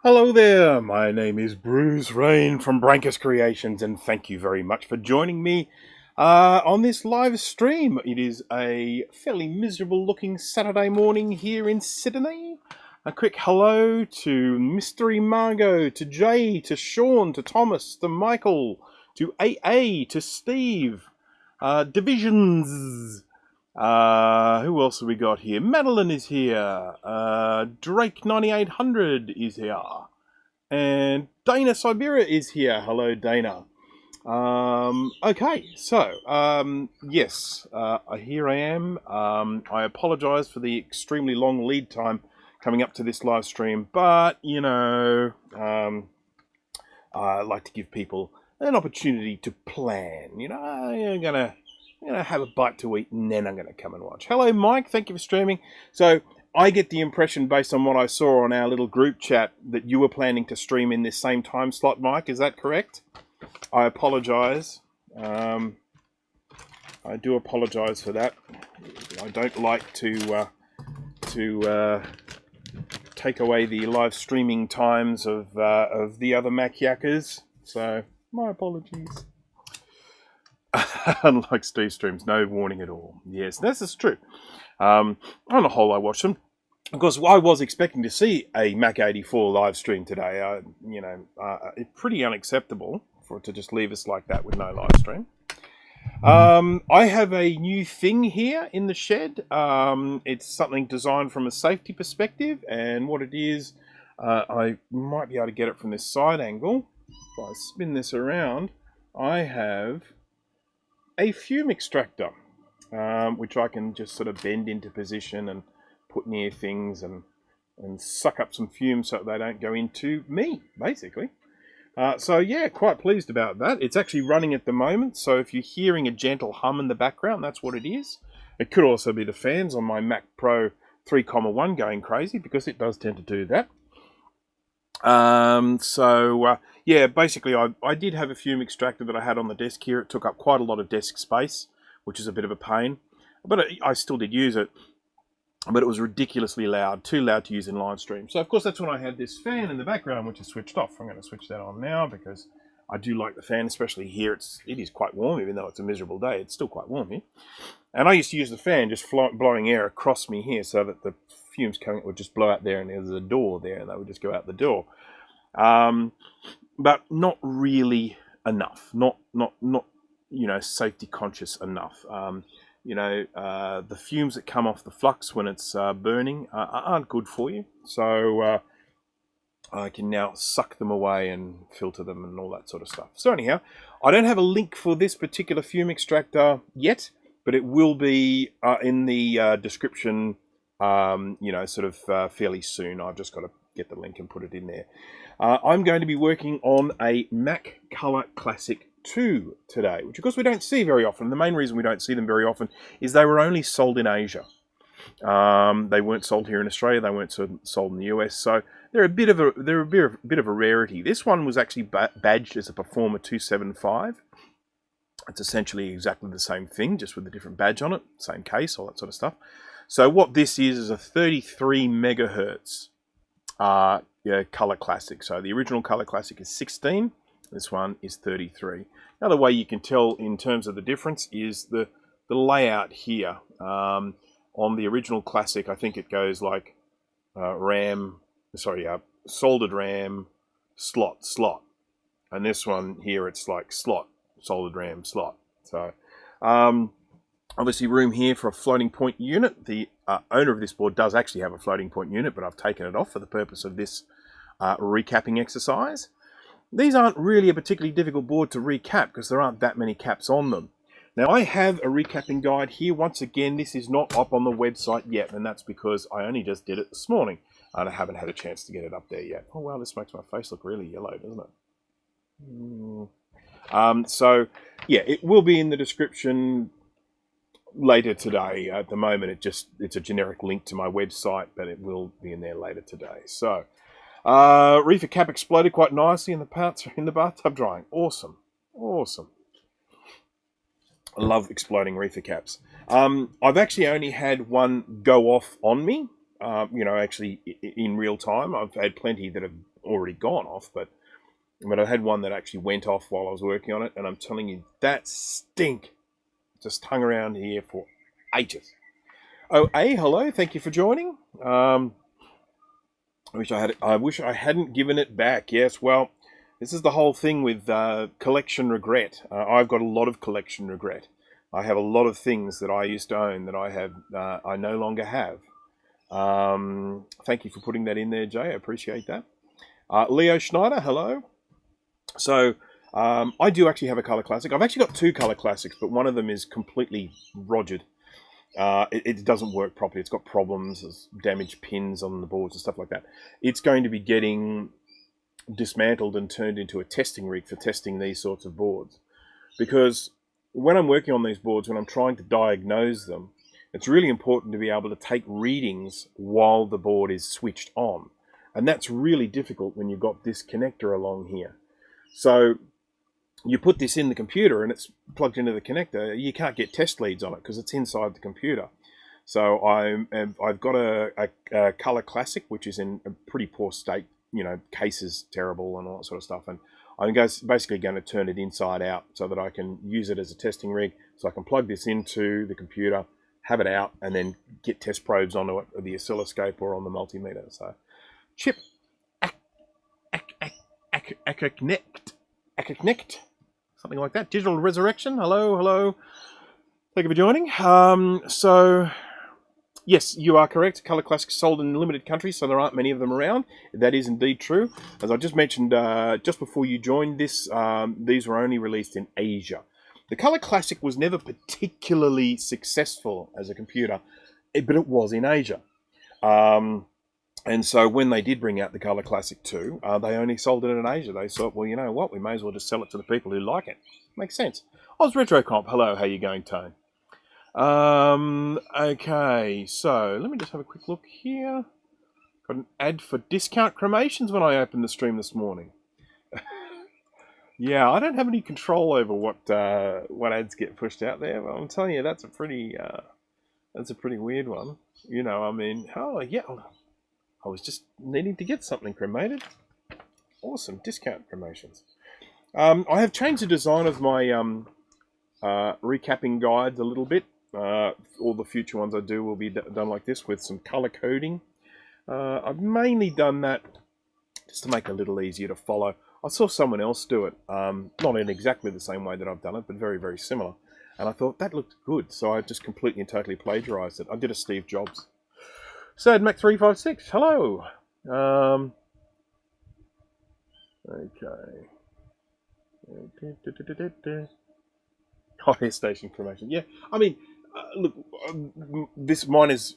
Hello there, my name is Bruce Rain from Brankus Creations, and thank you very much for joining me on this live stream. It is a fairly miserable looking Saturday morning here in Sydney. A quick hello to Mystery Margot, to Jay, to Sean, to Thomas, to Michael, to AA, to Steve, Divisions. Who else have we got here? Madeline is here. Drake 9800 is here. And Dana Siberia is here. Hello, Dana. Okay, so, yes, here I am. I apologize for the extremely long lead time coming up to this live stream, but, you know, I like to give people an opportunity to plan. You know, I'm gonna have a bite to eat and then I'm going to come and watch. Hello, Mike. Thank you for streaming. So I get the impression based on what I saw on our little group chat that you were planning to stream in this same time slot, Mike. Is that correct? I apologize. I do apologize for that. I don't like to take away the live streaming times of the other Mac Yackers. So my apologies. Unlike Steve streams, no warning at all. Yes, this is true. On the whole, I watched them because I was expecting to see a Mac 84 live stream today. It's pretty unacceptable for it to just leave us like that with no live stream. I have a new thing here in the shed. It's something designed from a safety perspective, and what it is, I might be able to get it from this side angle. If I spin this around, I have a fume extractor, which I can just sort of bend into position and put near things and suck up some fumes so they don't go into me, basically. So yeah, quite pleased about that. It's actually running at the moment, so if you're hearing a gentle hum in the background, that's what it is. It could also be the fans on my Mac Pro 3.1 going crazy, because it does tend to do that. Yeah, basically I did have a fume extractor that I had on the desk here. It took up quite a lot of desk space, which is a bit of a pain, but I still did use it. But it was ridiculously loud, too loud to use in live stream. So of course that's when I had this fan in the background, which is switched off. I'm going to switch that on now because I do like the fan, especially here. It is quite warm, even though it's a miserable day. It's still quite warm here. And I used to use the fan just blowing air across me here so that the fumes coming would just blow out there, and there's a door there, and they would just go out the door. But not really enough. Not safety conscious enough. The fumes that come off the flux when it's burning aren't good for you. So I can now suck them away and filter them and all that sort of stuff. So anyhow, I don't have a link for this particular fume extractor yet, but it will be in the description, fairly soon. I've just got to get the link and put it in there. I'm going to be working on a Mac Color Classic II today, which of course we don't see very often. The main reason we don't see them very often is they were only sold in Asia. They weren't sold here in Australia. They weren't sold in the US. So they're a bit of a rarity. This one was actually badged as a Performa 275. It's essentially exactly the same thing, just with a different badge on it, same case, all that sort of stuff. So what this is a 33 megahertz Color Classic. So the original Color Classic is 16. This one is 33. Another way you can tell in terms of the difference is the layout here. On the original Classic, I think it goes like soldered RAM, slot. And this one here, it's like slot, soldered RAM, slot. So obviously room here for a floating point unit. The owner of this board does actually have a floating point unit, but I've taken it off for the purpose of this recapping exercise. These aren't really a particularly difficult board to recap because there aren't that many caps on them. Now I have a recapping guide here. Once again, this is not up on the website yet, and that's because I only just did it this morning and I haven't had a chance to get it up there yet. Oh wow, this makes my face look really yellow, doesn't it? So yeah, it will be in the description later today. At the moment, it's a generic link to my website, but it will be in there later today. So reefer cap exploded quite nicely, and the parts are in the bathtub drying. Awesome. I love exploding reefer caps. I've actually only had one go off on me. Actually in real time. I've had plenty that have already gone off, but I had one that actually went off while I was working on it, and I'm telling you, that stink just hung around here for ages. Oh, hello, thank you for joining. I wish I hadn't given it back. Yes, well, this is the whole thing with collection regret. I've got a lot of collection regret. I have a lot of things that I used to own that I no longer have. Thank you for putting that in there, Jay. I appreciate that. Leo Schneider, hello. So I do actually have a Color Classic. I've actually got two Color Classics, but one of them is completely rogered. It doesn't work properly. It's got problems. There's damaged pins on the boards and stuff like that. It's going to be getting dismantled and turned into a testing rig for testing these sorts of boards. Because when I'm working on these boards, when I'm trying to diagnose them, it's really important to be able to take readings while the board is switched on. And that's really difficult when you've got this connector along here. So you put this in the computer and it's plugged into the connector. You can't get test leads on it because it's inside the computer. So I've got a Color Classic, which is in a pretty poor state. You know, case is terrible and all that sort of stuff. And I'm basically going to turn it inside out so that I can use it as a testing rig. So I can plug this into the computer, have it out, and then get test probes onto it, or the oscilloscope or on the multimeter. So chip Connect, something like that. Digital Resurrection. Hello. Thank you for joining. So yes, you are correct. Color Classics sold in limited countries, so there aren't many of them around. That is indeed true. As I just mentioned just before you joined this, these were only released in Asia. The Color Classic was never particularly successful as a computer, but it was in Asia. And so when they did bring out the Color Classic II, they only sold it in Asia. They thought, well, you know what? We may as well just sell it to the people who like it. Makes sense. Oz RetroComp. Hello, how you going, Tone? Okay, so let me just have a quick look here. Got an ad for discount cremations when I opened the stream this morning. Yeah, I don't have any control over what ads get pushed out there, but I'm telling you, that's a pretty weird one. You know, I mean, oh yeah, I was just needing to get something cremated. Awesome, discount cremations. I have changed the design of my recapping guides a little bit. All the future ones I do will be done like this with some color coding. I've mainly done that just to make it a little easier to follow. I saw someone else do it, not in exactly the same way that I've done it, but very, very similar. And I thought that looked good, so I just completely and totally plagiarized it. I did a Steve Jobs. SadMac356, hello. Okay. Higher station cremation. Yeah, I mean, look, this mine is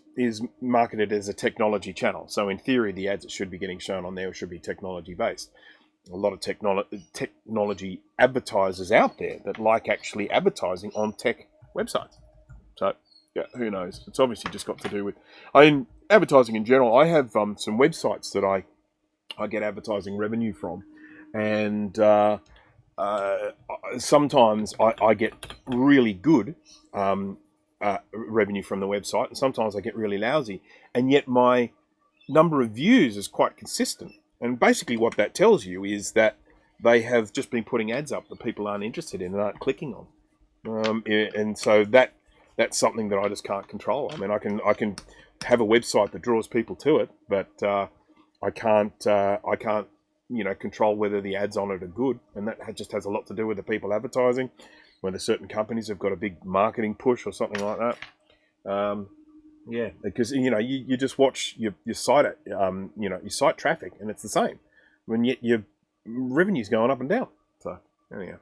marketed as a technology channel, so in theory, the ads that should be getting shown on there should be technology based. A lot of technology advertisers out there that like actually advertising on tech websites. So yeah, who knows? It's obviously just got to do with, I mean, advertising in general. I have some websites that I get advertising revenue from, and sometimes I get really good revenue from the website, and sometimes I get really lousy, and yet my number of views is quite consistent. And basically what that tells you is that they have just been putting ads up that people aren't interested in and aren't clicking on. And so that's something that I just can't control. I mean, I can have a website that draws people to it, but I can't control whether the ads on it are good. And that just has a lot to do with the people advertising, whether certain companies have got a big marketing push or something like that. Yeah, because you just watch your site, your site traffic, and it's the same. When yet your revenue's going up and down. So anyhow,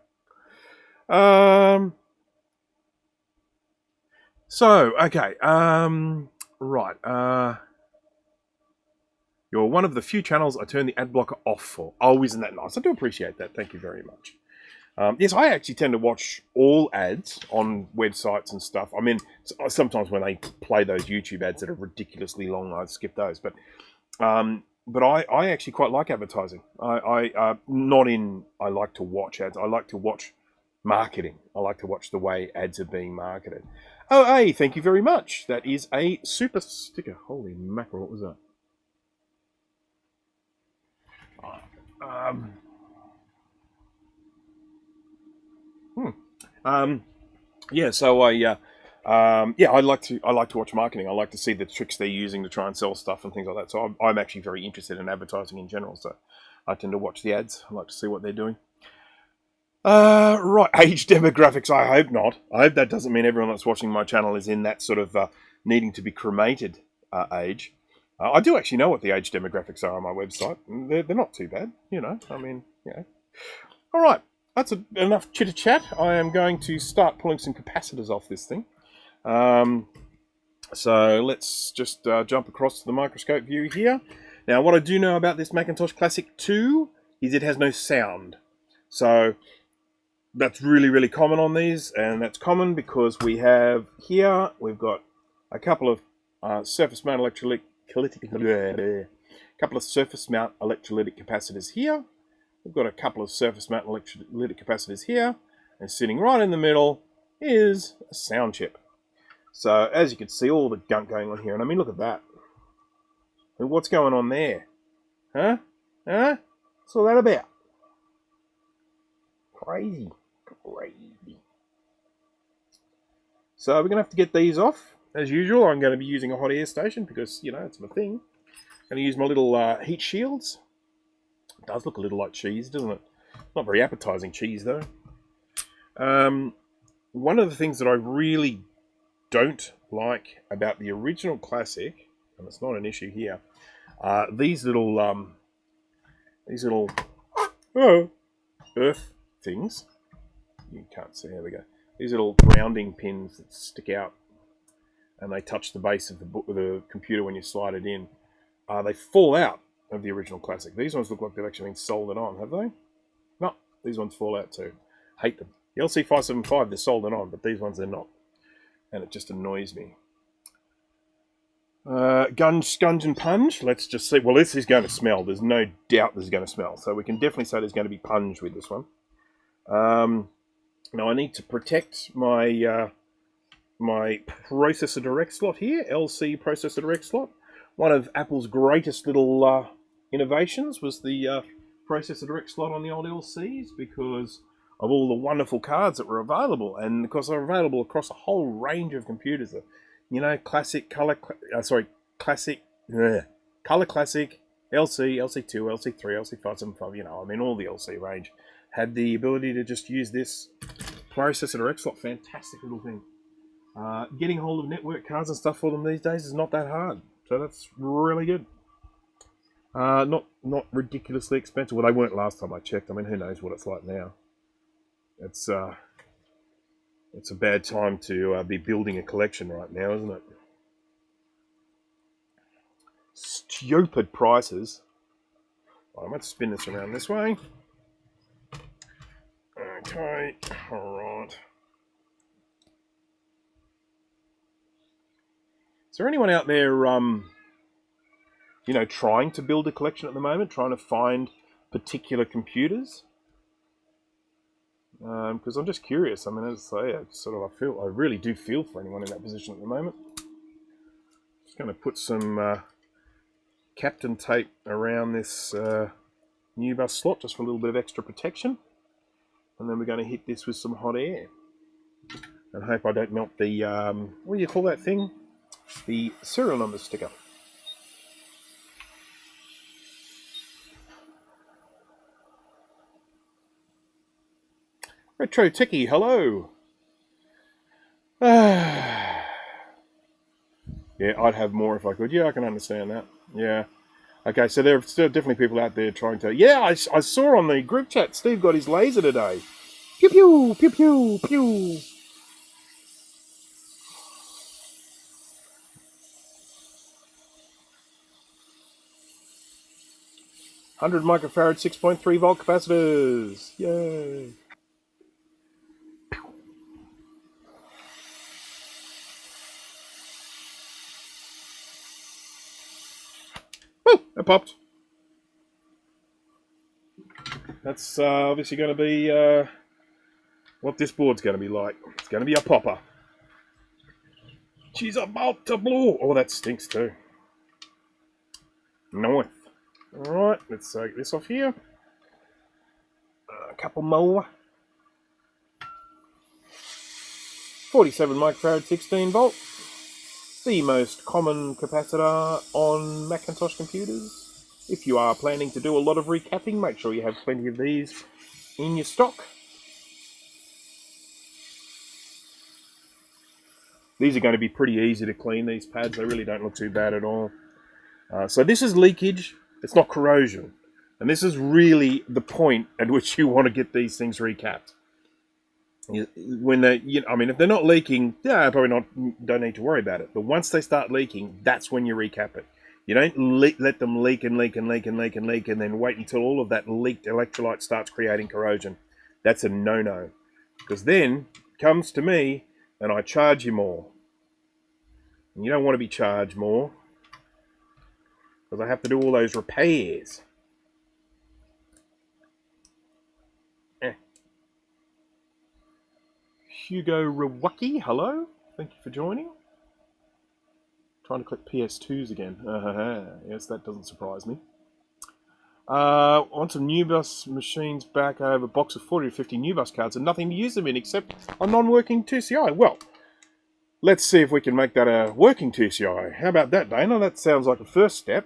okay, right. You're one of the few channels I turn the ad blocker off for. Oh, isn't that nice? I do appreciate that. Thank you very much. Yes, I actually tend to watch all ads on websites and stuff. I mean, sometimes when they play those YouTube ads that are ridiculously long, I skip those. But I actually quite like advertising. I like to watch ads. I like to watch marketing. I like to watch the way ads are being marketed. Oh, hey, thank you very much. That is a super sticker. Holy mackerel, what was that? Yeah, so I like to watch marketing. I like to see the tricks they're using to try and sell stuff and things like that. So I'm actually very interested in advertising in general. So I tend to watch the ads. I like to see what they're doing. Right, age demographics. I hope not. I hope that doesn't mean everyone that's watching my channel is in that sort of needing to be cremated age. I do actually know what the age demographics are on my website. They're not too bad, you know. I mean, yeah. All right, that's enough chitter chat. I am going to start pulling some capacitors off this thing. So let's just jump across to the microscope view here. Now, what I do know about this Macintosh Classic II is it has no sound. So that's really, really common on these, and that's common because we've got a couple of surface mount electrolytic capacitors here. We've got a couple of surface mount electrolytic capacitors here, and sitting right in the middle is a sound chip. So as you can see, all the gunk going on here, and I mean, look at that. And what's going on there? Huh? What's all that about? Crazy. So we're going to have to get these off. As usual, I'm going to be using a hot air station because, you know, it's my thing. I'm going to use my little heat shields. It does look a little like cheese, doesn't it? Not very appetizing cheese, though. One of the things that I really don't like about the original Classic, and it's not an issue here, these little earth things. You can't see. There we go. These little rounding pins that stick out, and they touch the base of the computer when you slide it in. They fall out of the original Classic. These ones look like they've actually been soldered on, have they? No, these ones fall out too. Hate them. The LC575, they're soldered on, but these ones they're not, and it just annoys me. Gunge and punge. Let's just see. Well, this is going to smell. There's no doubt this is going to smell. So we can definitely say there's going to be punge with this one. Now I need to protect my my processor direct slot here, LC processor direct slot. One of Apple's greatest little innovations was the processor direct slot on the old LCs because of all the wonderful cards that were available, and because they're available across a whole range of computers. You know, Classic, Color Classic, Color Classic, LC, LC2, LC3, LC575. You know, I mean, all the LC range had the ability to just use this processor direct slot. Fantastic little thing. Getting hold of network cards and stuff for them these days is not that hard, so that's really good. Not ridiculously expensive. Well, they weren't last time I checked. I mean, who knows what it's like now? It's a bad time to be building a collection right now, isn't it? Stupid prices. I might spin this around this way. Okay, alright. Is there anyone out there, you know, trying to build a collection at the moment, trying to find particular computers? Because I'm just curious. I mean, as I say, I really do feel for anyone in that position at the moment. Just going to put some Captain tape around this new bus slot just for a little bit of extra protection. And then we're going to hit this with some hot air. And hope I don't melt the, what do you call that thing? The serial number sticker. Retro Techie, hello. Yeah, I'd have more if I could. Yeah, I can understand that. Yeah. Okay, so there are still definitely people out there trying to... Yeah, I saw on the group chat, Steve got his laser today. Pew, pew, pew, pew, pew. $100 microfarad, 6.3 volt capacitors. Yay. Oh, it popped. That's obviously going to be what this board's going to be like. It's going to be a popper. She's about to blow. Oh, that stinks too. Nice. Alright, let's take this off here. couple more. 47 microfarad, 16 volt. The most common capacitor on Macintosh computers. If you are planning to do a lot of recapping, make sure you have plenty of these in your stock. These are going to be pretty easy to clean, these pads. They really don't look too bad at all. So this is leakage. It's not corrosion. And this is really the point at which you want to get these things recapped. When they, I mean, if they're not leaking, yeah, don't need to worry about it. But once they start leaking, that's when you recap it. You don't let them leak and leak and leak and leak and leak and then wait until all of that leaked electrolyte starts creating corrosion. That's a no-no. Because then it comes to me and I charge you more. And you don't want to be charged more because I have to do all those repairs. Hugo Rewaki, hello. Thank you for joining. Trying to click PS2s again. Yes, that doesn't surprise me. On some NuBus machines back, I have a box of 40 to 50 NuBus cards and nothing to use them in except a non-working 2CI. Well, let's see if we can make that a working 2CI. How about that, Dana? That sounds like a first step.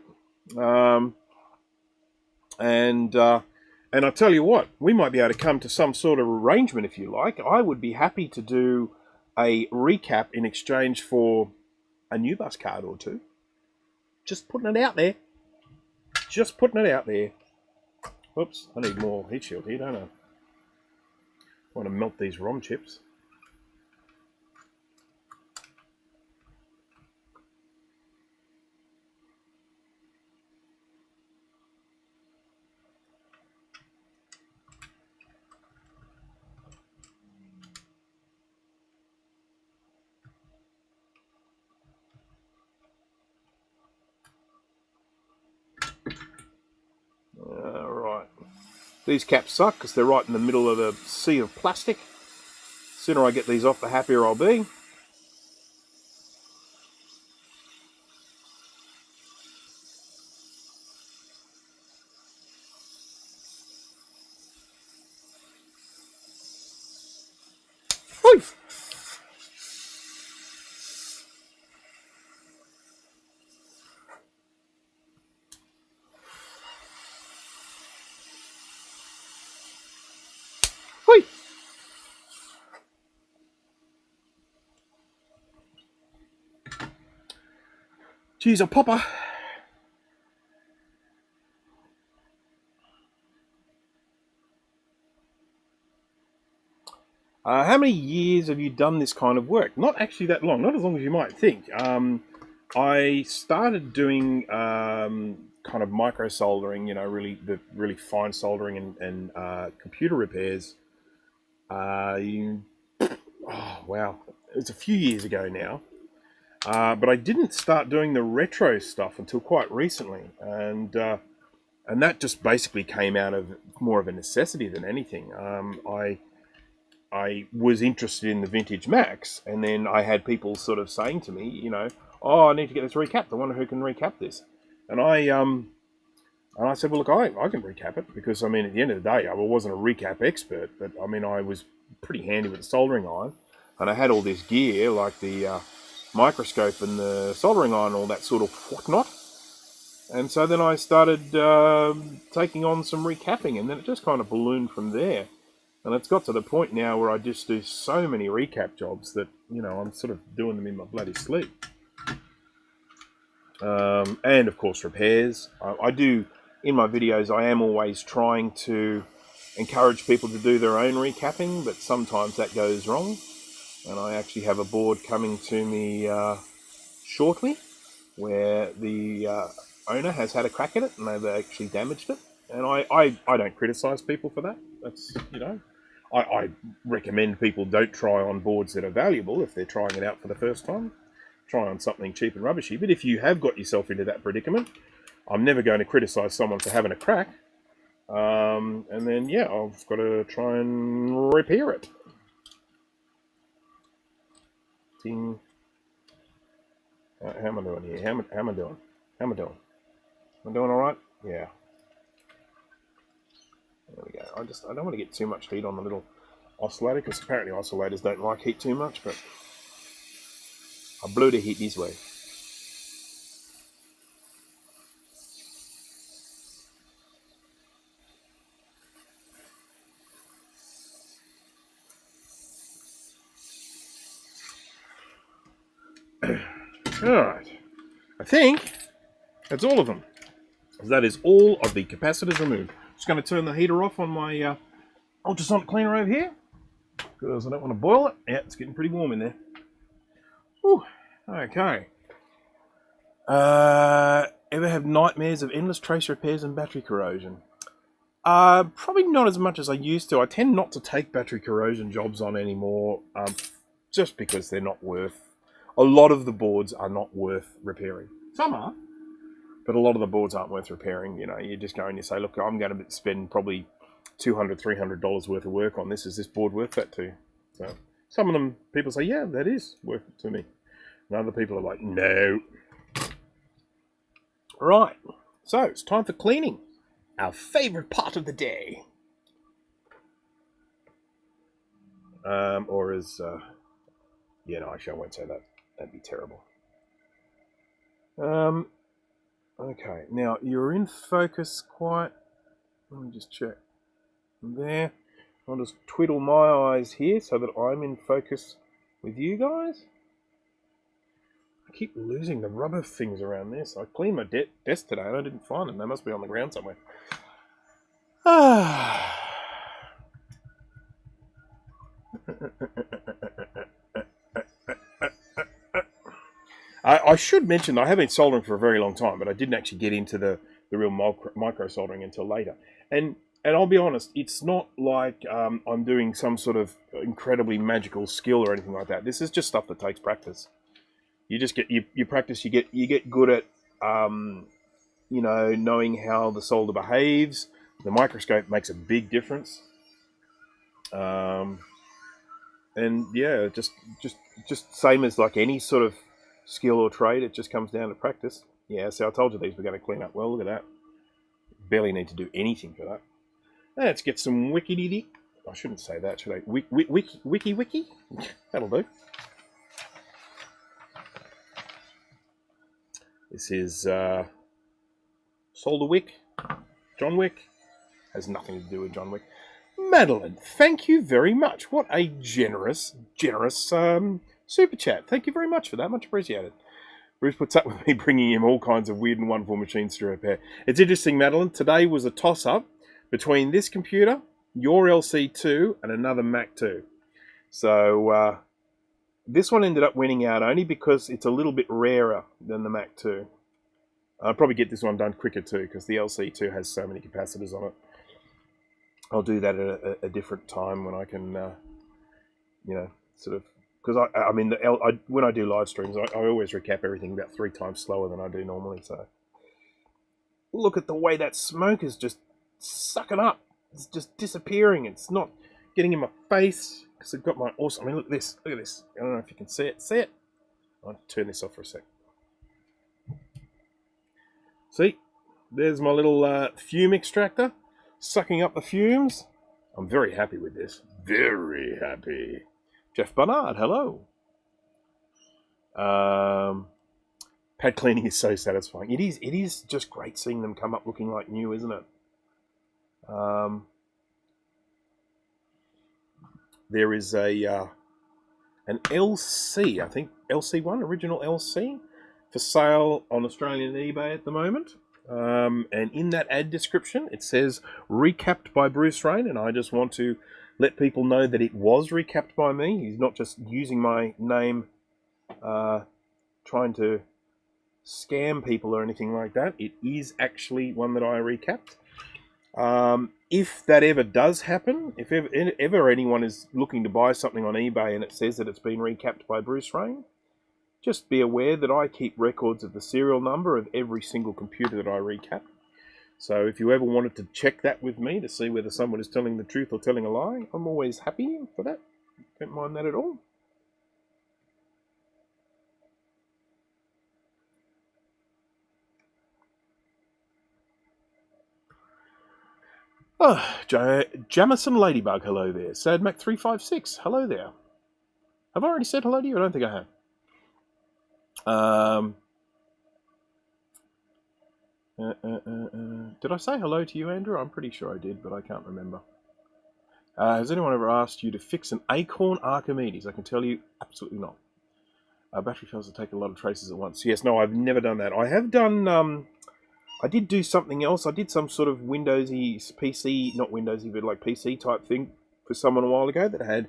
And I'll tell you what, we might be able to come to some sort of arrangement if you like. I would be happy to do a recap in exchange for a NuBus card or two. Just putting it out there. Just putting it out there. Oops, I need more heat shield here, don't I? I want to melt these ROM chips. Alright. These caps suck because they're right in the middle of a sea of plastic. The sooner I get these off, the happier I'll be. Oi! Oi! Geez, a popper. How many years have you done this kind of work? Not actually that long, not as long as you might think. I started doing kind of micro soldering, you know, really fine soldering and computer repairs. Oh wow, it's a few years ago now. But I didn't start doing the retro stuff until quite recently, and that just basically came out of more of a necessity than anything. I was interested in the vintage Macs, and then I had people sort of saying to me, you know, oh, I need to get this recapped. I wonder who can recap this. And I said, well, look, I can recap it because, I mean, at the end of the day, I wasn't a recap expert, but, I mean, I was pretty handy with the soldering iron, and I had all this gear, like the microscope and the soldering iron and all that sort of whatnot. And so then I started taking on some recapping, and then it just kind of ballooned from there. And it's got to the point now where I just do so many recap jobs that, you know, I'm sort of doing them in my bloody sleep. And, of course, repairs. I do, in my videos, I am always trying to encourage people to do their own recapping, but sometimes that goes wrong. And I actually have a board coming to me shortly where the owner has had a crack at it and they've actually damaged it. And I don't criticise people for that. That's, you know, I recommend people don't try on boards that are valuable if they're trying it out for the first time. Try on something cheap and rubbishy. But if you have got yourself into that predicament, I'm never going to criticise someone for having a crack. And then, yeah, I've got to try and repair it. Ding. How am I doing here? How am I doing? How am I doing? Am I doing all right? Yeah. There we go. I don't want to get too much heat on the little oscillator, because apparently oscillators don't like heat too much, but I blew the heat this way. Alright, I think that's all of them. That is all of the capacitors removed. Just going to turn the heater off on my ultrasonic cleaner over here, because I don't want to boil it. Yeah, it's getting pretty warm in there. Whew. Okay. Ever have nightmares of endless trace repairs and battery corrosion? Probably not as much as I used to. I tend not to take battery corrosion jobs on anymore, just because they're not worth... A lot of the boards are not worth repairing. Some are, but a lot of the boards aren't worth repairing. You know, you just go and you say, look, I'm going to spend probably $200, $300 worth of work on this. Is this board worth that to you? So some of them, people say, yeah, that is worth it to me. And other people are like, no. Right, so it's time for cleaning. Our favourite part of the day. Or as... yeah, no, actually I won't say that. That'd be terrible. Okay, now you're in focus quite... Let me just check. There. I'll just twiddle my eyes here so that I'm in focus with you guys. I keep losing the rubber things around this. I cleaned my desk today and I didn't find them. They must be on the ground somewhere. I should mention that I have been soldering for a very long time, but I didn't actually get into the real micro soldering until later. And I'll be honest, it's not like I'm doing some sort of incredibly magical skill or anything like that. This is just stuff that takes practice. You just get you practice. You get good at you know, knowing how the solder behaves. The microscope makes a big difference. And yeah, just same as like any sort of skill or trade, it just comes down to practice. Yeah, so I told you these were going to clean up well. Look at that. Barely need to do anything for that. Let's get some wiki. I shouldn't say that, should I? Wiki. That'll do. This is Solder Wick. John Wick. Has nothing to do with John Wick. Madeline, thank you very much. What a generous super chat. Thank you very much for that. Much appreciated. Bruce puts up with me bringing him all kinds of weird and wonderful machines to repair. It's interesting, Madeline. Today was a toss-up between this computer, your LC2, and another Mac 2. So this one ended up winning out only because it's a little bit rarer than the Mac 2. I'll probably get this one done quicker too because the LC2 has so many capacitors on it. I'll do that at a different time when I can, you know, sort of... Because I mean, when I do live streams, I always recap everything about 3 times slower than I do normally. So look at the way that smoke is just sucking up. It's just disappearing. It's not getting in my face because I've got my awesome... I mean, look at this. Look at this. I don't know if you can see it. See it? I'll turn this off for a sec. See? There's my little fume extractor sucking up the fumes. I'm very happy with this. Very happy. Jeff Barnard, hello. Pad cleaning is so satisfying. It is just great seeing them come up looking like new, isn't it? There is an LC, I think LC1, original LC, for sale on Australian eBay at the moment. And in that ad description, it says recapped by Bruce Rain, and I just want to let people know that it was recapped by me. He's not just using my name trying to scam people or anything like that. It is actually one that I recapped. If that ever does happen, if ever anyone is looking to buy something on eBay and it says that it's been recapped by Bruce Rain, just be aware that I keep records of the serial number of every single computer that I recap. So if you ever wanted to check that with me to see whether someone is telling the truth or telling a lie, I'm always happy for that. Don't mind that at all. Oh, Jamison Ladybug, hello there. SadMac356, hello there. Have I already said hello to you? I don't think I have. Did I say hello to you, Andrew? I'm pretty sure I did, but I can't remember. Has anyone ever asked you to fix an Acorn Archimedes? I can tell you, absolutely not. Battery fails to take a lot of traces at once. Yes, no, I've never done that. I have done, I did do something else. I did some sort of Windowsy PC, not Windowsy, but like PC type thing for someone a while ago that had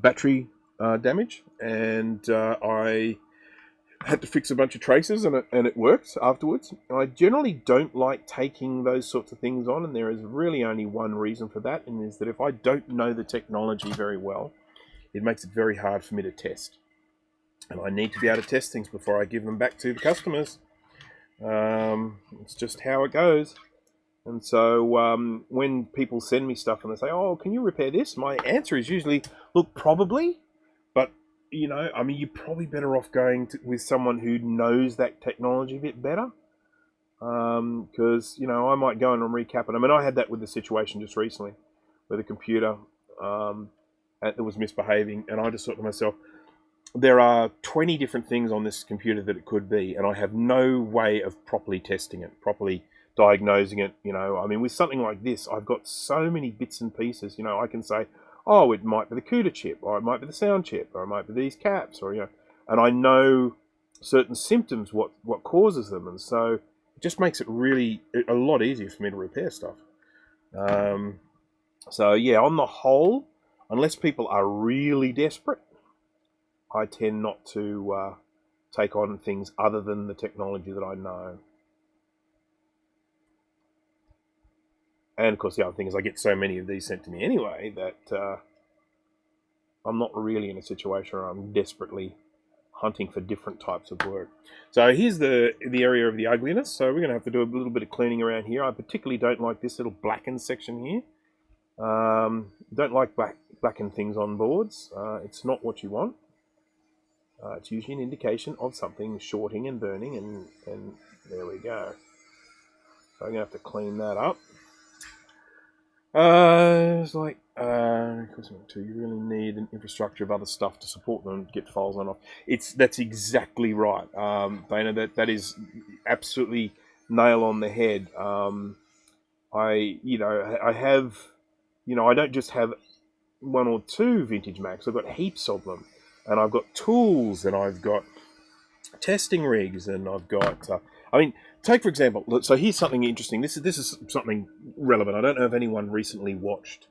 battery damage, and I had to fix a bunch of traces, and it worked afterwards. I generally don't like taking those sorts of things on, and there is really only one reason for that, and is that if I don't know the technology very well, it makes it very hard for me to test. And I need to be able to test things before I give them back to the customers. It's just how it goes. And so when people send me stuff and they say, oh, can you repair this? My answer is usually, look, probably. But, you know, I mean, you're probably better off going with someone who knows that technology a bit better. Because, you know, I might go in and recap it. I mean, I had that with the situation just recently where the computer that was misbehaving. And I just thought to myself, there are 20 different things on this computer that it could be, and I have no way of properly testing it, properly diagnosing it. You know, I mean, with something like this, I've got so many bits and pieces. You know, I can say, oh, it might be the CUDA chip, or it might be the sound chip, or it might be these caps, or, you know, and I know certain symptoms, what causes them, and so it just makes it really a lot easier for me to repair stuff. So yeah, on the whole, unless people are really desperate, I tend not to take on things other than the technology that I know. And of course, the other thing is I get so many of these sent to me anyway that I'm not really in a situation where I'm desperately hunting for different types of work. So here's the area of the ugliness. So we're going to have to do a little bit of cleaning around here. I particularly don't like this little blackened section here. Don't like blackened things on boards. It's not what you want. It's usually an indication of something shorting and burning, and there we go. So I'm going to have to clean that up. It's like, you really need an infrastructure of other stuff to support them and get files on off. That's exactly right. Dana, that is absolutely nail on the head. I have, I don't just have one or two vintage Macs. I've got heaps of them. And I've got tools, and I've got testing rigs, and I've got... I mean, take for example... So here's something interesting. This is something relevant. I don't know if anyone recently watched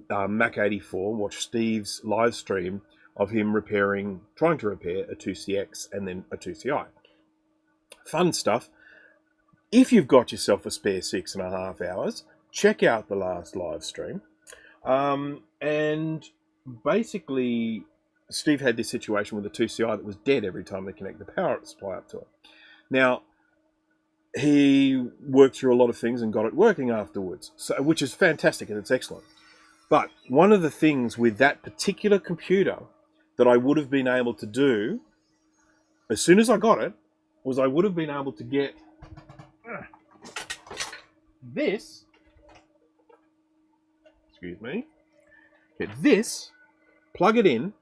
Mac84, watched Steve's live stream of him trying to repair a 2CX and then a 2CI. Fun stuff. If you've got yourself a spare 6.5 hours, check out the last live stream. And basically... Steve had this situation with a 2CI that was dead every time they connect the power supply up to it. Now, he worked through a lot of things and got it working afterwards, which is fantastic and it's excellent. But one of the things with that particular computer that I would have been able to do, as soon as I got it, was I would have been able to get this, get this, plug it in,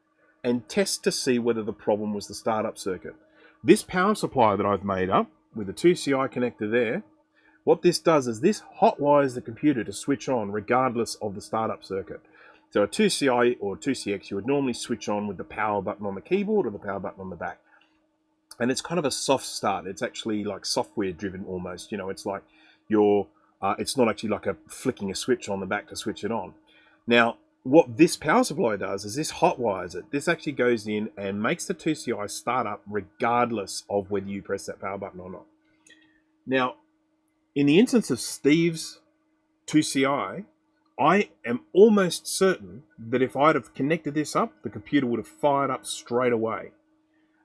and test to see whether the problem was the startup circuit. This power supply that I've made up with the 2CI connector there, what this does is this hotwires the computer to switch on regardless of the startup circuit. So a 2CI or 2CX you would normally switch on with the power button on the keyboard or the power button on the back. And it's kind of a soft start. It's actually like software driven almost. It's like it's not actually like flicking a switch on the back to switch it on. Now, what this power supply does is this hotwires it. This actually goes in and makes the 2CI start up regardless of whether you press that power button or not. Now, in the instance of Steve's 2CI, I am almost certain that if I'd have connected this up, the computer would have fired up straight away.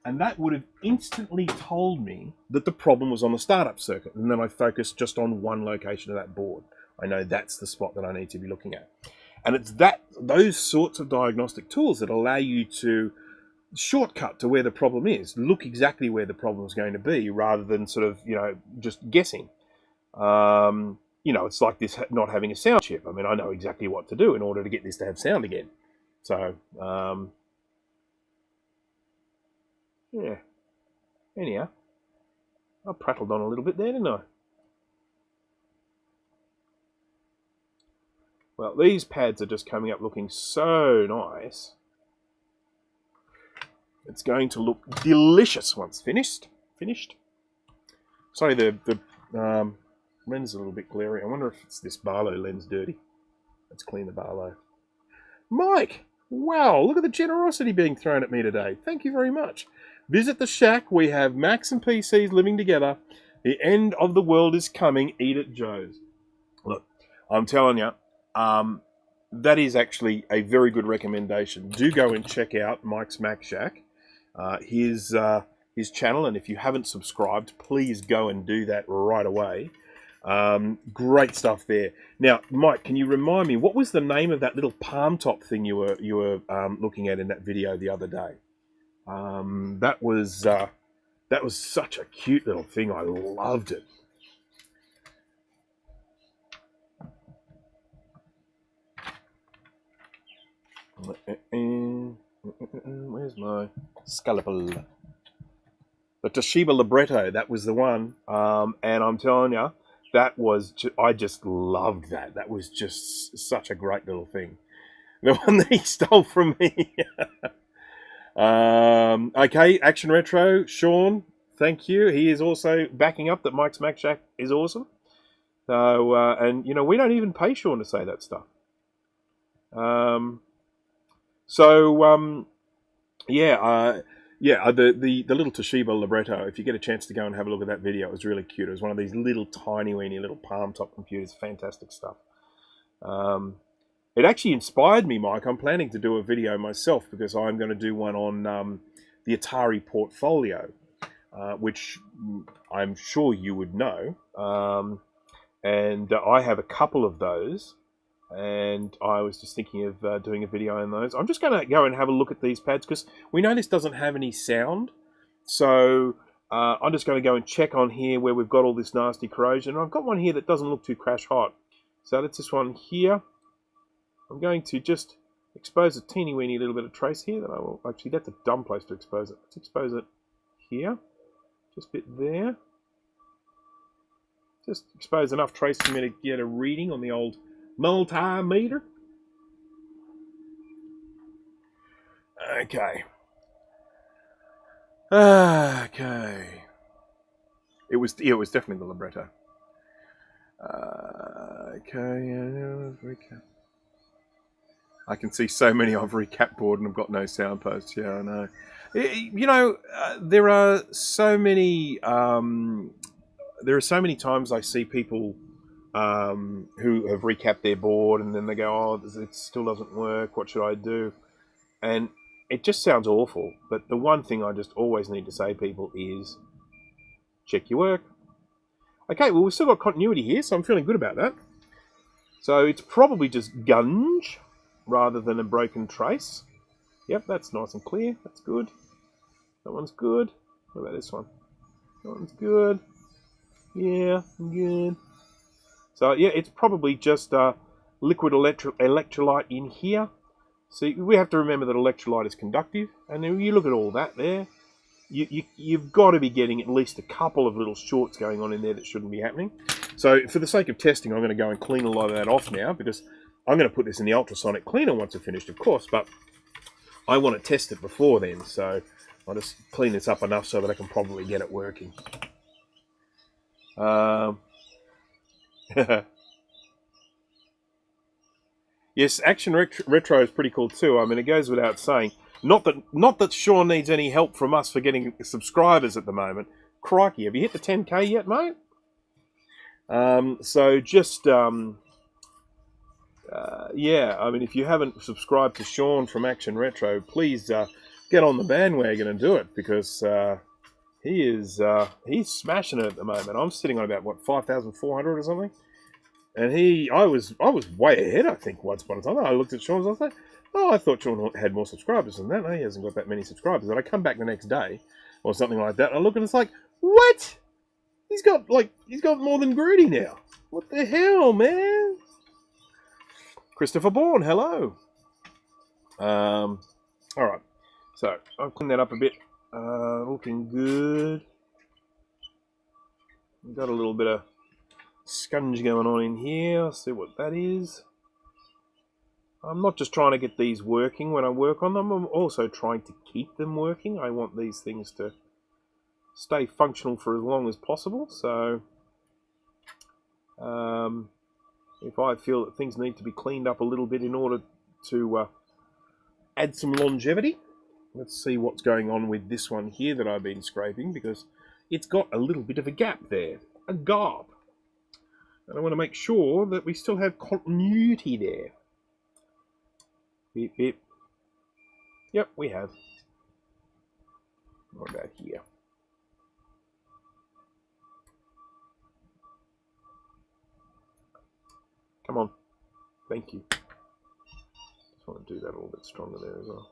And that would have instantly told me that the problem was on the startup circuit. And then I focused just on one location of that board. I know that's the spot that I need to be looking at. And it's those sorts of diagnostic tools that allow you to shortcut to where the problem is, look exactly where the problem is going to be, rather than sort of, just guessing. you know, it's like this not having a sound chip. I mean, I know exactly what to do in order to get this to have sound again. So, yeah. Anyhow, I prattled on a little bit there, didn't I? Well, these pads are just coming up looking so nice. It's going to look delicious once finished. Sorry, the lens is a little bit glary. I wonder if it's this Barlow lens dirty. Let's clean the Barlow. Mike, wow, look at the generosity being thrown at me today. Thank you very much. Visit the shack. We have Macs and PCs living together. The end of the world is coming. Eat at Joe's. Look, I'm telling you, that is actually a very good recommendation. Do go and check out Mike's Mac Shack, his channel, and if you haven't subscribed, please go and do that right away. Great stuff there. Now, Mike, can you remind me, what was the name of that little palm top thing you were looking at in that video the other day? That was such a cute little thing. I loved it. Where's my scalpel? The Toshiba libretto, that was the one. And I'm telling you, that was I just loved that. That was just such a great little thing. The one that he stole from me. Okay, Action Retro, Sean, thank you. He is also backing up that Mike's Mac Shack is awesome. So, and you know, we don't even pay Sean to say that stuff. The little Toshiba libretto, if you get a chance to go and have a look at that video, it was really cute. It was one of these little tiny weeny little palm top computers. Fantastic stuff. It actually inspired me, Mike. I'm planning to do a video myself because I'm going to do one on the Atari Portfolio, which I'm sure you would know. And I have a couple of those. And I was just thinking of doing a video on those. I'm just going to go and have a look at these pads because we know this doesn't have any sound. So I'm just going to go and check on here where we've got all this nasty corrosion. I've got one here that doesn't look too crash hot. So that's this one here. I'm going to just expose a teeny weeny little bit of trace here. That I will actually, that's a dumb place to expose it. Let's expose it here. Just a bit there. Just expose enough trace for me to get a reading on the old multimeter. Okay. It was definitely the libretto. Recap. I can see so many I've recapped board and I've got no sound posts. Yeah, I know. You know, there are so many. There are so many times I see people who have recapped their board and then they go, "Oh, it still doesn't work. What should I do?" And it just sounds awful. But the one thing I just always need to say to people is, check your work. Okay, well, we've still got continuity here, so I'm feeling good about that. So it's probably just gunge rather than a broken trace. Yep, that's nice and clear. That's good. That one's good. What about this one? That one's good. Yeah, good. So, yeah, it's probably just liquid electrolyte in here. See, we have to remember that electrolyte is conductive. And then you look at all that there. You've got to be getting at least a couple of little shorts going on in there that shouldn't be happening. So for the sake of testing, I'm going to go and clean a lot of that off now because I'm going to put this in the ultrasonic cleaner once I've finished, of course, but I want to test it before then. So I'll just clean this up enough so that I can probably get it working. Yes, Action Retro is pretty cool too. I mean, it goes without saying. Not that Sean needs any help from us for getting subscribers at the moment. Crikey, have you hit the 10K yet, mate? So just, yeah, I mean, if you haven't subscribed to Sean from Action Retro, please get on the bandwagon and do it because he's smashing it at the moment. I'm sitting on about, what, 5,400 or something? And I was way ahead, I think, once upon a time. I looked at Sean's, I was like, oh, I thought Sean had more subscribers than that. No, he hasn't got that many subscribers. And I come back the next day, or something like that, and I look and it's like, what? He's got more than Grudy now. What the hell, man? Christopher Bourne, hello. All right. So I'll clean that up a bit. Looking good. We've got a little bit of scunge going on in here. I'll see what that is. I'm not just trying to get these working when I work on them. I'm also trying to keep them working. I want these things to stay functional for as long as possible. So if I feel that things need to be cleaned up a little bit in order to add some longevity, let's see what's going on with this one here that I've been scraping, because it's got a little bit of a gap there, a gap. And I want to make sure that we still have continuity there. Beep, beep. Yep, we have. What about here? Come on. Thank you. Just want to do that a little bit stronger there as well.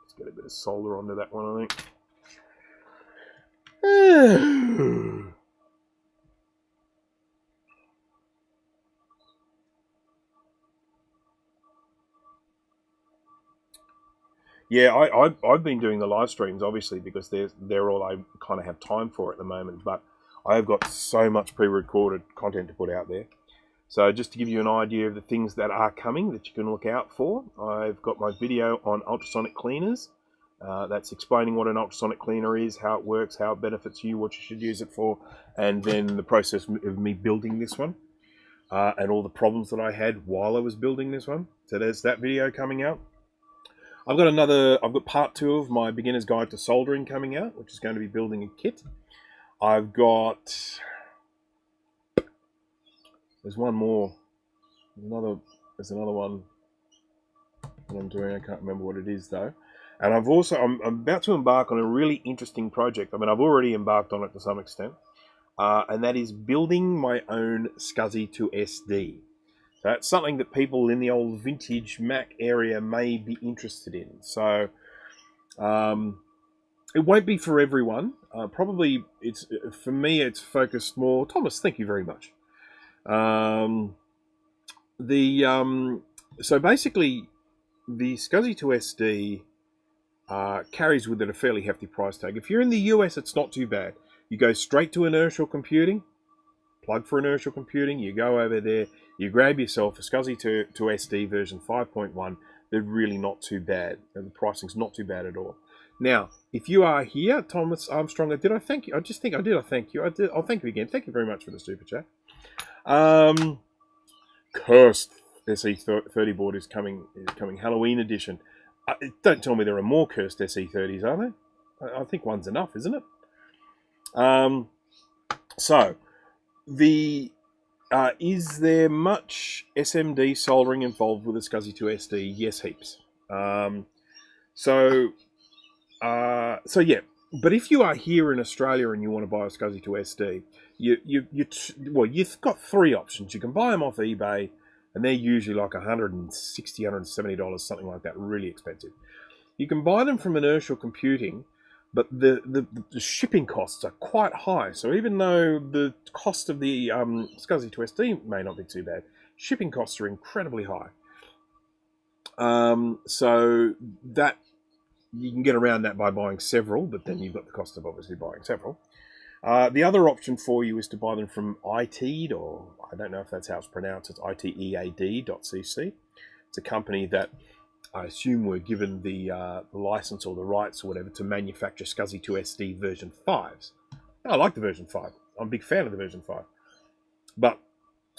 Let's get a bit of solder onto that one, I think. Yeah, I've been doing the live streams, obviously, because they're all I kind of have time for at the moment. But I've got so much pre-recorded content to put out there. So just to give you an idea of the things that are coming that you can look out for, I've got my video on ultrasonic cleaners. That's explaining what an ultrasonic cleaner is, how it works, how it benefits you, what you should use it for, and then the process of me building this one, and all the problems that I had while I was building this one. So there's that video coming out. I've got part 2 of my beginner's guide to soldering coming out, which is going to be building a kit. I've got, there's one more, there's another one that I'm doing. I can't remember what it is though. And I'm about to embark on a really interesting project. I mean, I've already embarked on it to some extent, and that is building my own SCSI to SD. So that's something that people in the old vintage Mac area may be interested in. So it won't be for everyone. Probably for me, it's focused more. Thomas, thank you very much. So basically, the SCSI to SD carries with it a fairly hefty price tag. If you're in the US, it's not too bad. You go straight to inertial computing, plug for inertial computing, you go over there, you grab yourself a SCSI to SD version 5.1. They're really not too bad. And the pricing's not too bad at all. Now, if you are here, Thomas Armstrong, did I thank you? I just think I did. I thank you. I'll thank you again. Thank you very much for the super chat. Cursed SE30 board is coming Halloween edition. Don't tell me there are more cursed SE30s, are there? I think one's enough, isn't it? So, is there much SMD soldering involved with a SCSI to SD? Yes, heaps. So yeah. But if you are here in Australia and you want to buy a SCSI to SD, you've got 3 options. You can buy them off eBay, and they're usually like $160, $170, something like that, really expensive. You can buy them from Inertial Computing, but the shipping costs are quite high. So even though the cost of the SCSI to SD may not be too bad, shipping costs are incredibly high. So that you can get around that by buying several, but then you've got the cost of obviously buying several. The other option for you is to buy them from ITEAD, or I don't know if that's how it's pronounced. It's itead.cc. It's a company that I assume were given the license or the rights or whatever to manufacture SCSI to SD version 5s. I like the version 5. I'm a big fan of the version 5. But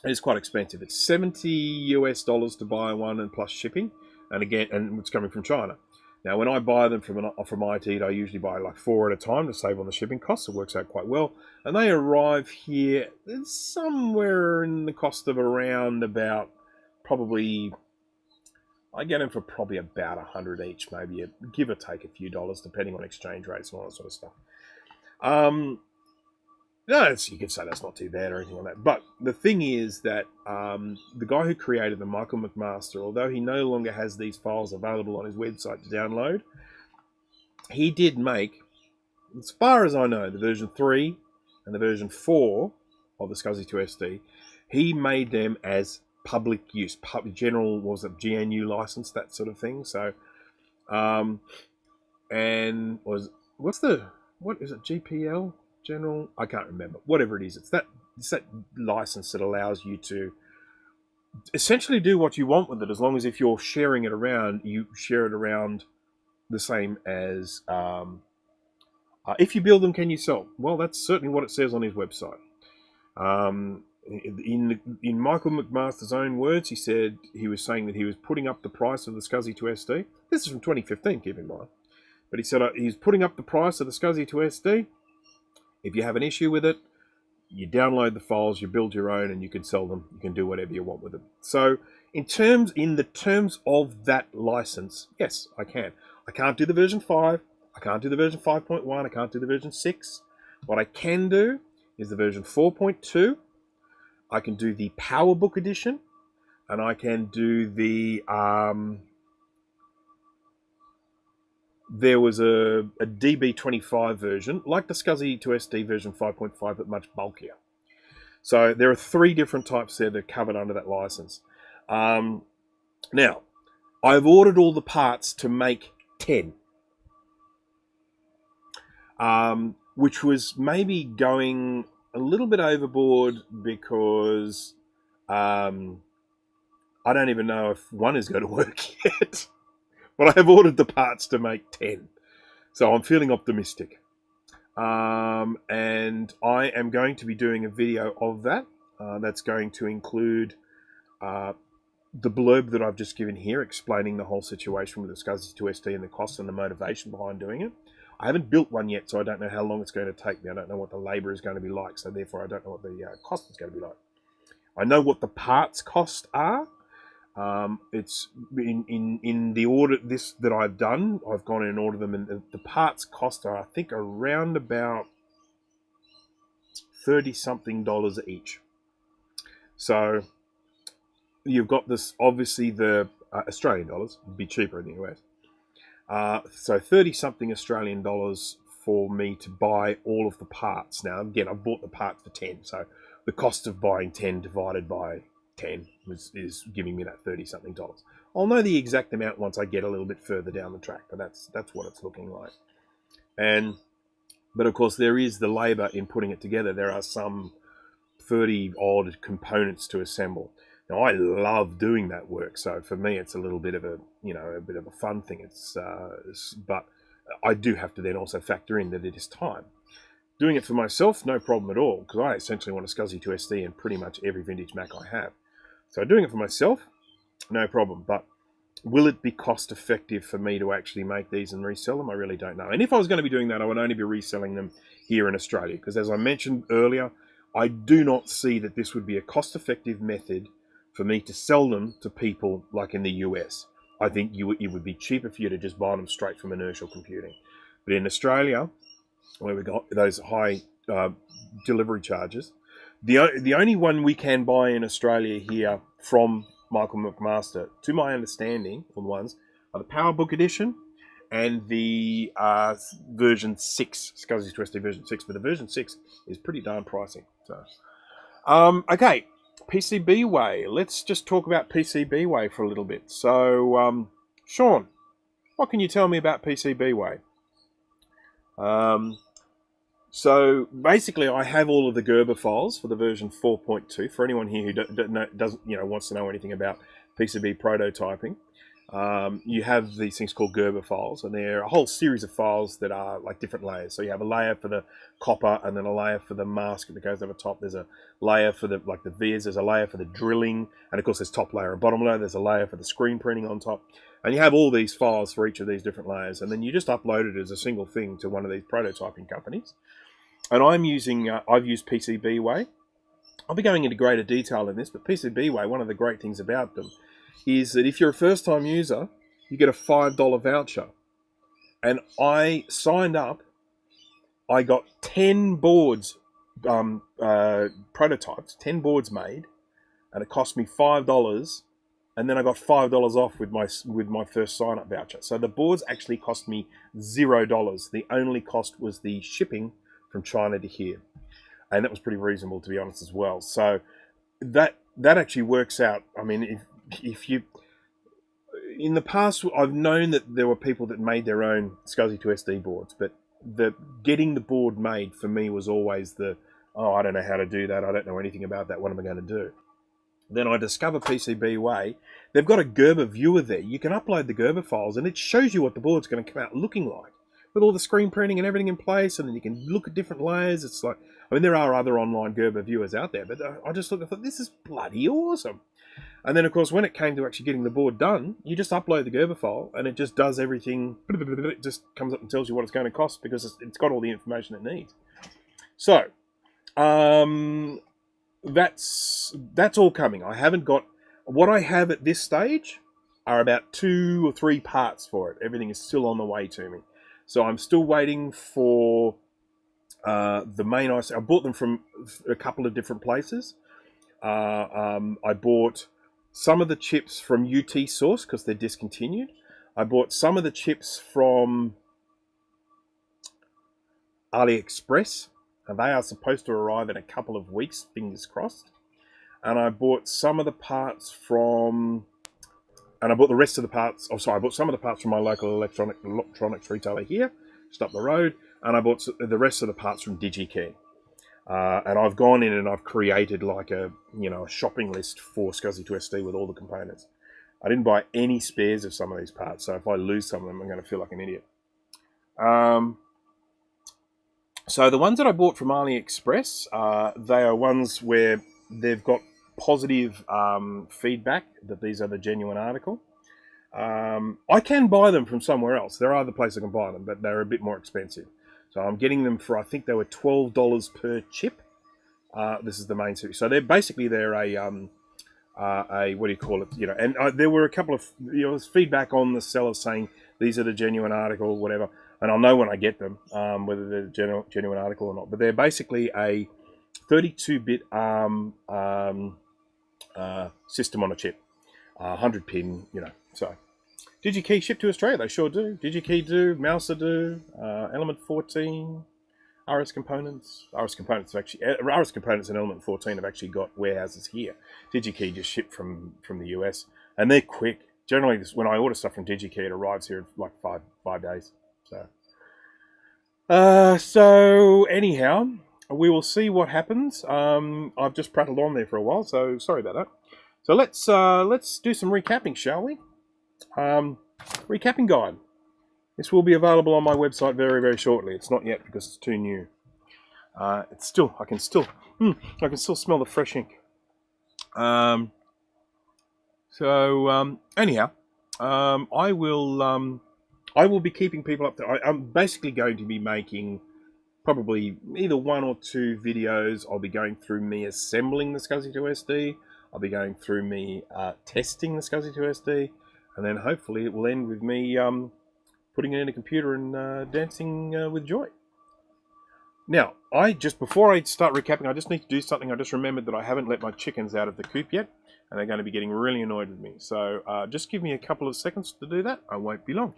it's quite expensive. It's $70 to buy one and plus shipping. And again, and it's coming from China. Now, when I buy them from ITEAD, I usually buy like 4 at a time to save on the shipping costs. It works out quite well. And they arrive here somewhere in the cost of around about probably... I get them for probably about 100 each, maybe give or take a few dollars, depending on exchange rates and all that sort of stuff. You could say that's not too bad or anything like that. But the thing is that the guy who created them, Michael McMaster, although he no longer has these files available on his website to download, he did make as far as I know, the version 3 and the version 4 of the SCSI 2 SD, he made them as public use, general, was it GNU license, that sort of thing. So, and what is it, GPL? General? I can't remember. Whatever it is, it's that license that allows you to essentially do what you want with it, as long as if you're sharing it around, you share it around the same as if you build them, can you sell? Well, that's certainly what it says on his website. In Michael McMaster's own words, he said he was saying that he was putting up the price of the SCSI 2 SD. This is from 2015, keep in mind. But he said he's putting up the price of the SCSI 2 SD. If you have an issue with it, you download the files, you build your own, and you can sell them. You can do whatever you want with them. So in the terms of that license, yes, I can. I can't do the version 5. I can't do the version 5.1. I can't do the version 6. What I can do is the version 4.2. I can do the PowerBook edition, and I can do the there was a DB25 version, like the SCSI 2 SD version 5.5, but much bulkier. So there are 3 different types there that are covered under that license. Now, I've ordered all the parts to make 10, which was maybe going a little bit overboard because I don't even know if one is going to work yet. But I have ordered the parts to make 10. So I'm feeling optimistic. And I am going to be doing a video of that. That's going to include the blurb that I've just given here, explaining the whole situation with the SCSI 2 SD and the cost and the motivation behind doing it. I haven't built one yet, so I don't know how long it's going to take me. I don't know what the labor is going to be like, so therefore I don't know what the cost is going to be like. I know what the parts cost are. It's in the order this that I've done. I've gone in and ordered them, and the parts cost are, I think, around about $30-something each. So you've got this, obviously the Australian dollars would be cheaper in the US. So 30-something Australian dollars for me to buy all of the parts. Now, again, I bought the parts for 10, so the cost of buying 10 divided by 10 is giving me that 30-something dollars. I'll know the exact amount once I get a little bit further down the track, but that's what it's looking like. But of course, there is the labor in putting it together. There are some 30 odd components to assemble. Now, I love doing that work, so for me, it's a little bit of a fun thing. But I do have to then also factor in that it is time. Doing it for myself, no problem at all, because I essentially want a SCSI 2 SD in pretty much every vintage Mac I have. So doing it for myself, no problem. But will it be cost effective for me to actually make these and resell them? I really don't know. And if I was going to be doing that, I would only be reselling them here in Australia, because as I mentioned earlier, I do not see that this would be a cost effective method for me to sell them to people like in the US. I think it would be cheaper for you to just buy them straight from inertial computing. But in Australia, where we got those high delivery charges, the only one we can buy in Australia here from Michael McMaster, to my understanding, for the ones are the PowerBook edition and the version 6, SCSI 2 SD version 6. But the version 6 is pretty darn pricey. So, okay, PCBWay. Let's just talk about PCBWay for a little bit. So, Sean, what can you tell me about PCBWay? So basically, I have all of the Gerber files for the version 4.2. For anyone here who doesn't wants to know anything about PCB prototyping, you have these things called Gerber files, and they're a whole series of files that are like different layers. So you have a layer for the copper, and then a layer for the mask that goes over top. There's a layer for the vias. There's a layer for the drilling, and of course there's top layer and bottom layer. There's a layer for the screen printing on top. And you have all these files for each of these different layers, and then you just upload it as a single thing to one of these prototyping companies. And I've used PCBWay. I'll be going into greater detail in this, but PCBWay, one of the great things about them is that if you're a first-time user, you get a $5 voucher. And I signed up. I got 10 boards, prototypes, 10 boards made, and it cost me $5. and then I got $5 off with my first sign-up voucher. So the boards actually cost me $0. The only cost was the shipping from China to here, and that was pretty reasonable, to be honest, as well. So that actually works out. I mean, if you, in the past, I've known that there were people that made their own SCSI2SD boards, but getting the board made for me was always I don't know how to do that. I don't know anything about that. What am I going to do? Then I discover PCBWay. They've got a Gerber viewer there. You can upload the Gerber files, and it shows you what the board's going to come out looking like, with all the screen printing and everything in place, and then you can look at different layers. It's like, I mean, there are other online Gerber viewers out there, but I just looked and thought, this is bloody awesome. And then, of course, when it came to actually getting the board done, you just upload the Gerber file, and it just does everything. It just comes up and tells you what it's going to cost, because it's got all the information it needs. So, that's all coming. I haven't got, what I have at this stage are about 2 or 3 parts for it. Everything is still on the way to me. So I'm still waiting for the main IC. I bought them from a couple of different places. I bought some of the chips from UT Source because they're discontinued. I bought some of the chips from AliExpress, and they are supposed to arrive in a couple of weeks, fingers crossed. And I bought some of the parts from, and I bought the rest of the parts, I bought some of the parts from my local electronics retailer here, just up the road, and I bought the rest of the parts from DigiKey. And I've gone in and I've created like a shopping list for SCSI2SD with all the components. I didn't buy any spares of some of these parts, so if I lose some of them, I'm going to feel like an idiot. So the ones that I bought from AliExpress, they are ones where they've got positive feedback that these are the genuine article. I can buy them from somewhere else. There are other places I can buy them, but they're a bit more expensive. So I'm getting them for, I think they were $12 per chip. This is the main series. So they're a what do you call it? And there were a couple of feedback on the sellers saying these are the genuine article, whatever. And I'll know when I get them whether they're the genuine article or not. But they're basically a 32-bit ARM system on a chip, 100 pin, So DigiKey ship to Australia, they sure do. DigiKey do, Mouser do, Element 14, RS Components. RS Components and Element 14 have actually got warehouses here. DigiKey just shipped from the US, and they're quick. Generally, when I order stuff from DigiKey, it arrives here in like five days. So anyhow, we will see what happens. I've just prattled on there for a while, so sorry about that. So let's do some recapping, shall we? Recapping guide. This will be available on my website very, very shortly. It's not yet because it's too new. I can still smell the fresh ink. Anyhow, I will be keeping people up to. I'm basically going to be making probably either 1 or 2 videos. I'll be going through me assembling the SCSI2SD. I'll be going through me testing the SCSI2SD. And then hopefully it will end with me putting it in a computer and dancing with joy. Now, before I start recapping, I just need to do something. I just remembered that I haven't let my chickens out of the coop yet, and they're going to be getting really annoyed with me. So just give me a couple of seconds to do that. I won't be long.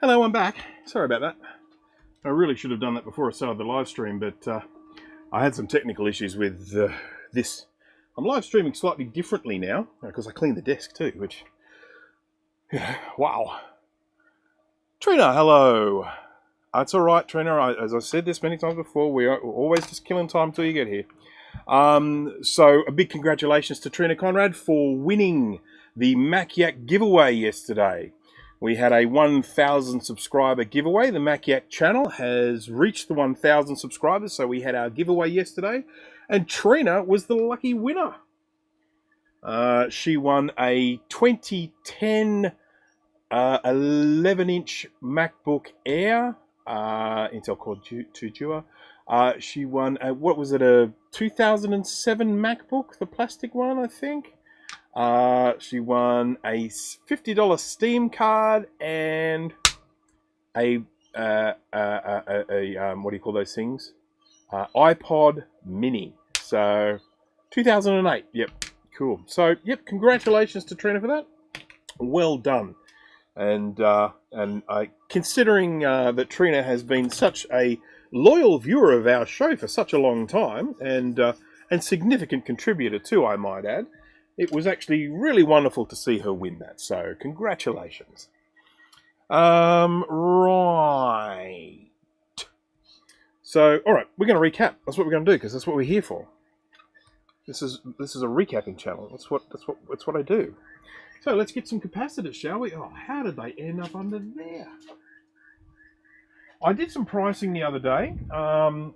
Hello, I'm back. Sorry about that. I really should have done that before I started the live stream, but I had some technical issues with this. I'm live streaming slightly differently now because I cleaned the desk too, which, wow. Trina, hello. It's all right, Trina. As I said this many times before, we are always just killing time until you get here. So a big congratulations to Trina Conrad for winning the Mac-Yak giveaway yesterday. We had a 1,000 subscriber giveaway. The Mac-Yak channel has reached the 1,000 subscribers, so we had our giveaway yesterday, and Trina was the lucky winner. She won a 2010 11-inch MacBook Air, Intel Core 2 Duo. She won a, what was it, a 2007 MacBook, the plastic one, I think. She won a $50 Steam card and a what do you call those things? iPod Mini. So 2008. Yep, cool. So yep, congratulations to Trina for that. Well done. And considering that Trina has been such a loyal viewer of our show for such a long time, and significant contributor too, I might add, it was actually really wonderful to see her win that. So congratulations. Right. So all right, we're going to recap. That's what we're going to do because that's what we're here for. This is a recapping channel. That's what I do. So let's get some capacitors, shall we? Oh, how did they end up under there? I did some pricing the other day,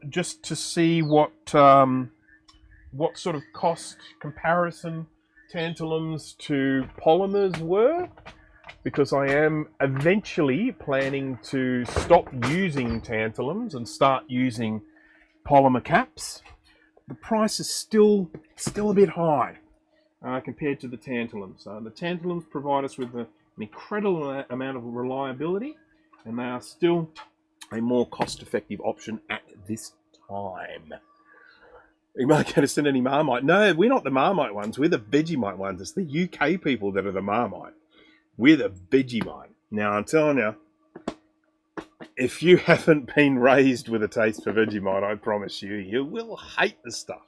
just to see what sort of cost comparison tantalums to polymers were, because I am eventually planning to stop using tantalums and start using polymer caps. The price is still a bit high. Compared to the tantalums. The tantalums provide us with an incredible amount of reliability, and they are still a more cost-effective option at this time. You might go to send any Marmite. No, we're not the Marmite ones. We're the Vegemite ones. It's the UK people that are the Marmite. We're the Vegemite. Now, I'm telling you, if you haven't been raised with a taste for Vegemite, I promise you, you will hate the stuff.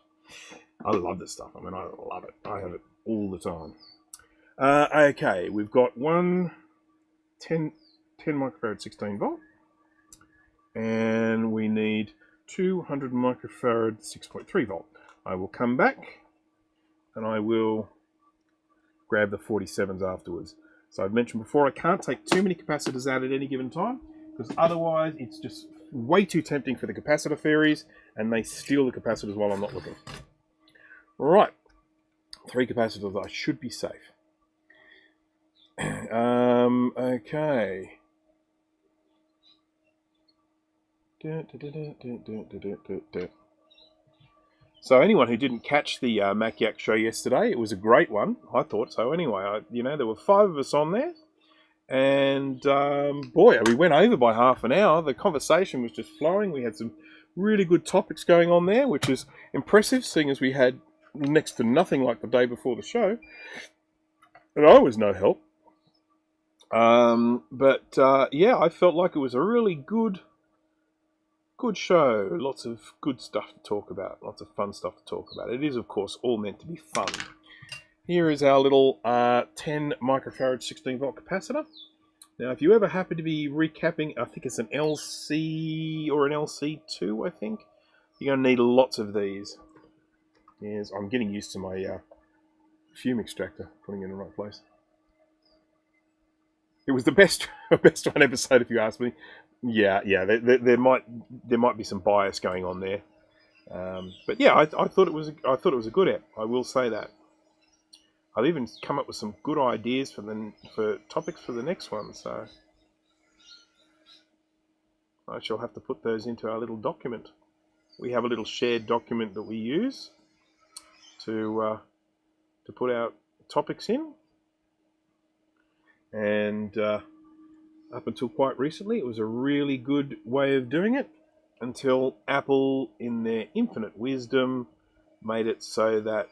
I love this stuff. I mean, I love it. I have it all the time. Okay, we've got 10 microfarad 16 volt. And we need 200 microfarad 6.3 volt. I will come back and I will grab the 47s afterwards. So I've mentioned before, I can't take too many capacitors out at any given time, because otherwise it's just way too tempting for the capacitor fairies, and they steal the capacitors while I'm not looking. Right, 3 capacitors, I should be safe. Okay. So anyone who didn't catch the Mac-Yak show yesterday, it was a great one. I thought so anyway. There were 5 of us on there. And boy, we went over by half an hour. The conversation was just flowing. We had some really good topics going on there, which is impressive, seeing as we had next to nothing like the day before the show. And I was no help. Yeah, I felt like it was a really good show. Lots of good stuff to talk about. Lots of fun stuff to talk about. It is, of course, all meant to be fun. Here is our little 10 microfarad 16 volt capacitor. Now, if you ever happen to be recapping, I think it's an LC or an LC2, I think, you're going to need lots of these. Yes, I'm getting used to my fume extractor, putting it in the right place. It was the best one episode, if you ask me. Yeah. There might be some bias going on there, but yeah, I thought it was a good app. I will say that. I've even come up with some good ideas for topics for the next one. So I shall have to put those into our little document. We have a little shared document that we use to put our topics in. And up until quite recently, it was a really good way of doing it, until Apple, in their infinite wisdom, made it so that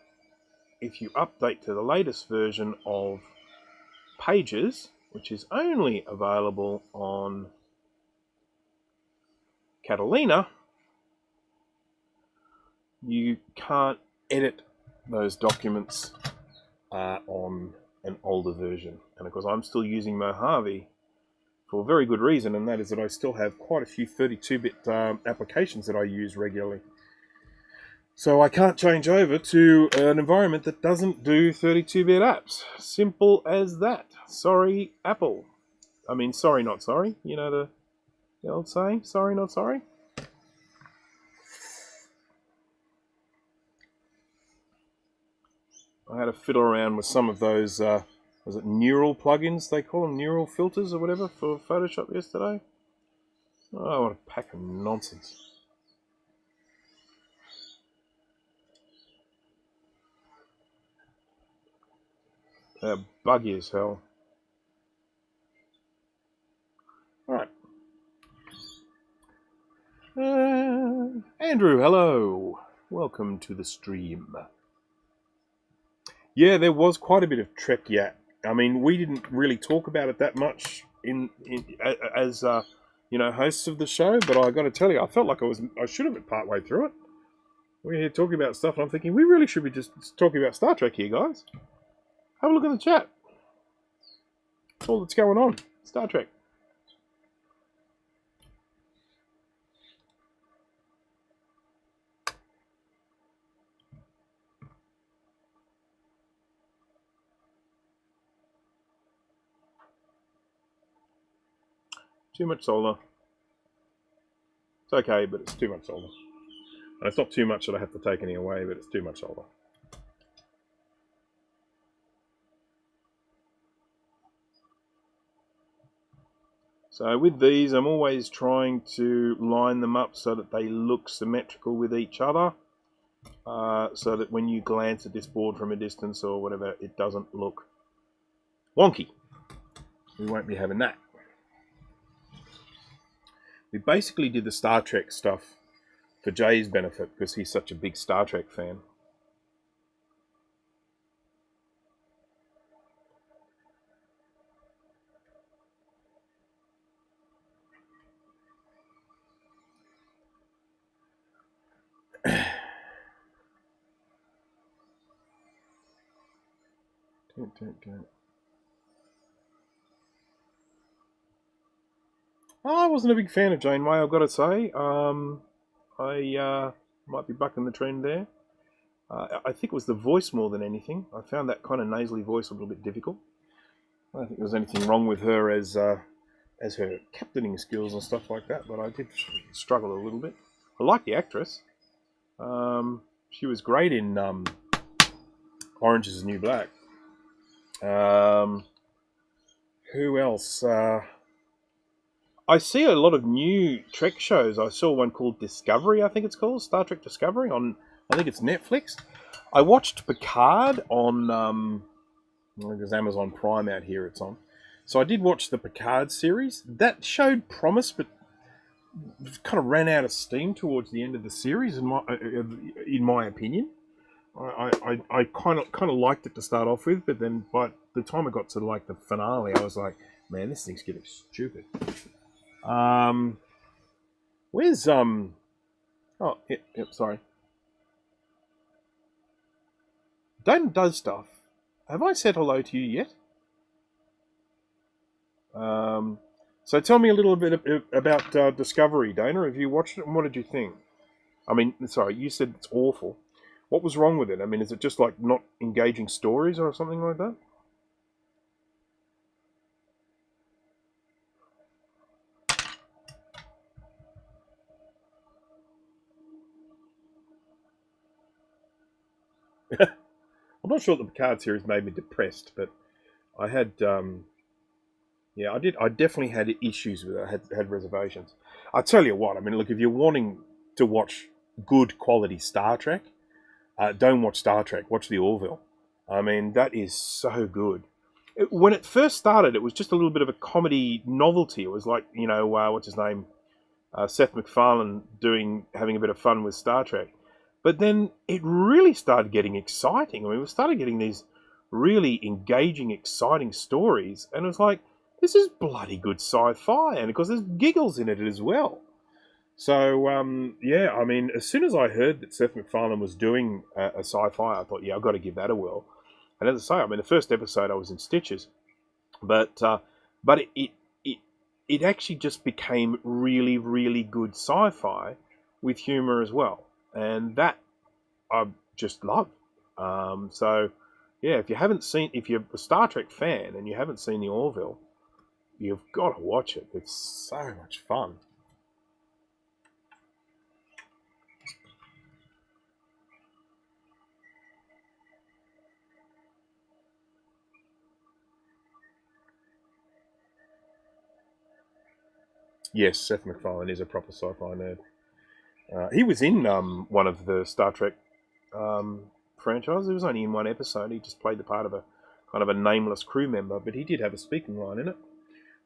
if you update to the latest version of Pages, which is only available on Catalina, you can't edit those documents on an older version. And of course, I'm still using Mojave for a very good reason, and that is that I still have quite a few 32-bit applications that I use regularly. So I can't change over to an environment that doesn't do 32-bit apps. Simple as that. Sorry, Apple. I mean, sorry, not sorry. You know the old saying, sorry, not sorry? I had to fiddle around with some of those, was it neural plugins they call them? Neural filters or whatever for Photoshop yesterday? Oh, what a pack of nonsense. They're buggy as hell. Alright. Andrew, hello. Welcome to the stream. Yeah, there was quite a bit of Trek Yak. I mean, we didn't really talk about it that much as hosts of the show, but I got to tell you, I felt like I should have been partway through it. We're here talking about stuff, and I'm thinking we really should be just talking about Star Trek here, guys. Have a look at the chat. That's all that's going on. Star Trek. Too much solar. It's okay, but it's too much solar. And it's not too much that I have to take any away, but it's too much solar. So with these, I'm always trying to line them up so that they look symmetrical with each other. So that when you glance at this board from a distance or whatever, it doesn't look wonky. We won't be having that. We basically did the Star Trek stuff for Jay's benefit because he's such a big Star Trek fan. I wasn't a big fan of Janeway, I've got to say. I might be bucking the trend there. I think it was the voice more than anything. I found that kind of nasally voice a little bit difficult. I don't think there was anything wrong with her as her captaining skills and stuff like that, but I did struggle a little bit. I like the actress. She was great in Orange is the New Black. Who else? I see a lot of new Trek shows. I saw one called Discovery, I think it's called, Star Trek Discovery on, I think it's Netflix. I watched Picard on, there's Amazon Prime out here it's on. So I did watch the Picard series. That showed promise, but kind of ran out of steam towards the end of the series, in my opinion. I kind of liked it to start off with, but then by the time I got to like the finale, I was like, man, this thing's getting stupid. Where's oh, yep, sorry. Dana does stuff. Have I said hello to you yet? So tell me a little bit about Discovery, Dana. Have you watched it, and what did you think? I mean, sorry, you said it's awful. What was wrong with it? I mean, is it just like not engaging stories or something like that? I'm not sure the Picard series made me depressed, but I had, yeah, I definitely had issues with it. I had reservations. I tell you what, I mean, look, if you're wanting to watch good quality Star Trek, don't watch Star Trek. Watch the Orville. I mean, that is so good. When it first started, it was just a little bit of a comedy novelty. It was like, what's his name? Seth MacFarlane having a bit of fun with Star Trek. But then it really started getting exciting. I mean, we started getting these really engaging, exciting stories. And it was like, this is bloody good sci-fi, and of course there's giggles in it as well. So, yeah, I mean, as soon as I heard that Seth MacFarlane was doing a sci-fi, I thought, yeah, I've got to give that a whirl. And as I say, I mean, the first episode I was in stitches, but it actually just became really, really good sci-fi with humour as well, and that I just love. So, yeah, if you're a Star Trek fan and you haven't seen the Orville, you've got to watch it. It's so much fun. Yes, Seth MacFarlane is a proper sci-fi nerd. He was in one of the Star Trek franchises. He was only in one episode. He just played the part of a kind of a nameless crew member, but he did have a speaking line in it.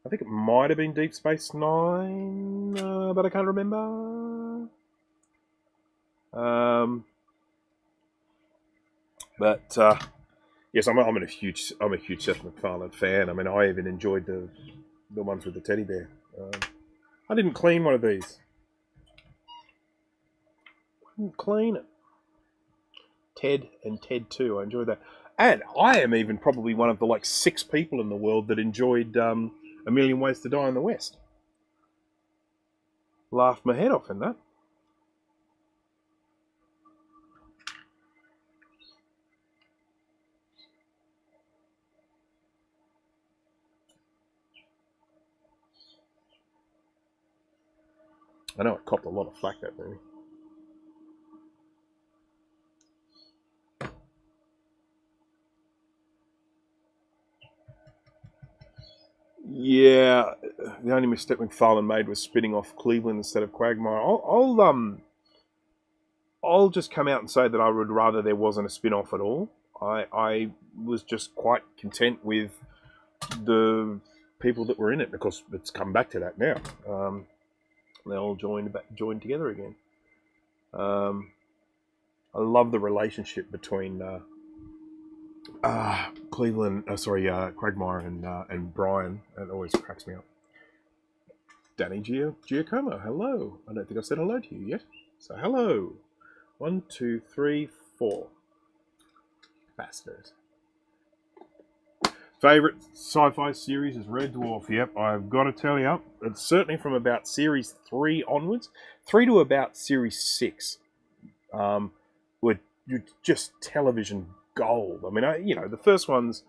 I think it might have been Deep Space Nine, but I can't remember. But yes, I'm a huge Seth MacFarlane fan. I mean, I even enjoyed the ones with the teddy bear. I didn't clean one of these. I didn't clean it. Ted and Ted 2. I enjoyed that. And I am even probably one of the 6 people in the world that enjoyed A Million Ways to Die in the West. Laughed my head off in that. I know it copped a lot of flack, that movie. Yeah, the only mistake MacFarlane made was spinning off Cleveland instead of Quagmire. I'll just come out and say that I would rather there wasn't a spin-off at all. I was just quite content with the people that were in it. Of course, it's come back to that now. They all joined together again. I love the relationship between Quagmire and Brian. It always cracks me up. Danny Giacomo, hello. I don't think I've said hello to you yet. So hello. 1, 2, 3, 4. Capacitors. Favorite sci-fi series is Red Dwarf. Yep, I've got to tell you, it's certainly from about series 3 onwards, 3 to about series 6, were just television gold. I mean, the first one's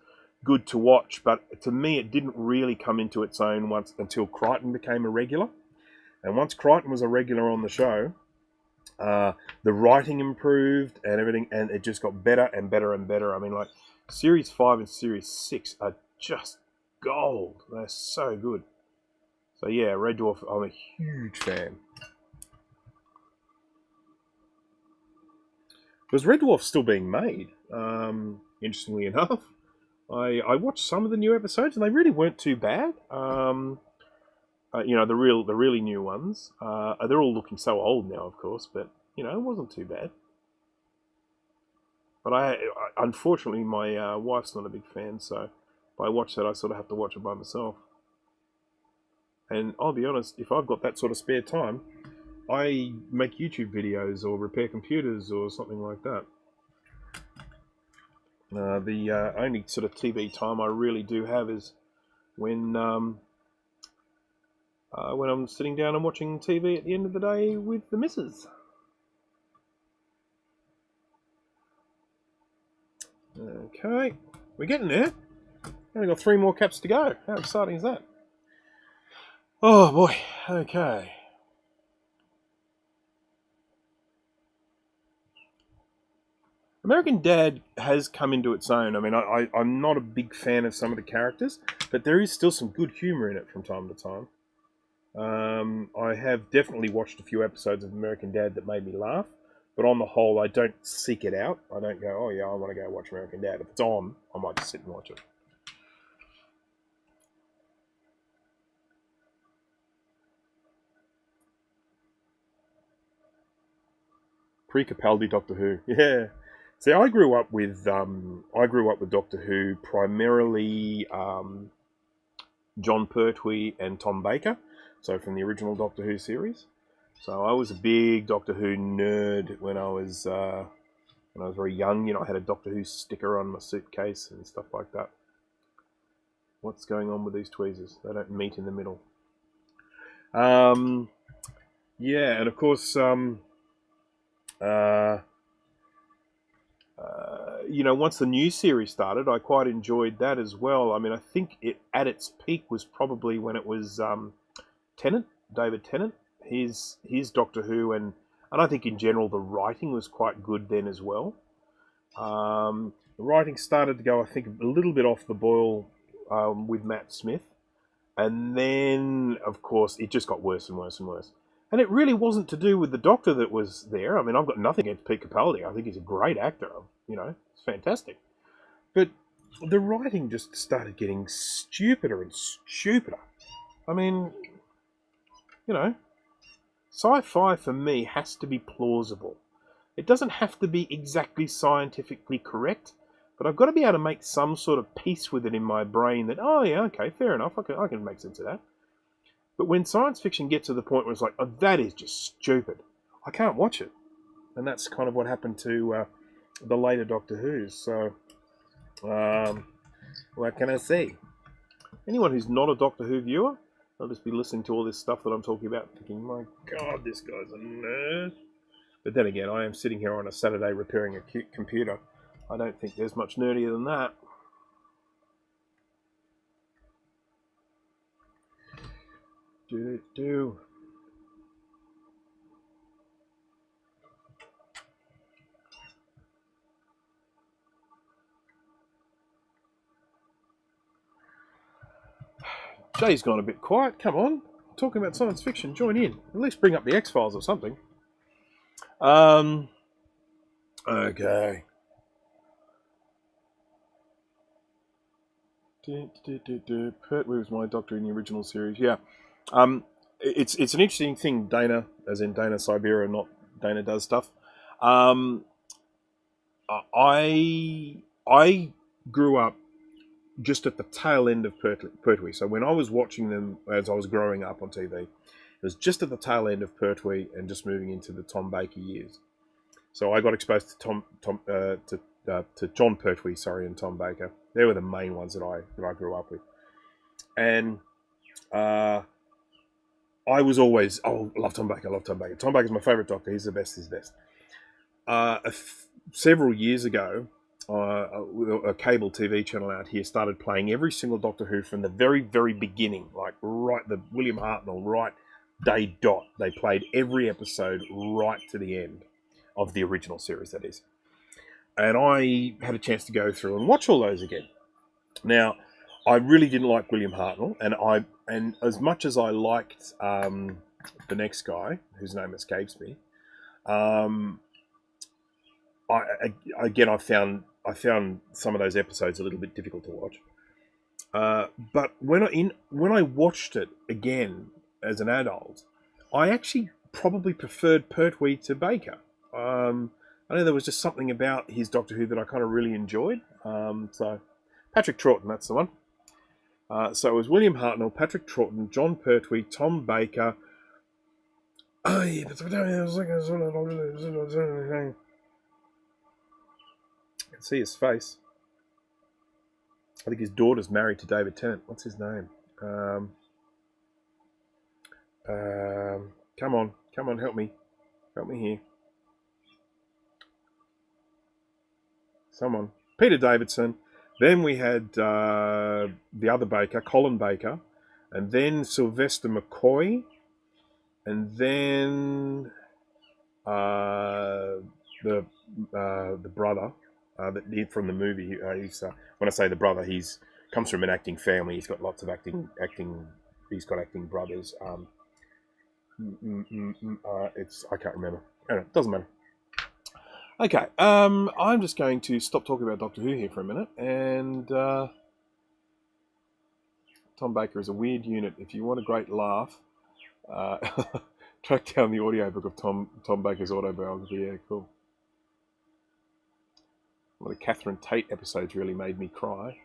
good to watch, but to me, it didn't really come into its own until Crichton became a regular. And once Crichton was a regular on the show, the writing improved and everything, and it just got better and better and better. I mean, Series 5 and Series 6 are just gold. They're so good. So yeah, Red Dwarf, I'm a huge fan. Was Red Dwarf still being made? Interestingly enough, I watched some of the new episodes and they really weren't too bad. The really new ones. They're all looking so old now, of course, but it wasn't too bad. But unfortunately, my wife's not a big fan, so if I watch that, I sort of have to watch it by myself. And I'll be honest, if I've got that sort of spare time, I make YouTube videos or repair computers or something like that. The only sort of TV time I really do have is when I'm sitting down and watching TV at the end of the day with the missus. Okay, we're getting there. Only got 3 more caps to go. How exciting is that? Oh boy, okay. American Dad has come into its own. I mean, I'm not a big fan of some of the characters, but there is still some good humour in it from time to time. I have definitely watched a few episodes of American Dad that made me laugh, but on the whole, I don't seek it out. I don't go, oh yeah, I want to go watch American Dad. If it's on, I might just sit and watch it. Pre-Capaldi Doctor Who, yeah. See, I grew up with Doctor Who primarily John Pertwee and Tom Baker, so from the original Doctor Who series. So I was a big Doctor Who nerd when I was very young. You know, I had a Doctor Who sticker on my suitcase and stuff like that. What's going on with these tweezers? They don't meet in the middle. Yeah, and of course, you know, once the new series started, I quite enjoyed that as well. I mean, I think it at its peak was probably when it was Tennant, David Tennant, his Doctor Who, and I think in general the writing was quite good then as well. The writing started to go, I think, a little bit off the boil with Matt Smith, and then of course it just got worse and worse and worse. And it really wasn't to do with the Doctor that was there. I mean, I've got nothing against Pete Capaldi. I think he's a great actor. You know, it's fantastic. But the writing just started getting stupider and stupider. I mean, you know, sci-fi for me has to be plausible. It doesn't have to be exactly scientifically correct, but I've got to be able to make some sort of peace with it in my brain that, oh yeah, okay, fair enough, I can make sense of that. But when science fiction gets to the point where it's like, oh, that is just stupid, I can't watch it. And that's kind of what happened to the later Doctor Who's. So, what can I say? Anyone who's not a Doctor Who viewer, they'll just be listening to all this stuff that I'm talking about, thinking, my God, this guy's a nerd. But then again, I am sitting here on a Saturday repairing a computer. I don't think there's much nerdier than that. Do. Jay's gone a bit quiet. Come on. Talking about science fiction. Join in. At least bring up the X-Files or something. Okay. Pertwee was my Doctor in the original series. Yeah. It's an interesting thing, Dana, as in Dana Siberia, not Dana Does Stuff. I grew up just at the tail end of Pertwee. So when I was watching them as I was growing up on TV, it was just at the tail end of Pertwee and just moving into the Tom Baker years. So I got exposed to to John Pertwee, and Tom Baker. They were the main ones that I grew up with, and I was always, love Tom Baker, love Tom Baker. Tom Baker's my favourite Doctor. He's the best. He's the best. Several years ago, a cable TV channel out here started playing every single Doctor Who from the very, very beginning, like right the William Hartnell, right day dot. They played every episode right to the end of the original series, that is. And I had a chance to go through and watch all those again. Now, I really didn't like William Hartnell, and as much as I liked the next guy, whose name escapes me, I found some of those episodes a little bit difficult to watch. But when I watched it again as an adult, I actually probably preferred Pertwee to Baker. I know there was just something about his Doctor Who that I kind of really enjoyed. So Patrick Troughton, that's the one. So it was William Hartnell, Patrick Troughton, John Pertwee, Tom Baker. Oh, yeah, but I can see his face. I think his daughter's married to David Tennant. What's his name? Come on, help me here. Someone. Peter Davidson. Then we had the other Baker, Colin Baker, and then Sylvester McCoy, and then the brother that from the movie. He's when I say the brother, he's comes from an acting family. He's got lots of acting. He's got acting brothers. It's I can't remember. Anyway, doesn't matter. Okay, I'm just going to stop talking about Doctor Who here for a minute, and Tom Baker is a weird unit. If you want a great laugh, track down the audiobook of Tom Baker's autobiography. Yeah, cool. One of the Catherine Tate episodes really made me cry.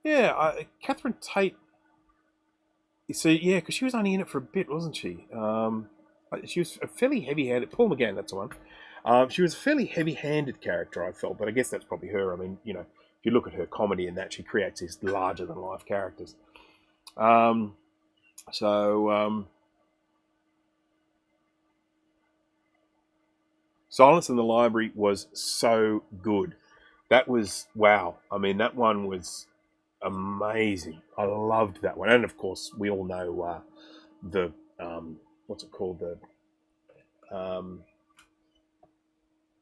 Yeah, Catherine Tate see, yeah, because she was only in it for a bit, wasn't she? She was a fairly heavy-handed... Paul McGann, that's the one. She was a fairly heavy-handed character, I felt, but I guess that's probably her. I mean, you know, if you look at her comedy in that, she creates these larger-than-life characters. Silence in the Library was so good. That was, wow. I mean, that one was amazing. I loved that one. And, of course, we all know the, what's it called? The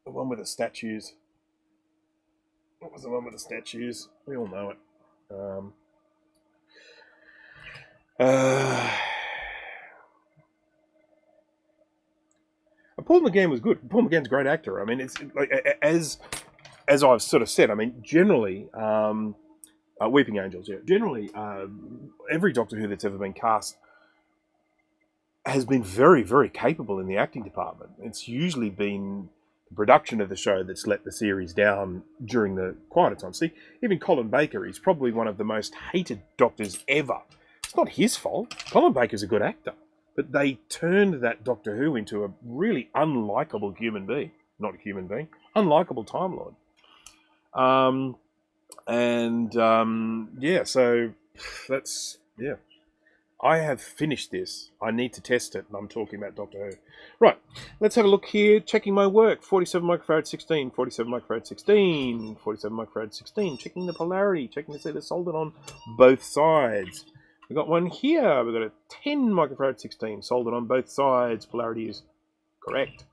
one with the statues. What was the one with the statues? We all know it. Paul McGann was good. Paul McGann's a great actor. I mean, it's like as I've sort of said. I mean, generally, Weeping Angels. Yeah, generally, every Doctor Who that's ever been cast has been very, very capable in the acting department. It's usually been the production of the show that's let the series down during the quieter time. See, even Colin Baker is probably one of the most hated Doctors ever. It's not his fault. Colin Baker's a good actor. But they turned that Doctor Who into a really unlikable human being. Not a human being. Unlikable Time Lord. Yeah, so that's... Yeah. I have finished this. I need to test it, and I'm talking about Doctor Who. Right, let's have a look here. Checking my work. 47 microfarad 16, 47 microfarad 16, 47 microfarad 16. Checking the polarity. Checking to see they're soldered on both sides. We've got one here. We've got a 10 microfarad 16 soldered on both sides. Polarity is correct.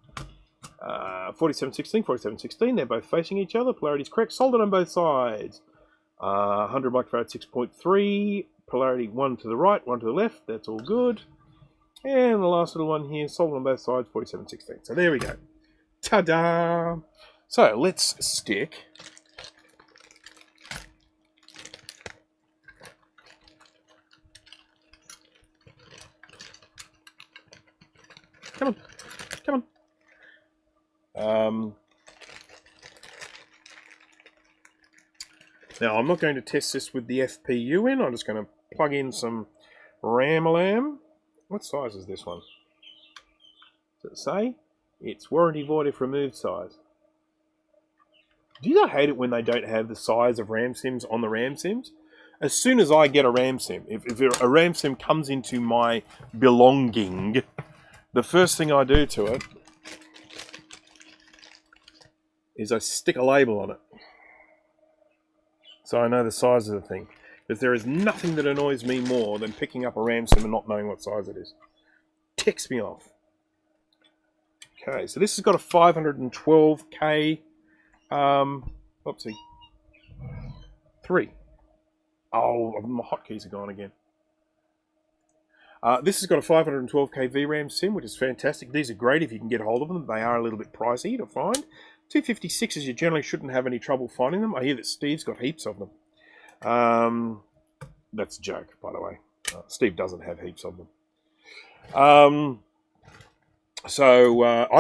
4716, 4716. They're both facing each other. Polarity is correct. Soldered on both sides. 100 microfarad 6.3. Polarity 1 to the right, 1 to the left. That's all good. And the last little one here. Soldered on both sides. 4716. So there we go. Ta-da! So let's stick... Come on. Now, I'm not going to test this with the FPU in. I'm just going to plug in some RAM-a-lam. What size is this one? Does it say? It's warranty void if removed size. Do you not hate it when they don't have the size of RAM sims on the RAM sims? As soon as I get a RAM sim, if a RAM sim comes into my belonging... The first thing I do to it is I stick a label on it. So I know the size of the thing. Because there is nothing that annoys me more than picking up a RAM sim and not knowing what size it is. Ticks me off. Okay, so this has got a 512K, oopsie, 3. Oh, my hotkeys are gone again. This has got a 512K VRAM sim, which is fantastic. These are great if you can get hold of them. They are a little bit pricey to find. 256s, you generally shouldn't have any trouble finding them. I hear that Steve's got heaps of them. That's a joke, by the way. Steve doesn't have heaps of them. I've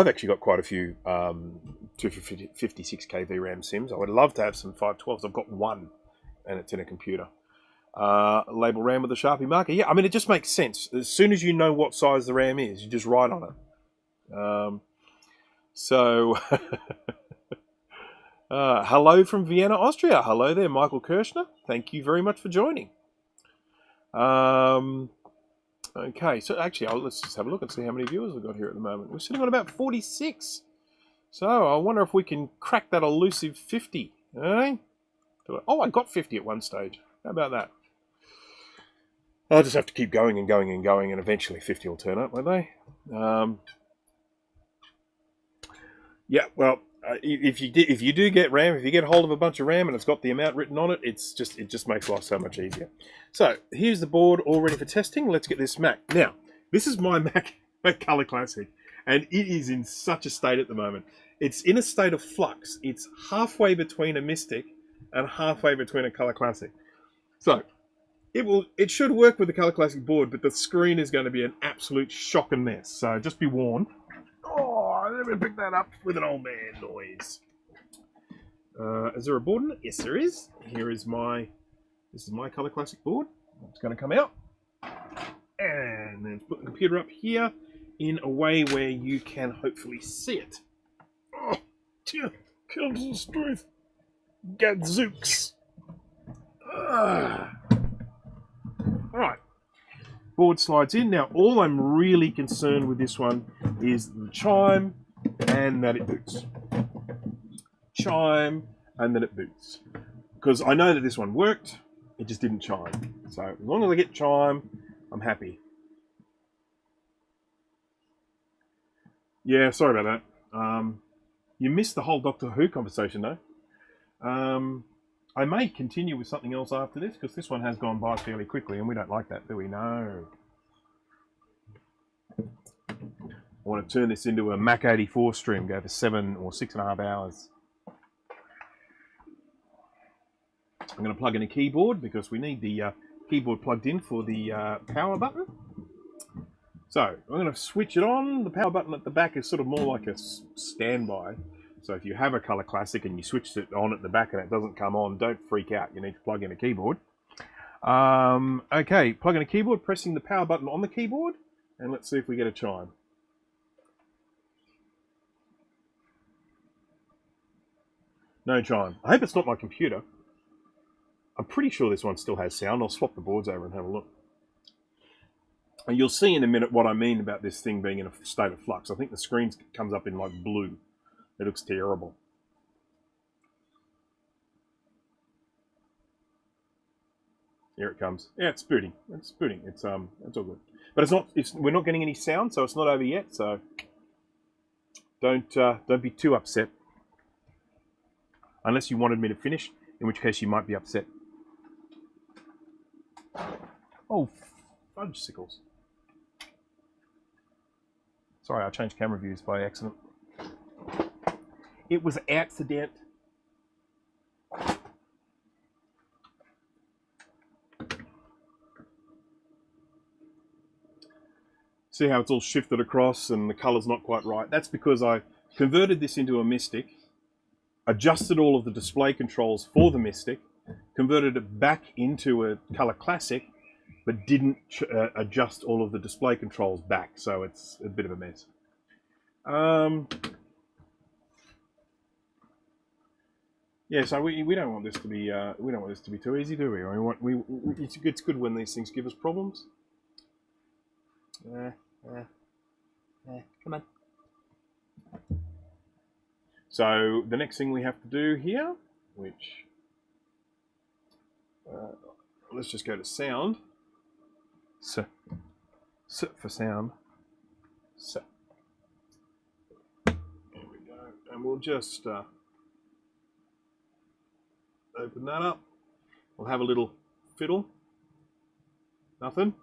actually got quite a few 256K VRAM sims. I would love to have some 512s. I've got one, and it's in a computer. Label RAM with a Sharpie marker. Yeah, I mean, it just makes sense. As soon as you know what size the RAM is, you just write on it. Hello from Vienna, Austria. Hello there, Michael Kirschner. Thank you very much for joining. Okay, so actually, let's just have a look and see how many viewers we've got here at the moment. We're sitting on about 46. So I wonder if we can crack that elusive 50. Eh? Oh, I got 50 at one stage. How about that? I'll just have to keep going and going and going, and eventually 50 will turn up, won't they? Yeah, well, if you do get RAM, if you get hold of a bunch of RAM and it's got the amount written on it, it just makes life so much easier. So here's the board all ready for testing. Let's get this Mac. Now, this is my Mac Color Classic, and it is in such a state at the moment. It's in a state of flux. It's halfway between a Mystic and halfway between a Color Classic. So it should work with the Color Classic board, but the screen is going to be an absolute shock and mess. So just be warned. Oh, let me pick that up with an old man noise. Is there a board in it? Yes, there is. This is my Color Classic board. It's going to come out. And then put the computer up here in a way where you can hopefully see it. Oh, dear, comes the strength. Gadzooks. Alright. Board slides in. Now, all I'm really concerned with this one is the chime and that it boots. Chime and that it boots. Because I know that this one worked, it just didn't chime. So, as long as I get chime, I'm happy. Yeah, sorry about that. You missed the whole Doctor Who conversation, though. I may continue with something else after this, because this one has gone by fairly quickly, and we don't like that, do we? No. I want to turn this into a Mac 84 stream, go for 7 or 6.5 hours. I'm going to plug in a keyboard, because we need the keyboard plugged in for the power button. So, I'm going to switch it on. The power button at the back is sort of more like a standby. So if you have a Color Classic and you switched it on at the back and it doesn't come on, don't freak out. You need to plug in a keyboard. Okay, plug in a keyboard, pressing the power button on the keyboard, and let's see if we get a chime. No chime. I hope it's not my computer. I'm pretty sure this one still has sound. I'll swap the boards over and have a look. And you'll see in a minute what I mean about this thing being in a state of flux. I think the screen comes up in like blue. It looks terrible. Here it comes. Yeah, it's booting. It's booting. It's all good. But it's not. We're not getting any sound, so it's not over yet. So don't be too upset. Unless you wanted me to finish, in which case you might be upset. Oh, fudgesicles. Sorry, I changed camera views by accident. It was an accident. See how it's all shifted across and the color's not quite right? That's because I converted this into a Mystic, adjusted all of the display controls for the Mystic, converted it back into a Color Classic, but didn't adjust all of the display controls back, so it's a bit of a mess. Yeah, so we don't want this to be too easy, do we? It's good when these things give us problems. Come on. So the next thing we have to do here, which let's just go to sound. So for sound. So there we go, and we'll just open that up. We'll have a little fiddle. Nothing.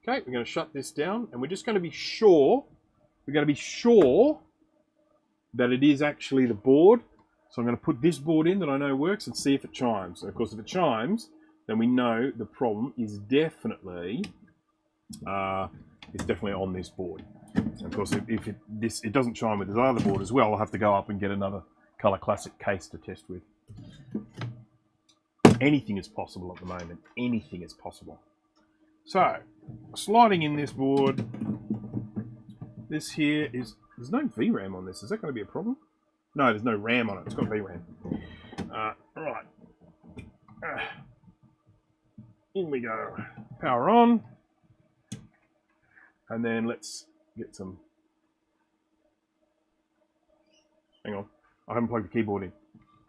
Okay, we're going to shut this down, and we're just going to be sure. We're going to be sure that it is actually the board. So I'm going to put this board in that I know works and see if it chimes. And of course, if it chimes, then we know the problem is definitely on this board. And of course, if it doesn't chime with this other board as well, I'll have to go up and get another Color Classic case to test with. Anything is possible at the moment. Anything is possible. So, sliding in this board, this here is, there's no VRAM on this. Is that going to be a problem? No, there's no RAM on it. It's got VRAM. Right. In we go. Power on. And then let's get some... Hang on. I haven't plugged the keyboard in.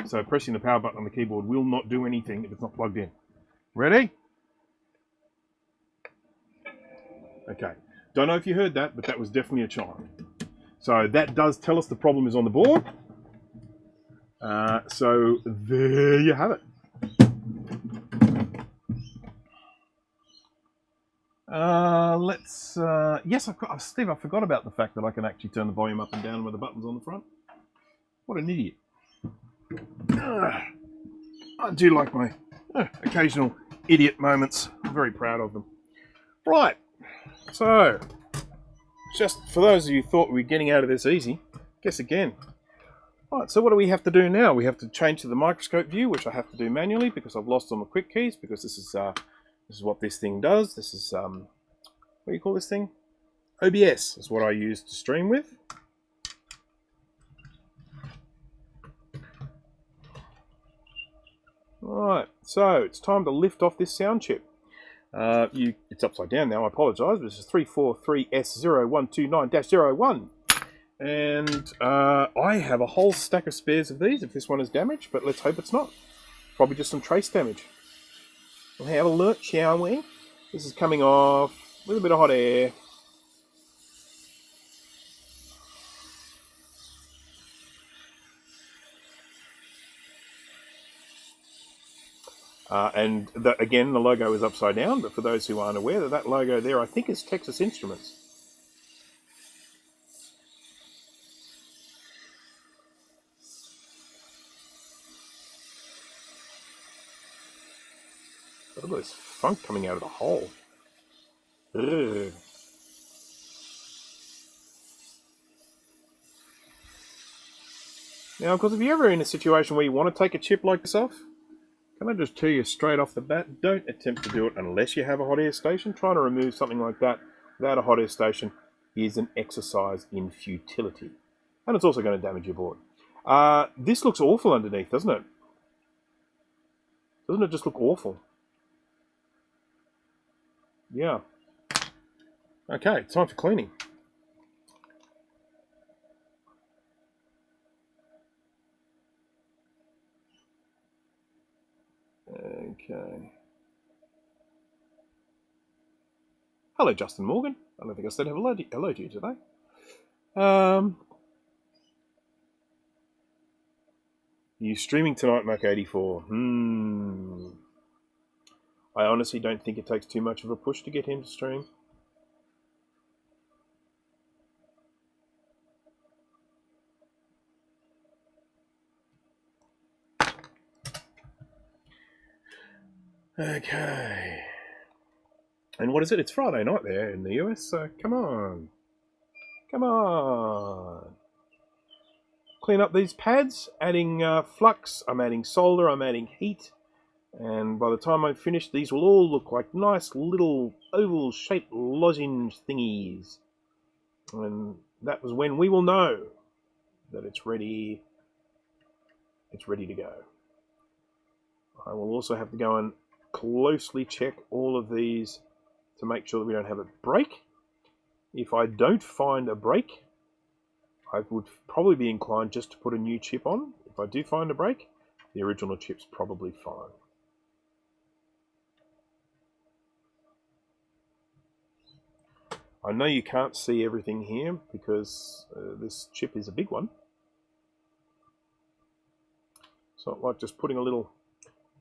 So pressing the power button on the keyboard will not do anything if it's not plugged in. Ready? Okay. Don't know if you heard that, but that was definitely a chime. So that does tell us the problem is on the board. So there you have it. Yes, Steve, I forgot about the fact that I can actually turn the volume up and down with the buttons on the front. What an idiot. I do like my occasional idiot moments. I'm very proud of them. Right. So, just for those of you who thought we were getting out of this easy, guess again. Right, so what do we have to do now? We have to change to the microscope view, which I have to do manually because I've lost all my quick keys, because this is what this thing does. This is do you call this thing? OBS is what I use to stream with. Alright, so it's time to lift off this sound chip. It's upside down now, I apologise, but this is 343S0129-01. And I have a whole stack of spares of these if this one is damaged, but let's hope it's not. Probably just some trace damage. We'll have a look, shall we? This is coming off, a little bit of hot air. Again, the logo is upside down, but for those who aren't aware, that logo there, I think, is Texas Instruments. Look at this funk coming out of the hole. Ugh. Now, of course, if you're ever in a situation where you want to take a chip like this off, can I just tell you straight off the bat, don't attempt to do it unless you have a hot air station. Trying to remove something like that without a hot air station is an exercise in futility. And it's also going to damage your board. This looks awful underneath, doesn't it? Doesn't it just look awful? Yeah. Okay, time for cleaning. Okay. Hello, Justin Morgan. I don't think I said hello to you today. You streaming tonight, Mac84? I honestly don't think it takes too much of a push to get him to stream. Okay. And what is it? It's Friday night there in the US, so come on. Come on. Clean up these pads, adding flux, I'm adding solder, I'm adding heat. And by the time I'm finished, these will all look like nice little oval-shaped lozenge thingies. And that was when we will know that it's ready. It's ready to go. I will also have to go and closely check all of these to make sure that we don't have a break. If I don't find a break, I would probably be inclined just to put a new chip on. If I do find a break, the original chip's probably fine. I know you can't see everything here because this chip is a big one. It's not like just putting a little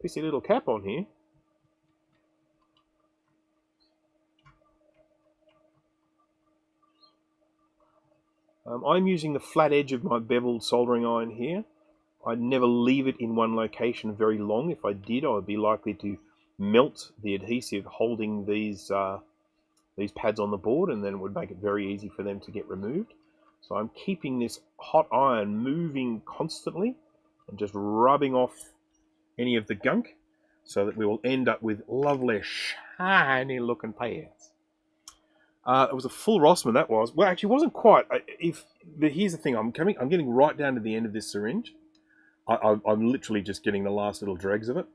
pissy little cap on here. I'm using the flat edge of my beveled soldering iron here. I'd never leave it in one location very long. If I did, I would be likely to melt the adhesive holding these pads on the board, and then it would make it very easy for them to get removed. So I'm keeping this hot iron moving constantly and just rubbing off any of the gunk so that we will end up with lovely shiny looking pads. It was a full Rossmann, that was. Well, actually, it wasn't quite. Here's the thing. I'm getting right down to the end of this syringe. I'm literally just getting the last little dregs of it.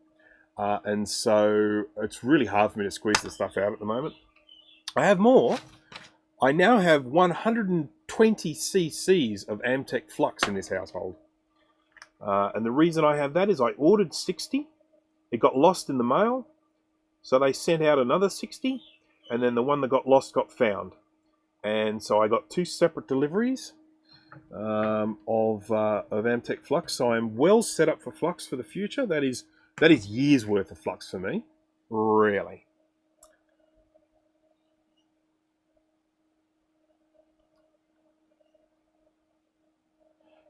And so it's really hard for me to squeeze the stuff out at the moment. I have more. I now have 120 cc's of Amtech flux in this household. And the reason I have that is I ordered 60. It got lost in the mail. So they sent out another 60. And then the one that got lost got found. And so I got 2 separate deliveries of Amtech flux. So I'm well set up for flux for the future. That is years worth of flux for me. Really.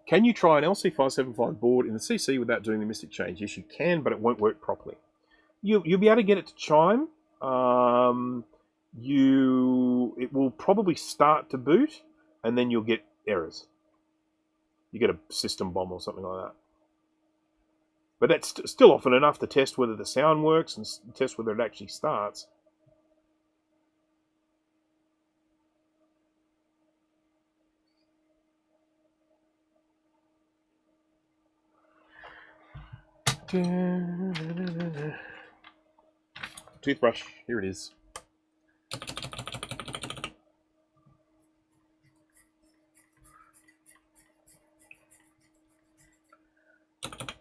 Can you try an LC575 board in the CC without doing the Mystic change? Yes, you can, but it won't work properly. You'll be able to get it to chime. It will probably start to boot, and then you'll get errors. You get a system bomb or something like that. But that's still often enough to test whether the sound works and test whether it actually starts. Toothbrush, here it is.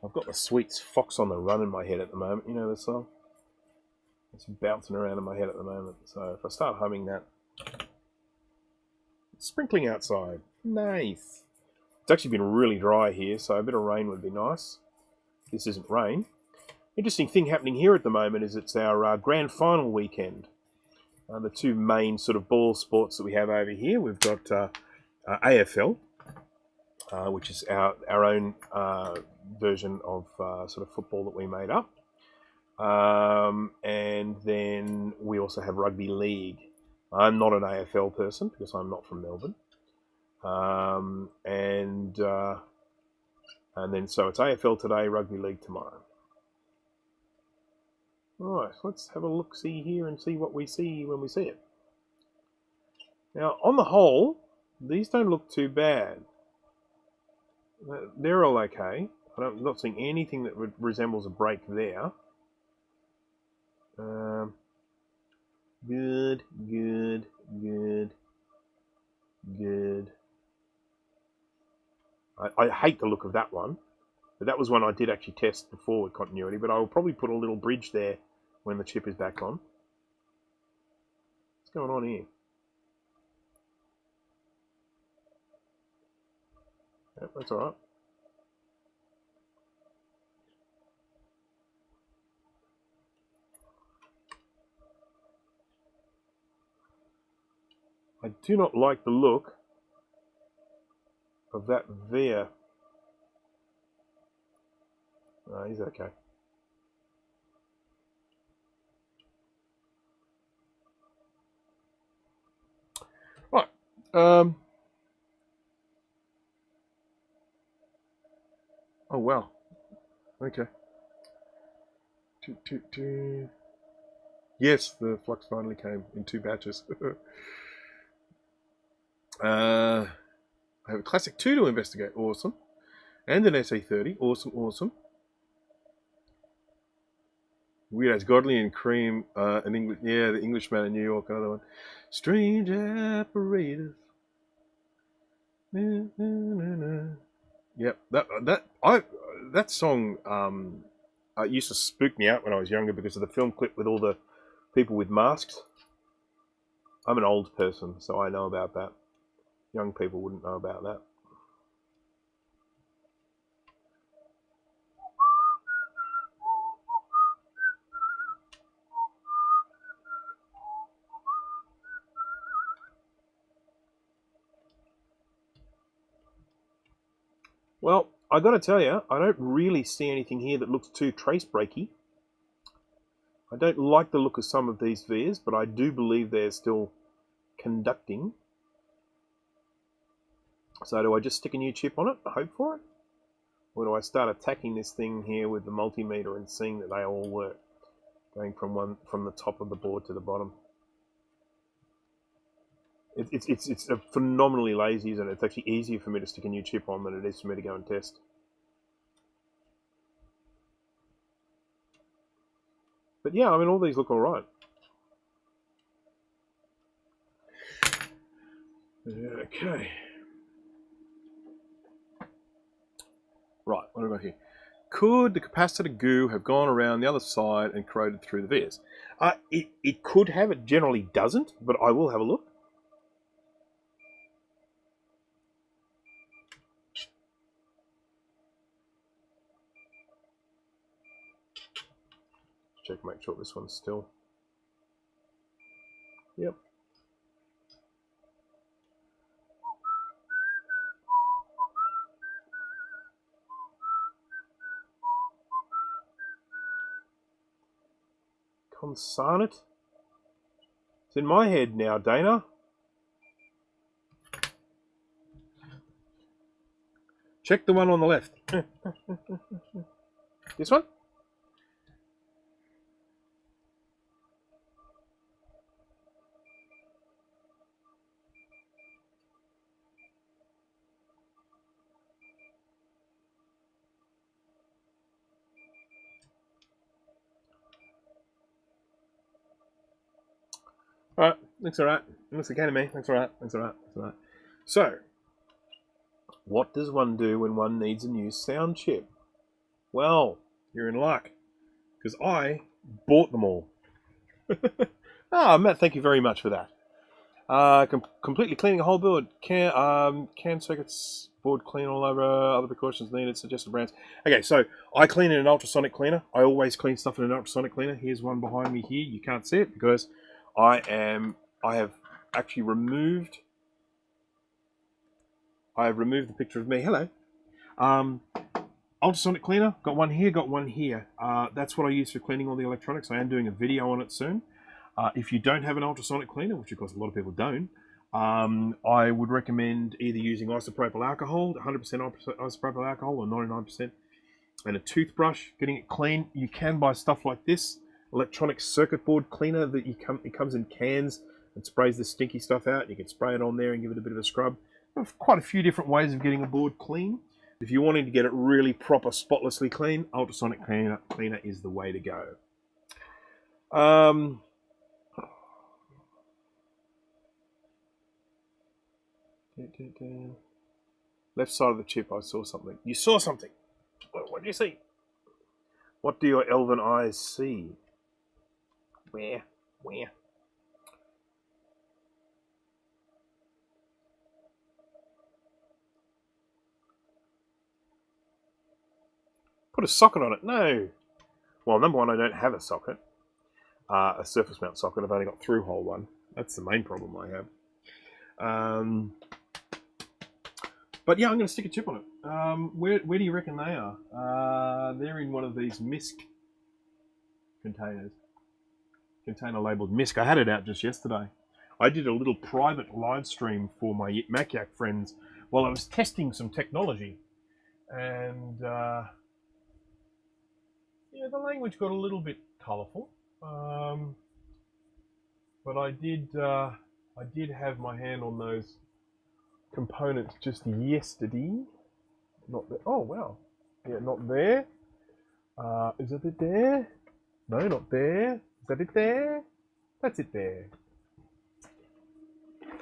I've got the Sweets Fox on the Run in my head at the moment. You know the song? It's bouncing around in my head at the moment. So if I start humming that, it's sprinkling outside. Nice. It's actually been really dry here, so a bit of rain would be nice. This isn't rain. Interesting thing happening here at the moment is it's our grand final weekend. The two main sort of ball sports that we have over here. We've got AFL, which is our own version of sort of football that we made up. And then we also have rugby league. I'm not an AFL person because I'm not from Melbourne. And then so it's AFL today, rugby league tomorrow. Right, let's have a look-see here and see what we see when we see it. Now, on the whole, these don't look too bad. They're all okay. I'm not seeing anything that resembles a break there. Good. I hate the look of that one. But that was one I did actually test before with continuity, but I will probably put a little bridge there when the chip is back on. What's going on here? Yep, that's alright. I do not like the look of that there. He's okay. Right. Oh wow. Okay. Yes, the flux finally came in 2 batches. I have a Classic II to investigate. Awesome. And an SE30. Awesome. Weird as Godly and Cream, an English, the Englishman in New York, another one. Strange apparatus. Yep, that song used to spook me out when I was younger because of the film clip with all the people with masks. I'm an old person, so I know about that. Young people wouldn't know about that. Well, I got to tell you, I don't really see anything here that looks too trace breaky. I don't like the look of some of these vias, but I do believe they're still conducting. So do I just stick a new chip on it, hope for it? Or do I start attacking this thing here with the multimeter and seeing that they all work? Going from the top of the board to the bottom. It's phenomenally lazy, isn't it? It's actually easier for me to stick a new chip on than it is for me to go and test. But yeah, I mean, all these look all right. Okay. Right, what have I got here? Could the capacitor goo have gone around the other side and corroded through the vias? It could have. It generally doesn't, but I will have a look. Check, make sure this one's still. Yep. Consonant. It's in my head now, Dana. Check the one on the left. This one? Alright, looks alright. Looks okay to me. Looks alright. Looks alright. Looks alright. So, what does one do when one needs a new sound chip? Well, you're in luck. Because I bought them all. Ah, Matt, thank you very much for that. Completely cleaning a whole board. Can circuits, board clean all over, other precautions needed, suggested brands. Okay, so I clean in an ultrasonic cleaner. I always clean stuff in an ultrasonic cleaner. Here's one behind me here. You can't see it because I have actually removed the picture of me. Hello. Ultrasonic cleaner, got one here, got one here. That's what I use for cleaning all the electronics. I am doing a video on it soon. If you don't have an ultrasonic cleaner, which of course a lot of people don't, I would recommend either using isopropyl alcohol, 100% isopropyl alcohol or 99%, and a toothbrush, getting it clean. You can buy stuff like this, electronic circuit board cleaner that it comes in cans and sprays the stinky stuff out. You can spray it on there and give it a bit of a scrub. There's quite a few different ways of getting a board clean. If you're wanting to get it really proper, spotlessly clean, ultrasonic cleaner is the way to go. Left side of the chip, I saw something. You saw something. What do you see? What do your elven eyes see? Where? Put a socket on it. No. Well, number one, I don't have a socket. A surface mount socket. I've only got through-hole one. That's the main problem I have. But yeah, I'm going to stick a chip on it. Where do you reckon they are? They're in one of these MISC containers. Container labelled MISC. I had it out just yesterday. I did a little private live stream for my Mac friends while I was testing some technology. And yeah, the language got a little bit colourful. But I did have my hand on those components just yesterday. Not there. Oh wow. Yeah, not there. Is that it there? No, not there. Is that it there? That's it there.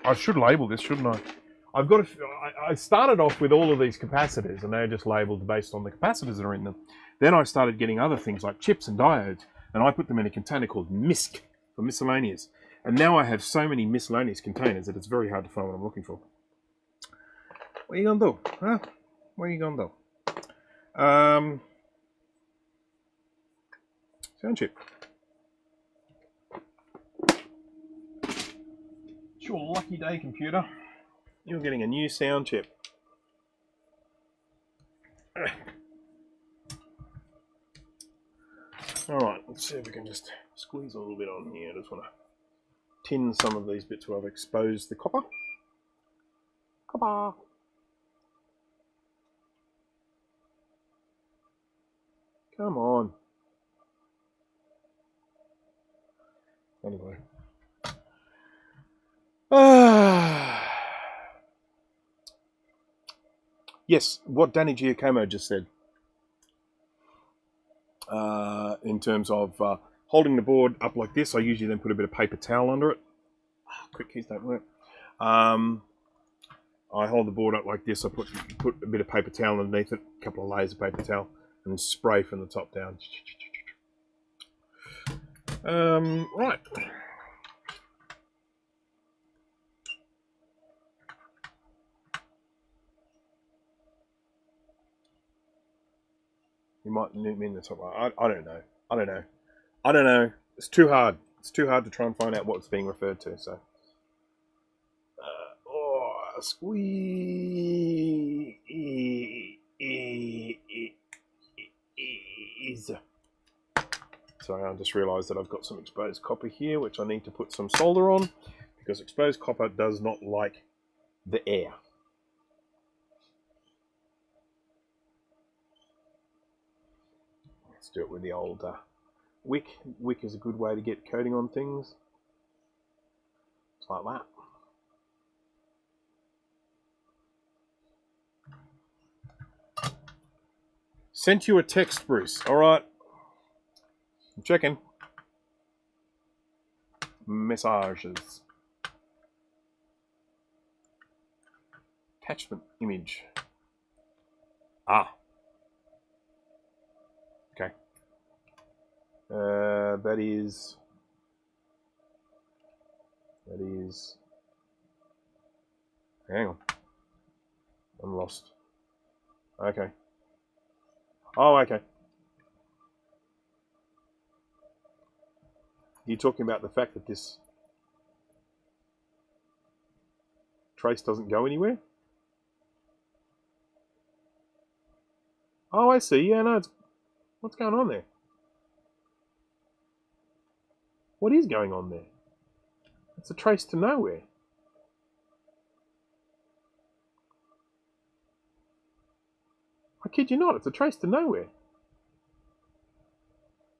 I should label this, shouldn't I? I started off with all of these capacitors, and they're just labelled based on the capacitors that are in them. Then I started getting other things like chips and diodes, and I put them in a container called MISC for miscellaneous. And now I have so many miscellaneous containers that it's very hard to find what I'm looking for. What are you gonna do? Huh? What are you gonna do? Sound chip. It's your lucky day, computer. You're getting a new sound chip. Alright, let's see if we can just squeeze a little bit on here. I just want to tin some of these bits where I've exposed the copper. Copper! Come on. Anyway. Yes, what Danny Giacomo just said. In terms of holding the board up like this, I usually then put a bit of paper towel under it. Quick keys don't work. I hold the board up like this. I put a bit of paper towel underneath it, a couple of layers of paper towel, and then spray from the top down. Right. You might mean the top. I don't know. I don't know. It's too hard. It's too hard to try and find out what's being referred to. So, squeeze. Sorry, I just realised that I've got some exposed copper here, which I need to put some solder on, because exposed copper does not like the air. Let's do it with the old wick. Wick is a good way to get coating on things. It's like that. Sent you a text, Bruce. All right. I'm checking. messages. Attachment image. Ah. Okay. That is. Hang on. I'm lost. Okay. Oh, okay. You're talking about the fact that this trace doesn't go anywhere? Oh, I see. Yeah, no, what's going on there? What is going on there? It's a trace to nowhere. I kid you not, it's a trace to nowhere.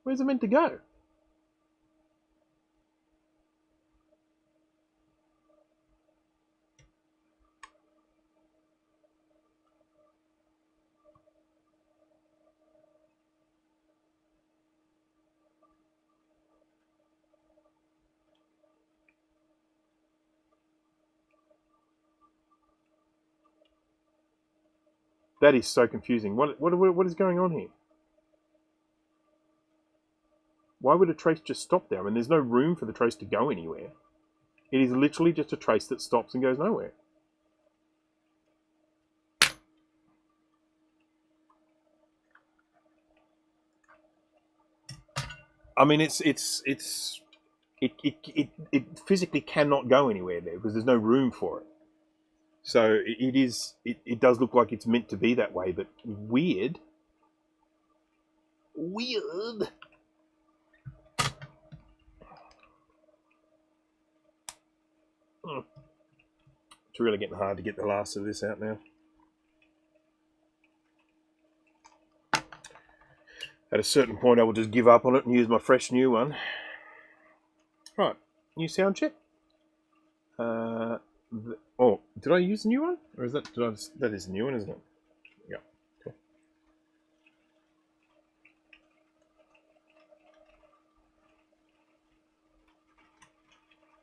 Where's it meant to go? That is so confusing. What is going on here? Why would a trace just stop there? I mean, there's no room for the trace to go anywhere. It is literally just a trace that stops and goes nowhere. I mean, it physically cannot go anywhere there because there's no room for it. So it does look like it's meant to be that way, but weird. It's really getting hard to get the last of this out now. At a certain point, I will just give up on it and use my fresh new one. Right, new sound check. Oh, did I use the new one, or is that that is the new one, isn't it? Yeah. Cool.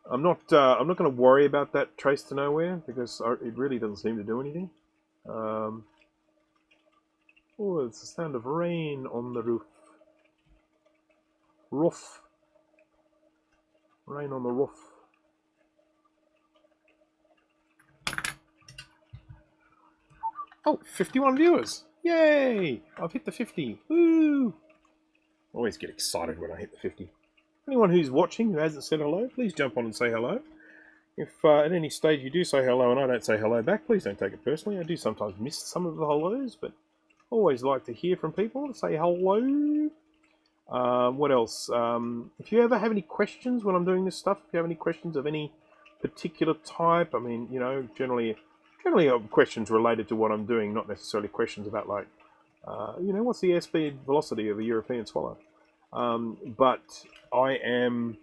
I'm not going to worry about that trace to nowhere because it really doesn't seem to do anything. Oh, it's the sound of rain on the roof. Rain on the roof. Oh, 51 viewers. Yay! I've hit the 50. Woo! I always get excited when I hit the 50. Anyone who's watching who hasn't said hello, please jump on and say hello. If at any stage you do say hello and I don't say hello back, please don't take it personally. I do sometimes miss some of the hellos, but always like to hear from people. Say hello. What else? If you ever have any questions when I'm doing this stuff, if you have any questions of any particular type, I mean, you know, generally questions related to what I'm doing, not necessarily questions about like, you know, what's the airspeed velocity of a European swallow? But I am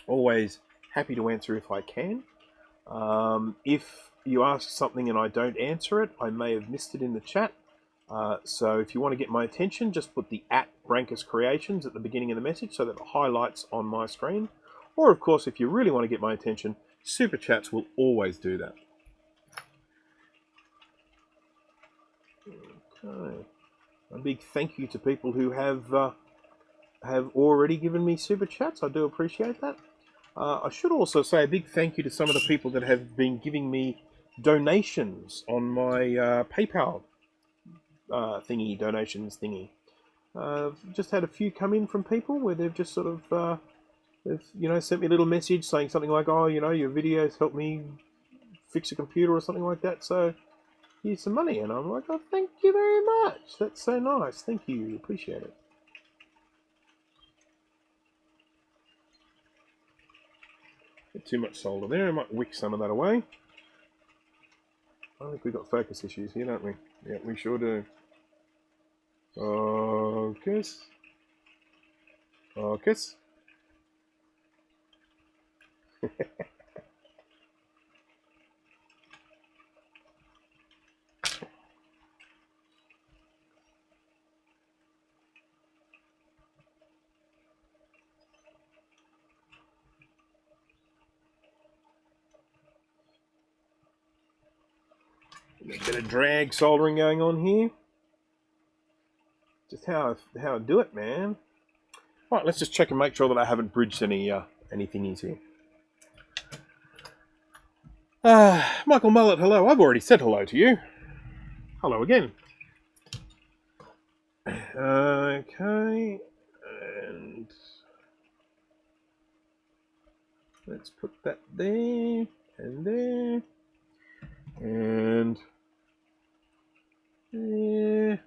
always happy to answer if I can. If you ask something and I don't answer it, I may have missed it in the chat. So if you want to get my attention, just put the @Brankus Creations at the beginning of the message so that it highlights on my screen. Or, of course, if you really want to get my attention, Super Chats will always do that. Okay. A big thank you to people who have already given me Super Chats. I do appreciate that. I should also say a big thank you to some of the people that have been giving me donations on my PayPal donations thingy. Just had a few come in from people where they've just sort of, you know, sent me a little message saying something like, oh, you know, your videos helped me fix a computer or something like that, so here's some money. And I'm like, oh, thank you very much. That's so nice. Thank you. Appreciate it. Get too much solder there. I might wick some of that away. I think we've got focus issues here, don't we? Yeah, we sure do. Focus. Focus. A bit of drag soldering going on here. Just how I do it, man. Right, let's just check and make sure that I haven't bridged any thingies here. Michael Mullet, hello. I've already said hello to you. Hello again. Okay, and let's put that there and there and there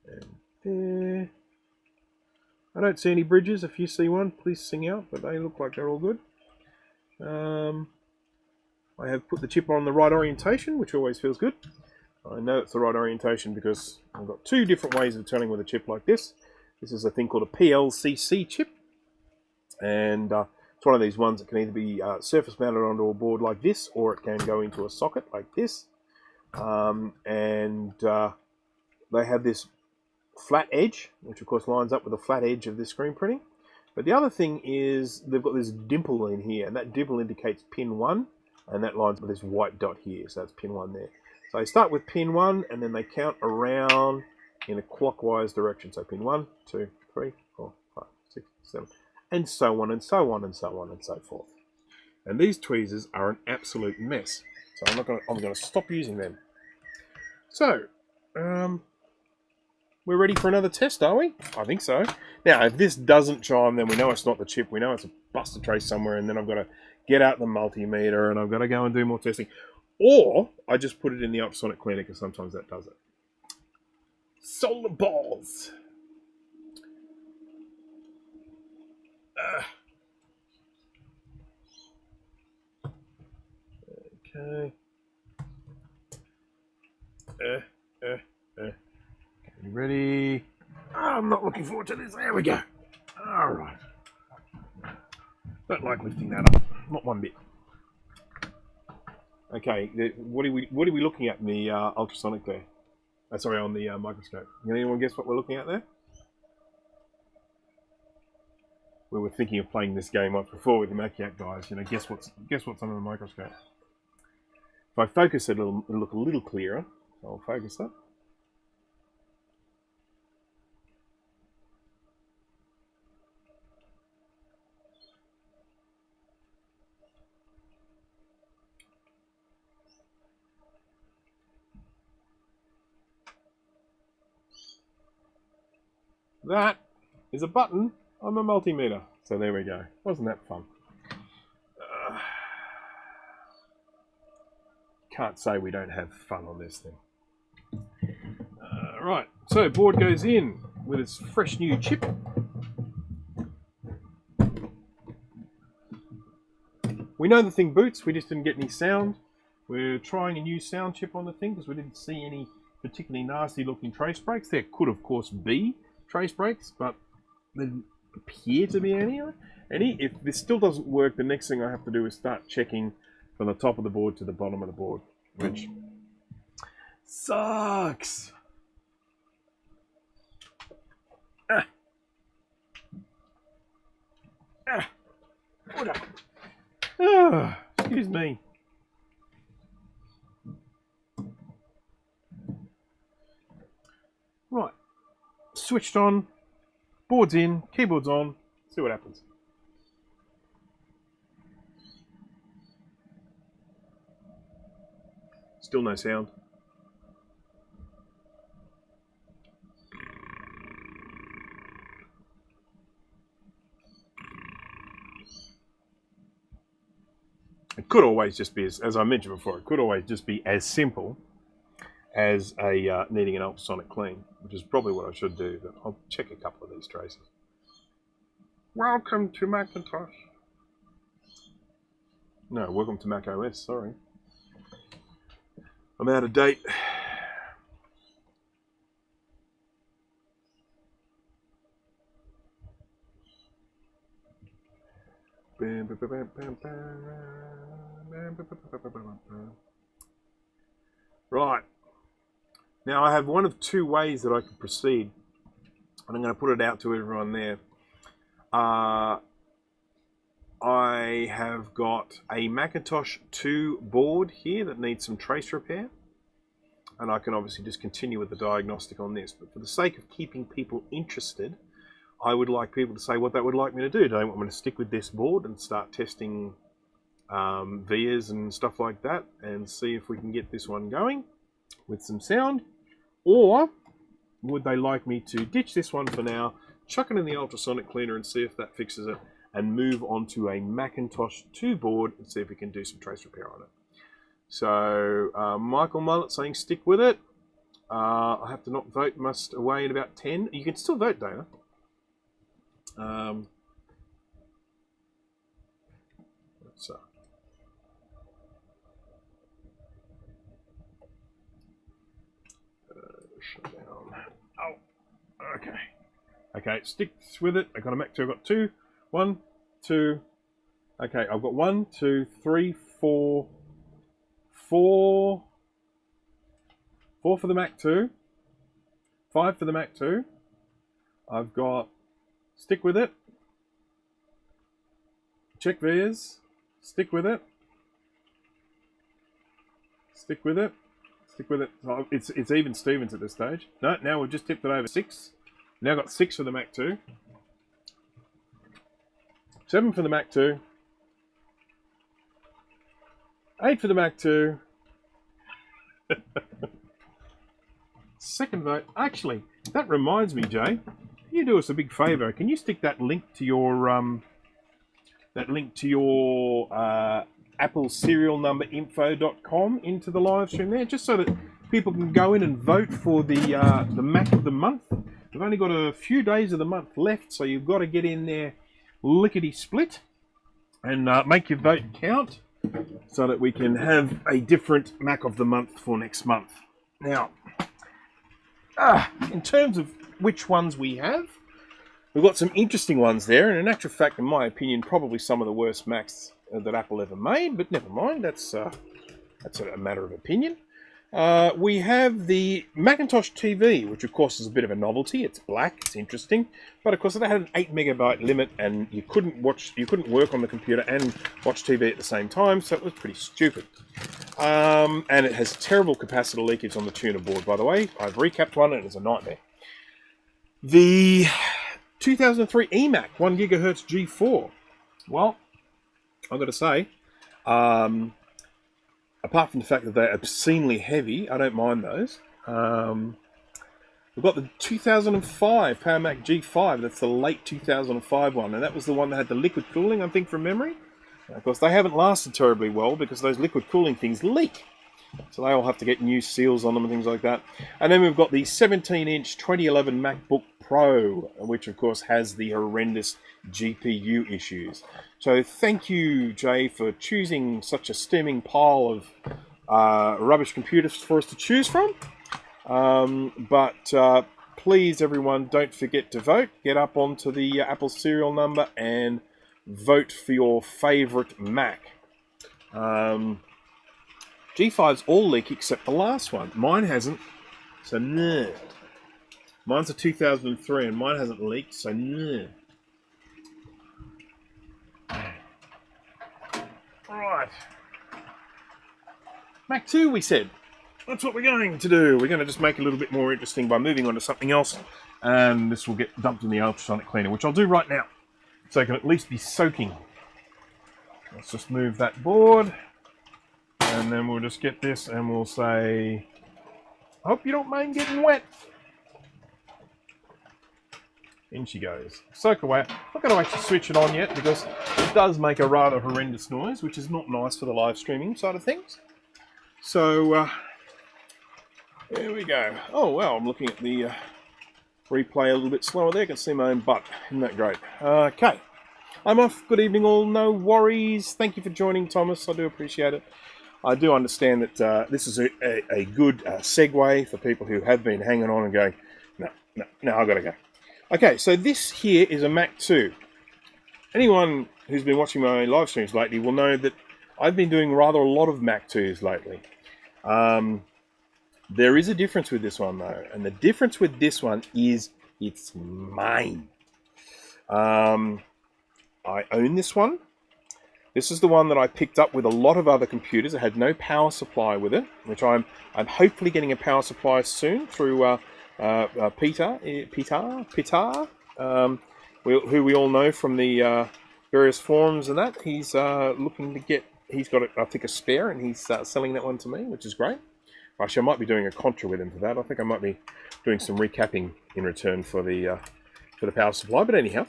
and there. I don't see any bridges. If you see one, please sing out, but they look like they're all good. I have put the chip on the right orientation, which always feels good. I know it's the right orientation because I've got two different ways of turning with a chip like this. This is a thing called a PLCC chip, and it's one of these ones that can either be surface mounted onto a board like this, or it can go into a socket like this. They have this flat edge, which of course lines up with the flat edge of this screen printing. But the other thing is they've got this dimple in here, and that dimple indicates pin 1, and that lines with this white dot here, so that's pin 1 there. So they start with pin 1, and then they count around in a clockwise direction. So pin 1, 2, 3, 4, 5, 6, 7, and so on and so on and so on and so forth. And these tweezers are an absolute mess. So I'm going to stop using them. So, we're ready for another test, are we? I think so. Now, if this doesn't chime, then we know it's not the chip. We know it's a buster trace somewhere, and then I've got to get out the multimeter, and I've got to go and do more testing. Or I just put it in the ultrasonic cleaner, because sometimes that does it. Solar balls. Okay. You ready? Oh, I'm not looking forward to this. There we go. All right. Don't like lifting that up. Not one bit. Okay. What are we looking at in the ultrasonic there? Sorry, on the microscope. Can anyone guess what we're looking at there? We were thinking of playing this game once before with the Maciac guys. You know, guess what's under the microscope? If I focus it, it'll look a little clearer. So I'll focus it. That is a button on the multimeter. So there we go. Wasn't that fun? Can't say we don't have fun on this thing. Right, so board goes in with its fresh new chip. We know the thing boots, we just didn't get any sound. We're trying a new sound chip on the thing because we didn't see any particularly nasty looking trace breaks. There could of course be trace breaks, but there didn't appear to be any. If this still doesn't work, the next thing I have to do is start checking from the top of the board to the bottom of the board, which sucks. Excuse me. Right, switched on, board's in, keyboard's on, see what happens. Still no sound. It could always just be, as I mentioned before, it could always just be as simple as a needing an ultrasonic clean, which is probably what I should do, but I'll check a couple of these traces. Welcome to Macintosh. No, welcome to Mac OS, sorry. I'm out of date. Right. Now I have one of two ways that I can proceed, and I'm going to put it out to everyone there. I I have got a Macintosh 2 board here that needs some trace repair. And I can obviously just continue with the diagnostic on this. But for the sake of keeping people interested, I would like people to say what they would like me to do. Do they want me to stick with this board and start testing vias and stuff like that and see if we can get this one going with some sound? Or would they like me to ditch this one for now, chuck it in the ultrasonic cleaner and see if that fixes it, and move on to a Macintosh 2 board and see if we can do some trace repair on it? So Michael Mullet saying stick with it. I have to not vote, must away in about 10. You can still vote, Dana. Let's shut down. Oh, okay. Okay, sticks with it. I got a Mac 2. I've got 2. 1, 2. Okay, I've got 1, 2, 3, 4. 4 for the Mac 2, 5 for the Mac 2. I've got stick with it, check vias, stick with it, stick with it, stick with it. So it's even Stevens at this stage. No, now we've just tipped it over 6. Now got 6 for the Mac 2, 7 for the Mac 2, 8 for the Mac 2. Second vote. Actually, that reminds me, Jay. Can you do us a big favour? Can you stick that link to your Apple serial number info.com into the live stream there, just so that people can go in and vote for the Mac of the month. We've only got a few days of the month left, so you've got to get in there lickety split and make your vote count, so that we can have a different Mac of the month for next month. Now, in terms of which ones we have, we've got some interesting ones there, and in actual fact, in my opinion, probably some of the worst Macs that Apple ever made, but never mind, that's a matter of opinion. We have the Macintosh TV, which of course is a bit of a novelty. It's black, it's interesting, but of course it had an 8 megabyte limit, and you couldn't work on the computer and watch TV at the same time, so it was pretty stupid. And it has terrible capacitor leakage on the tuner board, by the way. I've recapped one, and it's a nightmare. The 2003 eMac 1 GHz G4. Well, I've got to say, apart from the fact that they're obscenely heavy, I don't mind those. We've got the 2005 Power Mac G5. That's the late 2005 one, and that was the one that had the liquid cooling, I think, from memory. And of course, they haven't lasted terribly well because those liquid cooling things leak. So they all have to get new seals on them and things like that. And then we've got the 17-inch 2011 MacBook Pro, which of course has the horrendous GPU issues. So thank you, Jay, for choosing such a steaming pile of rubbish computers for us to choose from. But please, everyone, don't forget to vote. Get up onto the Apple serial number and vote for your favourite Mac. G5's all leak except the last one. Mine hasn't, so nah. Mine's a 2003 and mine hasn't leaked, so nah. Alright. Mac 2, we said. That's what we're going to do. We're going to just make it a little bit more interesting by moving on to something else. And this will get dumped in the ultrasonic cleaner, which I'll do right now, so it can at least be soaking. Let's just move that board. And then we'll just get this and we'll say, hope you don't mind getting wet. In she goes. Soak away. I'm not going to actually switch it on yet because it does make a rather horrendous noise, which is not nice for the live streaming side of things. So, there we go. Oh, wow, I'm looking at the replay a little bit slower there. I can see my own butt. Isn't that great? Okay. I'm off. Good evening all. No worries. Thank you for joining, Thomas. I do appreciate it. I do understand that this is a good segue for people who have been hanging on and going, no, I've got to go. Okay, so this here is a Mac 2. Anyone who's been watching my live streams lately will know that I've been doing rather a lot of Mac 2s lately. There is a difference with this one, though, and the difference with this one is it's mine. I own this one. This is the one that I picked up with a lot of other computers. It had no power supply with it, which I'm hopefully getting a power supply soon through Peter, who we all know from the various forums and that. He's looking to get. He's got, I think, a spare, and he's selling that one to me, which is great. Actually, I might be doing a contra with him for that. I think I might be doing some recapping in return for the power supply. But anyhow,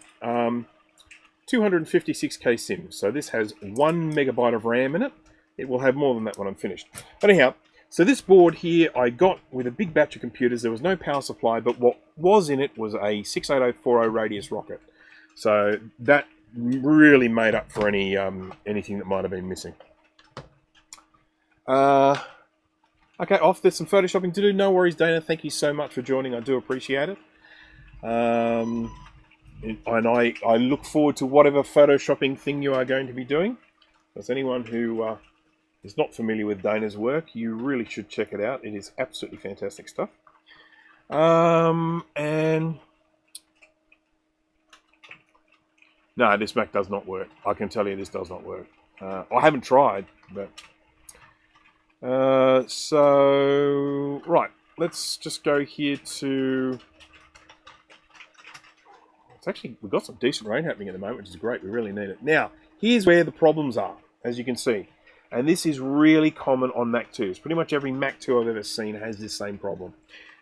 256k sims. So this has 1 megabyte of RAM in it. It will have more than that when I'm finished. But anyhow, so this board here I got with a big batch of computers. There was no power supply, but what was in it was a 68040 radius rocket. So that really made up for any anything that might have been missing. Okay, off. There's some photoshopping to do. No worries, Dana. Thank you so much for joining. I do appreciate it. And I look forward to whatever photoshopping thing you are going to be doing. As anyone who is not familiar with Dana's work, you really should check it out. It is absolutely fantastic stuff. And no, this Mac does not work. I can tell you this does not work. I haven't tried, but so right. Let's just go here to. It's actually, we've got some decent rain happening at the moment, which is great. We really need it. Now, here's where the problems are, as you can see. And this is really common on Mac 2s. Pretty much every Mac 2 I've ever seen has this same problem.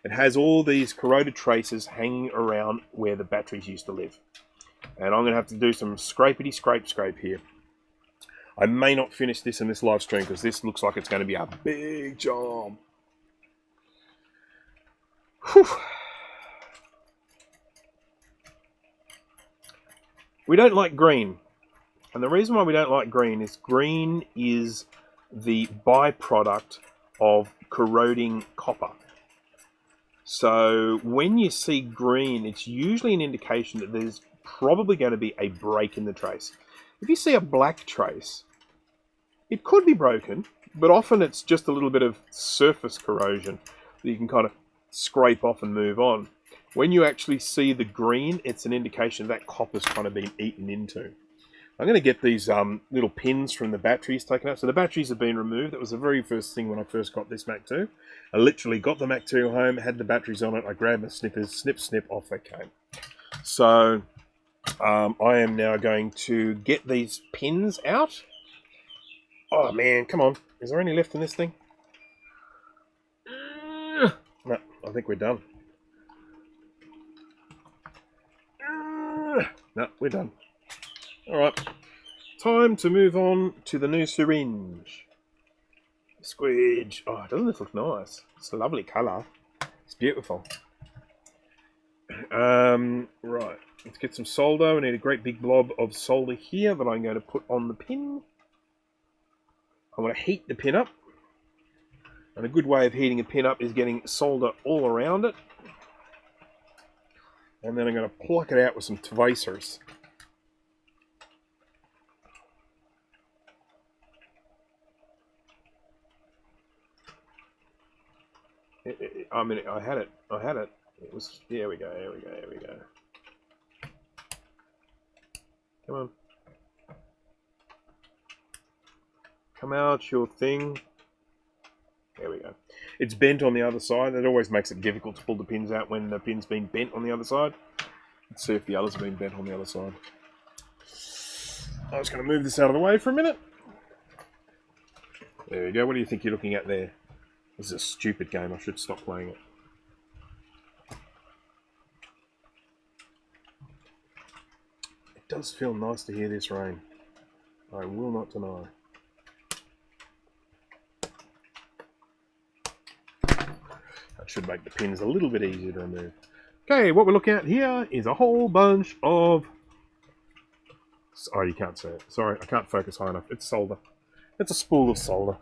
It has all these corroded traces hanging around where the batteries used to live. And I'm going to have to do some scrape here. I may not finish this in this live stream because this looks like it's going to be a big job. Whew. We don't like green. And the reason why we don't like green is the byproduct of corroding copper. So when you see green, it's usually an indication that there's probably going to be a break in the trace. If you see a black trace, it could be broken, but often it's just a little bit of surface corrosion that you can kind of scrape off and move on. When you actually see the green, it's an indication that copper's kind of been eaten into. I'm going to get these little pins from the batteries taken out. So the batteries have been removed. That was the very first thing when I first got this Mac 2. I literally got the Mac 2 home, had the batteries on it. I grabbed the snippers, snip, snip, off they came. So I am now going to get these pins out. Oh man, come on. Is there any left in this thing? No, I think we're done. No, we're done. Alright, time to move on to the new syringe. Squidge. Oh, doesn't this look nice? It's a lovely colour. It's beautiful. Right, let's get some solder. We need a great big blob of solder here that I'm going to put on the pin. I want to heat the pin up. And a good way of heating a pin up is getting solder all around it. And then I'm going to pluck it out with some tweezers. I mean, I had it. It was, here we go. Come on. Come out, your thing. There we go. It's bent on the other side. That always makes it difficult to pull the pins out when the pin's been bent on the other side. Let's see if the others have been bent on the other side. I'm just going to move this out of the way for a minute. There you go. What do you think you're looking at there? This is a stupid game. I should stop playing it. It does feel nice to hear this rain. I will not deny. That should make the pins a little bit easier to remove. Okay, what we're looking at here is a whole bunch of... Oh, you can't see it. Sorry, I can't focus high enough. It's solder. It's a spool of solder.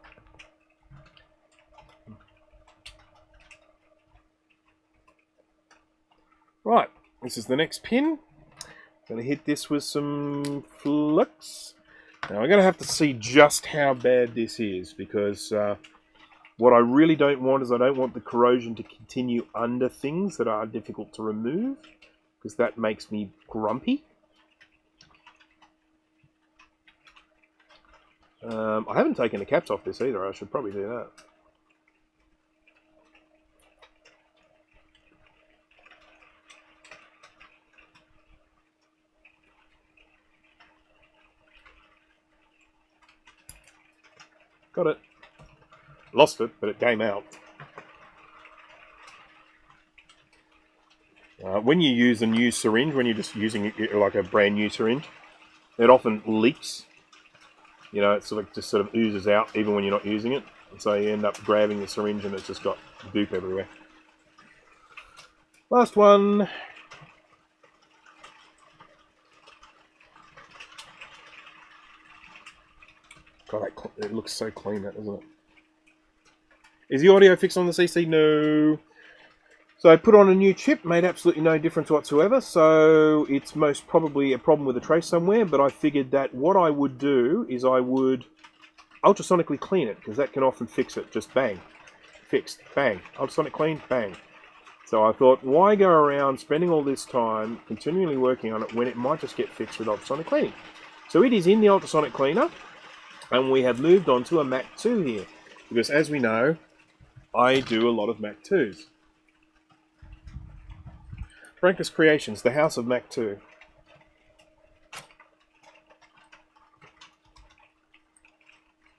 Right, this is the next pin. I'm going to hit this with some flux. Now I'm going to have to see just how bad this is, because what I really don't want is I don't want the corrosion to continue under things that are difficult to remove, because that makes me grumpy. I haven't taken the caps off this either. I should probably do that. Got it. Lost it, but it came out. When you use a new syringe, when you're just using it like a brand new syringe, it often leaks. You know, it just sort of oozes out even when you're not using it. And so you end up grabbing the syringe and it's just got goop everywhere. Last one. God, it looks so clean, that doesn't it? Is the audio fixed on the CC? No. So I put on a new chip, made absolutely no difference whatsoever. So it's most probably a problem with a trace somewhere. But I figured that what I would do is I would ultrasonically clean it, because that can often fix it. Just bang, fixed, bang, ultrasonic clean, bang. So I thought, why go around spending all this time continually working on it when it might just get fixed with ultrasonic cleaning? So it is in the ultrasonic cleaner. And we have moved on to a Mac 2 here. Because as we know, I do a lot of Mac 2s. Frankus Creations, the house of Mac 2.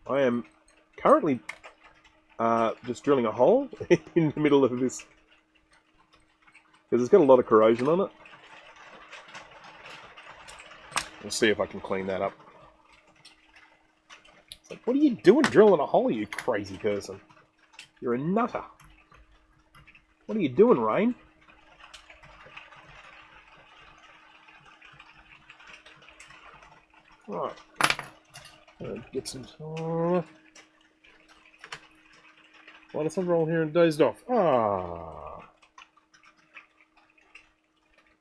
I am currently just drilling a hole in the middle of this. Because it's got a lot of corrosion on it. We'll see if I can clean that up. What are you doing drilling a hole, you crazy person? You're a nutter. What are you doing, Rain? Right. Get some... Why does something wrong here and dozed off?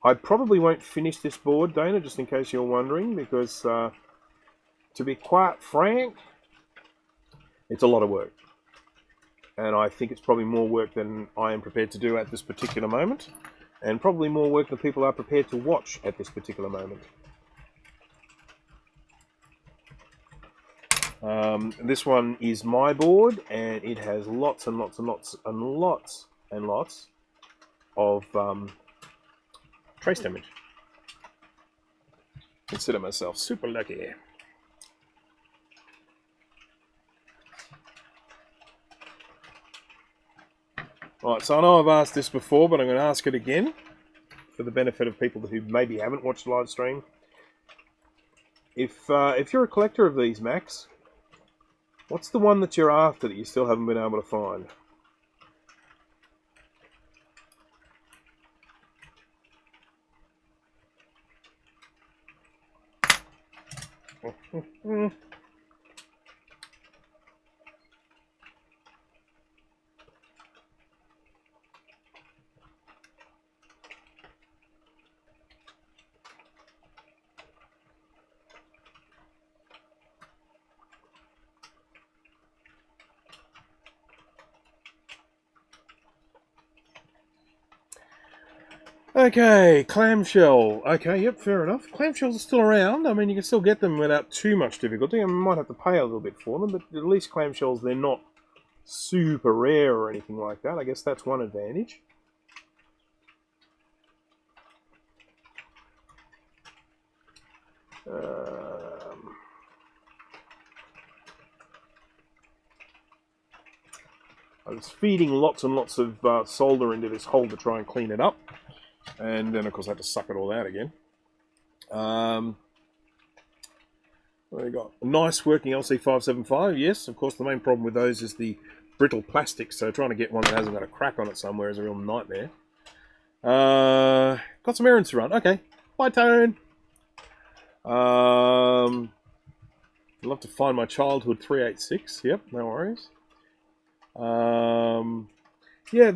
I probably won't finish this board, Dana, just in case you're wondering, because to be quite frank, it's a lot of work. And I think it's probably more work than I am prepared to do at this particular moment. And probably more work than people are prepared to watch at this particular moment. This one is my board, and it has lots and lots and lots and lots and lots of trace damage. Consider myself super lucky. Right, so I know I've asked this before, but I'm going to ask it again for the benefit of people who maybe haven't watched the live stream. If you're a collector of these Macs, what's the one that you're after that you still haven't been able to find? Okay, clamshell. Okay, yep, fair enough. Clamshells are still around. I mean, you can still get them without too much difficulty. I might have to pay a little bit for them, but at least clamshells, they're not super rare or anything like that. I guess that's one advantage. I was feeding lots and lots of solder into this hole to try and clean it up. And then, of course, I had to suck it all out again. What we got? A nice working LC575. Yes, of course, the main problem with those is the brittle plastic. So trying to get one that hasn't got a crack on it somewhere is a real nightmare. Got some errands to run. Okay. Bye, Tone. I'd love to find my childhood 386. Yep, no worries. Yeah,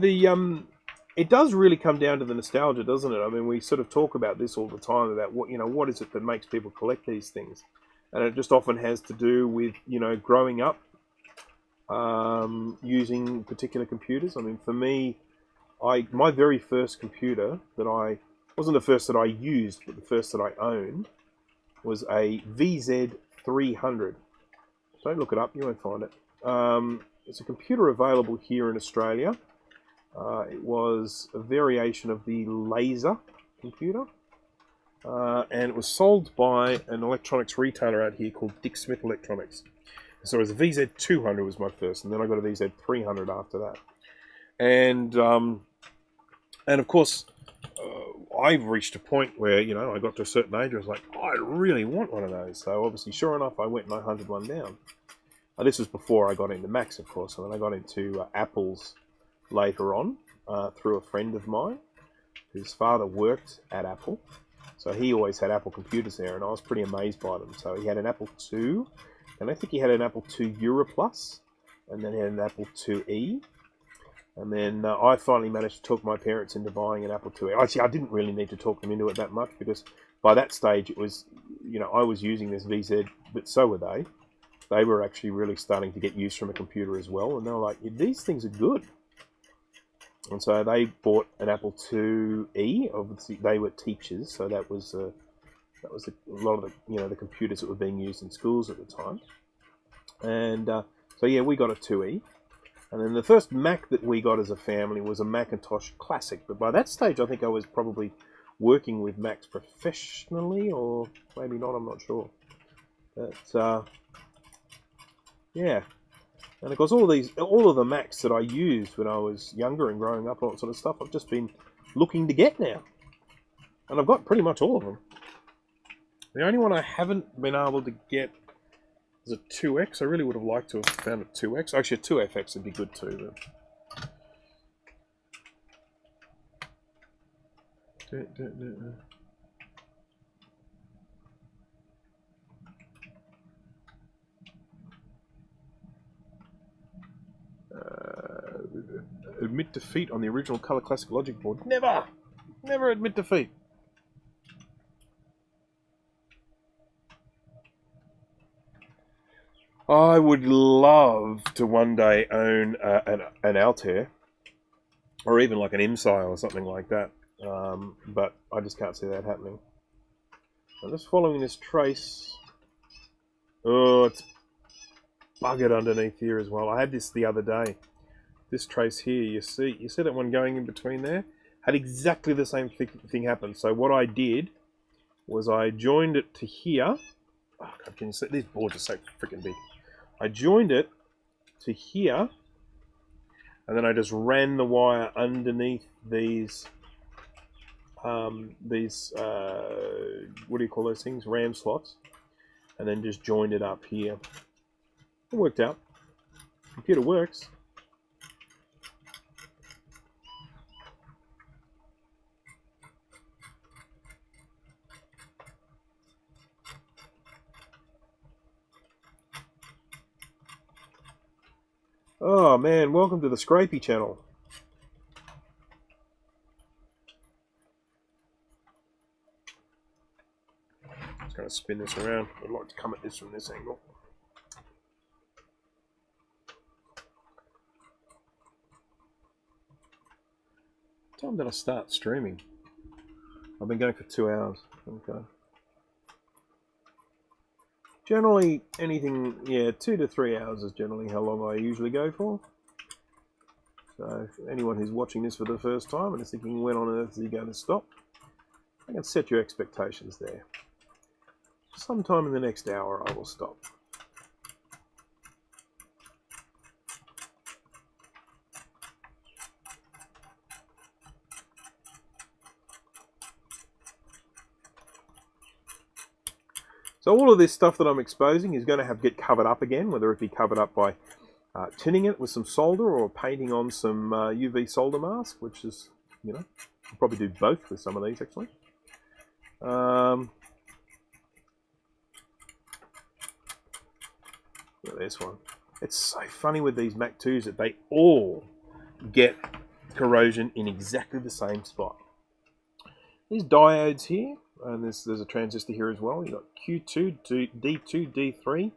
it does really come down to the nostalgia, doesn't it? I mean, we sort of talk about this all the time about what is it that makes people collect these things, and it just often has to do with growing up using particular computers. I mean, for me, my very first computer that wasn't the first that I used, but the first that I owned was a VZ300 Don't look it up, you won't find it. It's a computer available here in Australia. It was a variation of the laser computer. And it was sold by an electronics retailer out here called Dick Smith Electronics. So it was a VZ200 was my first, and then I got a VZ300 after that. And of course, I've reached a point where, you know, I got to a certain age where I was like, oh, I really want one of those. So obviously, sure enough, I went and I hunted one down. Now, this was before I got into Macs, of course, and then I got into Apples later on through a friend of mine whose father worked at Apple. So he always had Apple computers there, and I was pretty amazed by them. So he had an Apple II, and I think he had an Apple II Europlus, and then he had an Apple IIe. And then I finally managed to talk my parents into buying an Apple IIe. Actually, I didn't really need to talk them into it that much, because by that stage it was, you know, I was using this VZ, but so were they. They were actually really starting to get use from a computer as well, and they were like, these things are good. And so they bought an Apple IIe. Obviously, they were teachers, so that was a lot of the, you know, the computers that were being used in schools at the time. And so yeah, we got a IIe. And then the first Mac that we got as a family was a Macintosh Classic. But by that stage, I think I was probably working with Macs professionally, or maybe not. I'm not sure. But yeah. And of course, all of the Macs that I used when I was younger and growing up, all that sort of stuff, I've just been looking to get now. And I've got pretty much all of them. The only one I haven't been able to get is a 2X. I really would have liked to have found a 2X. Actually, a 2FX would be good too. But... admit defeat on the original Color Classic logic board. Never! Never admit defeat. I would love to one day own an Altair, or even like an IMSI or something like that, but I just can't see that happening. I'm just following this trace. Oh, it's buggered underneath here as well. I had this the other day. This trace here, you see that one going in between there? Had exactly the same thing happen. So what I did was I joined it to here. Oh God, can you see? These boards are so freaking big. I joined it to here, and then I just ran the wire underneath these what do you call those things? RAM slots, and then just joined it up here. It worked out. Computer works. Oh man, welcome to the Scrapey channel. Just going to spin this around. I'd like to come at this from this angle. What time did I start streaming? I've been going for 2 hours. Okay. Generally, anything, yeah, 2 to 3 hours is generally how long I usually go for. So, anyone who's watching this for the first time and is thinking, when on earth is he going to stop? I can set your expectations there. Sometime in the next hour, I will stop. So all of this stuff that I'm exposing is going to get covered up again, whether it be covered up by tinning it with some solder or painting on some UV solder mask, which is, you know, I'll probably do both with some of these actually. Look at this one. It's so funny with these Mac 2s that they all get corrosion in exactly the same spot. These diodes here, and there's a transistor here as well. You've got Q2, D2, D3,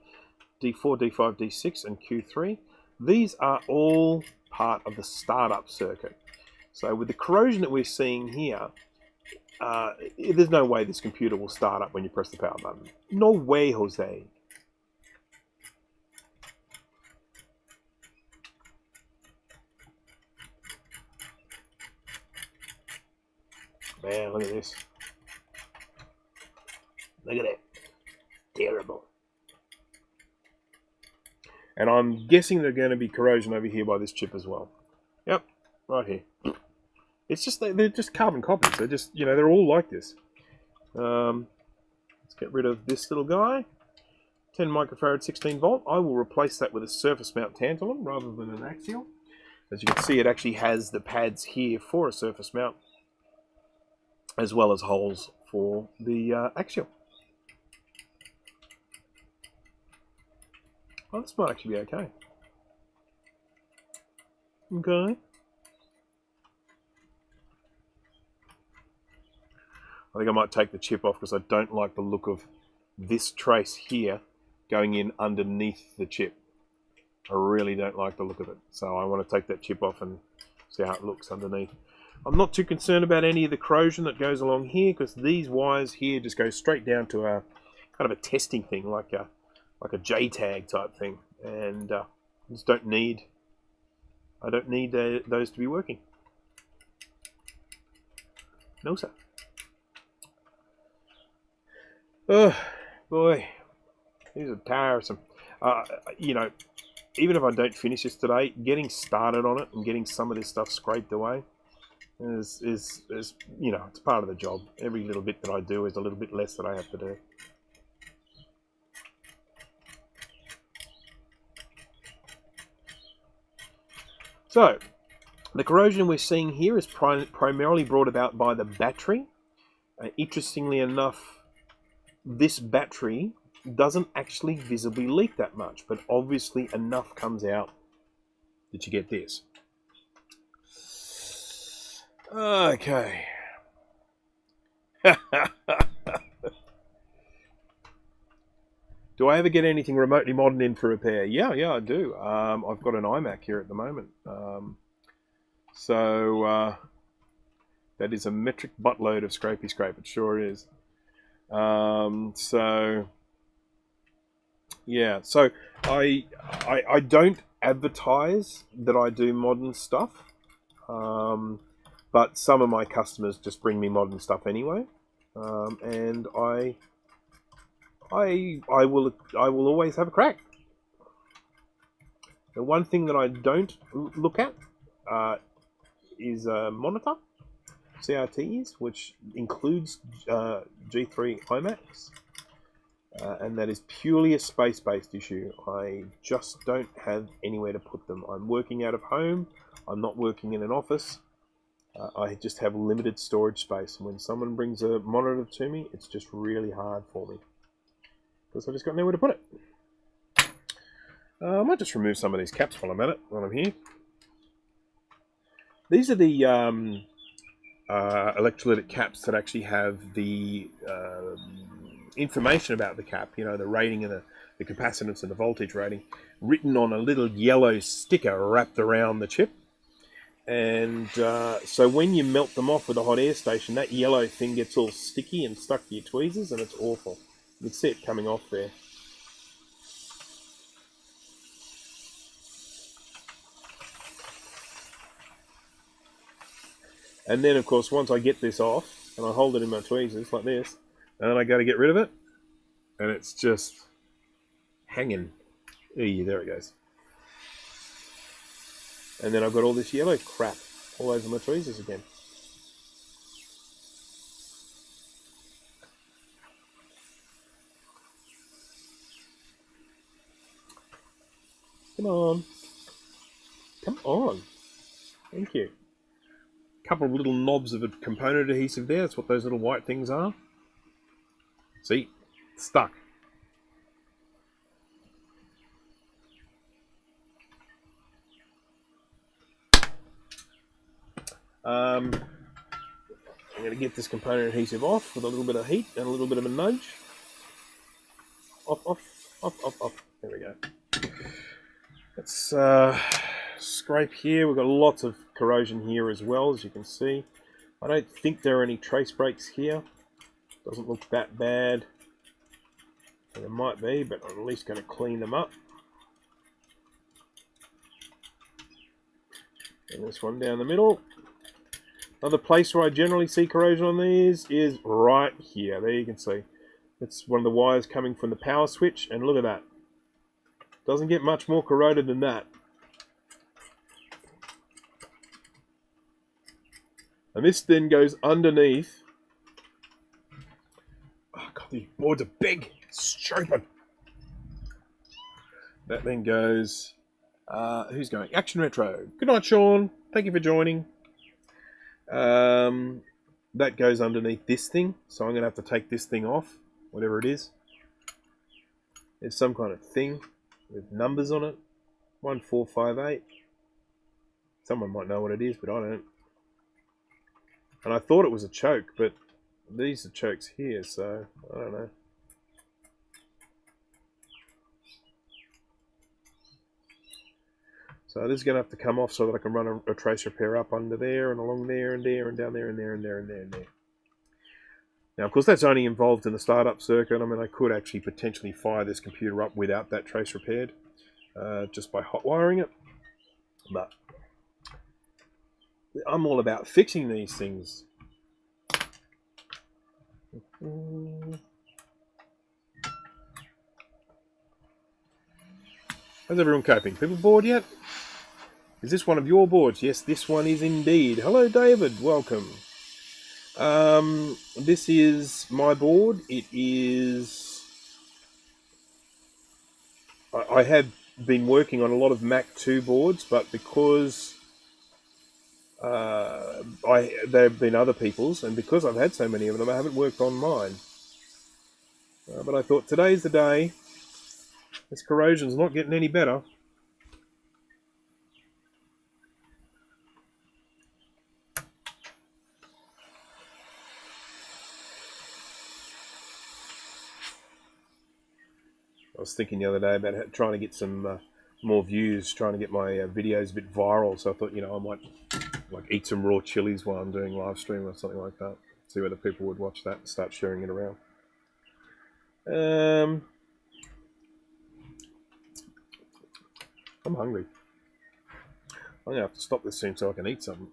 D4, D5, D6, and Q3. These are all part of the startup circuit. So with the corrosion that we're seeing here, there's no way this computer will start up when you press the power button. No way, Jose. Man, look at this. Look at that. Terrible. And I'm guessing there's going to be corrosion over here by this chip as well. Yep, right here. It's just, they're just carbon copies. They're just, you know, they're all like this. Let's get rid of this little guy. 10 microfarad, 16 volt. I will replace that with a surface mount tantalum rather than an axial. As you can see, it actually has the pads here for a surface mount, as well as holes for the axial. Oh, this might actually be okay. Okay. I think I might take the chip off because I don't like the look of this trace here going in underneath the chip. I really don't like the look of it. So I want to take that chip off and see how it looks underneath. I'm not too concerned about any of the corrosion that goes along here because these wires here just go straight down to a kind of a testing thing, like a J-tag type thing, and I just don't need those to be working. No sir. Oh boy, these are tiresome. You know, even if I don't finish this today, getting started on it and getting some of this stuff scraped away is you know, it's part of the job. Every little bit that I do is a little bit less that I have to do. So, the corrosion we're seeing here is primarily brought about by the battery. Interestingly enough, this battery doesn't actually visibly leak that much, but obviously enough comes out that you get this. Okay. Do I ever get anything remotely modern in for repair? Yeah, I do. I've got an iMac here at the moment. So that is a metric buttload of scrapey scrape. It sure is. So yeah, so I don't advertise that I do modern stuff, but some of my customers just bring me modern stuff anyway, and I will always have a crack. The one thing that I don't look at is a monitor, CRTs, which includes G3 iMacs, and that is purely a space-based issue. I just don't have anywhere to put them. I'm working out of home. I'm not working in an office. I just have limited storage space. And when someone brings a monitor to me, it's just really hard for me because I've just got nowhere to put it. I might just remove some of these caps while I'm at it, while I'm here. These are the electrolytic caps that actually have the information about the cap, you know, the rating and the capacitance and the voltage rating, written on a little yellow sticker wrapped around the chip. And so when you melt them off with a hot air station, that yellow thing gets all sticky and stuck to your tweezers, and it's awful. You can see it coming off there. And then, of course, once I get this off, and I hold it in my tweezers like this, and then I go to get rid of it, and it's just hanging. Eee, there it goes. And then I've got all this yellow crap all over my tweezers again. Come on. Come on. Thank you. Couple of little knobs of a component adhesive there. That's what those little white things are. See? Stuck. I'm going to get this component adhesive off with a little bit of heat and a little bit of a nudge. Off, off, off, off, off. There we go. Let's scrape here. We've got lots of corrosion here as well, as you can see. I don't think there are any trace breaks here. Doesn't look that bad. There might be, but I'm at least going to clean them up. And this one down the middle. Another place where I generally see corrosion on these is right here. There you can see. It's one of the wires coming from the power switch, and look at that. Doesn't get much more corroded than that. And this then goes underneath. Oh god, these boards are big. Stupid. That then goes... who's going? Action Retro. Good night, Sean. Thank you for joining. That goes underneath this thing, so I'm going to have to take this thing off, whatever it is. It's some kind of thing with numbers on it. 1458. Someone might know what it is, but I don't. And I thought it was a choke, but these are chokes here, so I don't know. So this is going to have to come off so that I can run a trace repair up under there and along there and there and down there and there and there and there and there. Now, of course, that's only involved in the startup circuit. I mean, I could actually potentially fire this computer up without that trace repaired, just by hot wiring it. But I'm all about fixing these things. How's everyone coping? People bored yet? Is this one of your boards? Yes, this one is indeed. Hello, David. Welcome. This is my board. It is... I have been working on a lot of Mac 2 boards, but because they've been other people's, and because I've had so many of them, I haven't worked on mine. But I thought today's the day. This corrosion's not getting any better. I was thinking the other day about trying to get some more views, trying to get my videos a bit viral. So I thought, you know, I might like eat some raw chilies while I'm doing live stream or something like that. See whether people would watch that and start sharing it around. I'm hungry. I'm gonna have to stop this soon so I can eat something.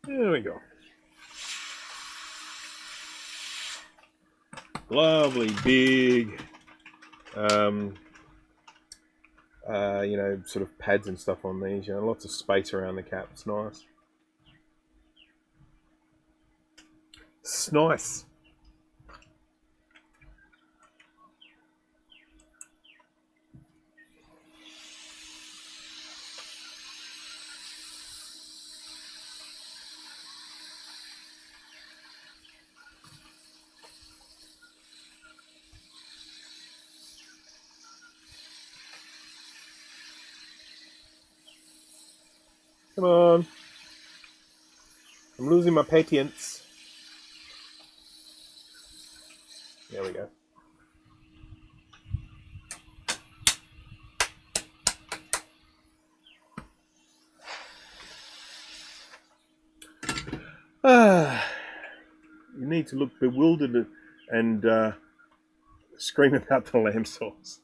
There we go. Lovely big, you know, sort of pads and stuff on these. You know, lots of space around the cap. It's nice. It's nice. Come on. I'm losing my patience. There we go. You need to look bewildered and scream about the lamb sauce.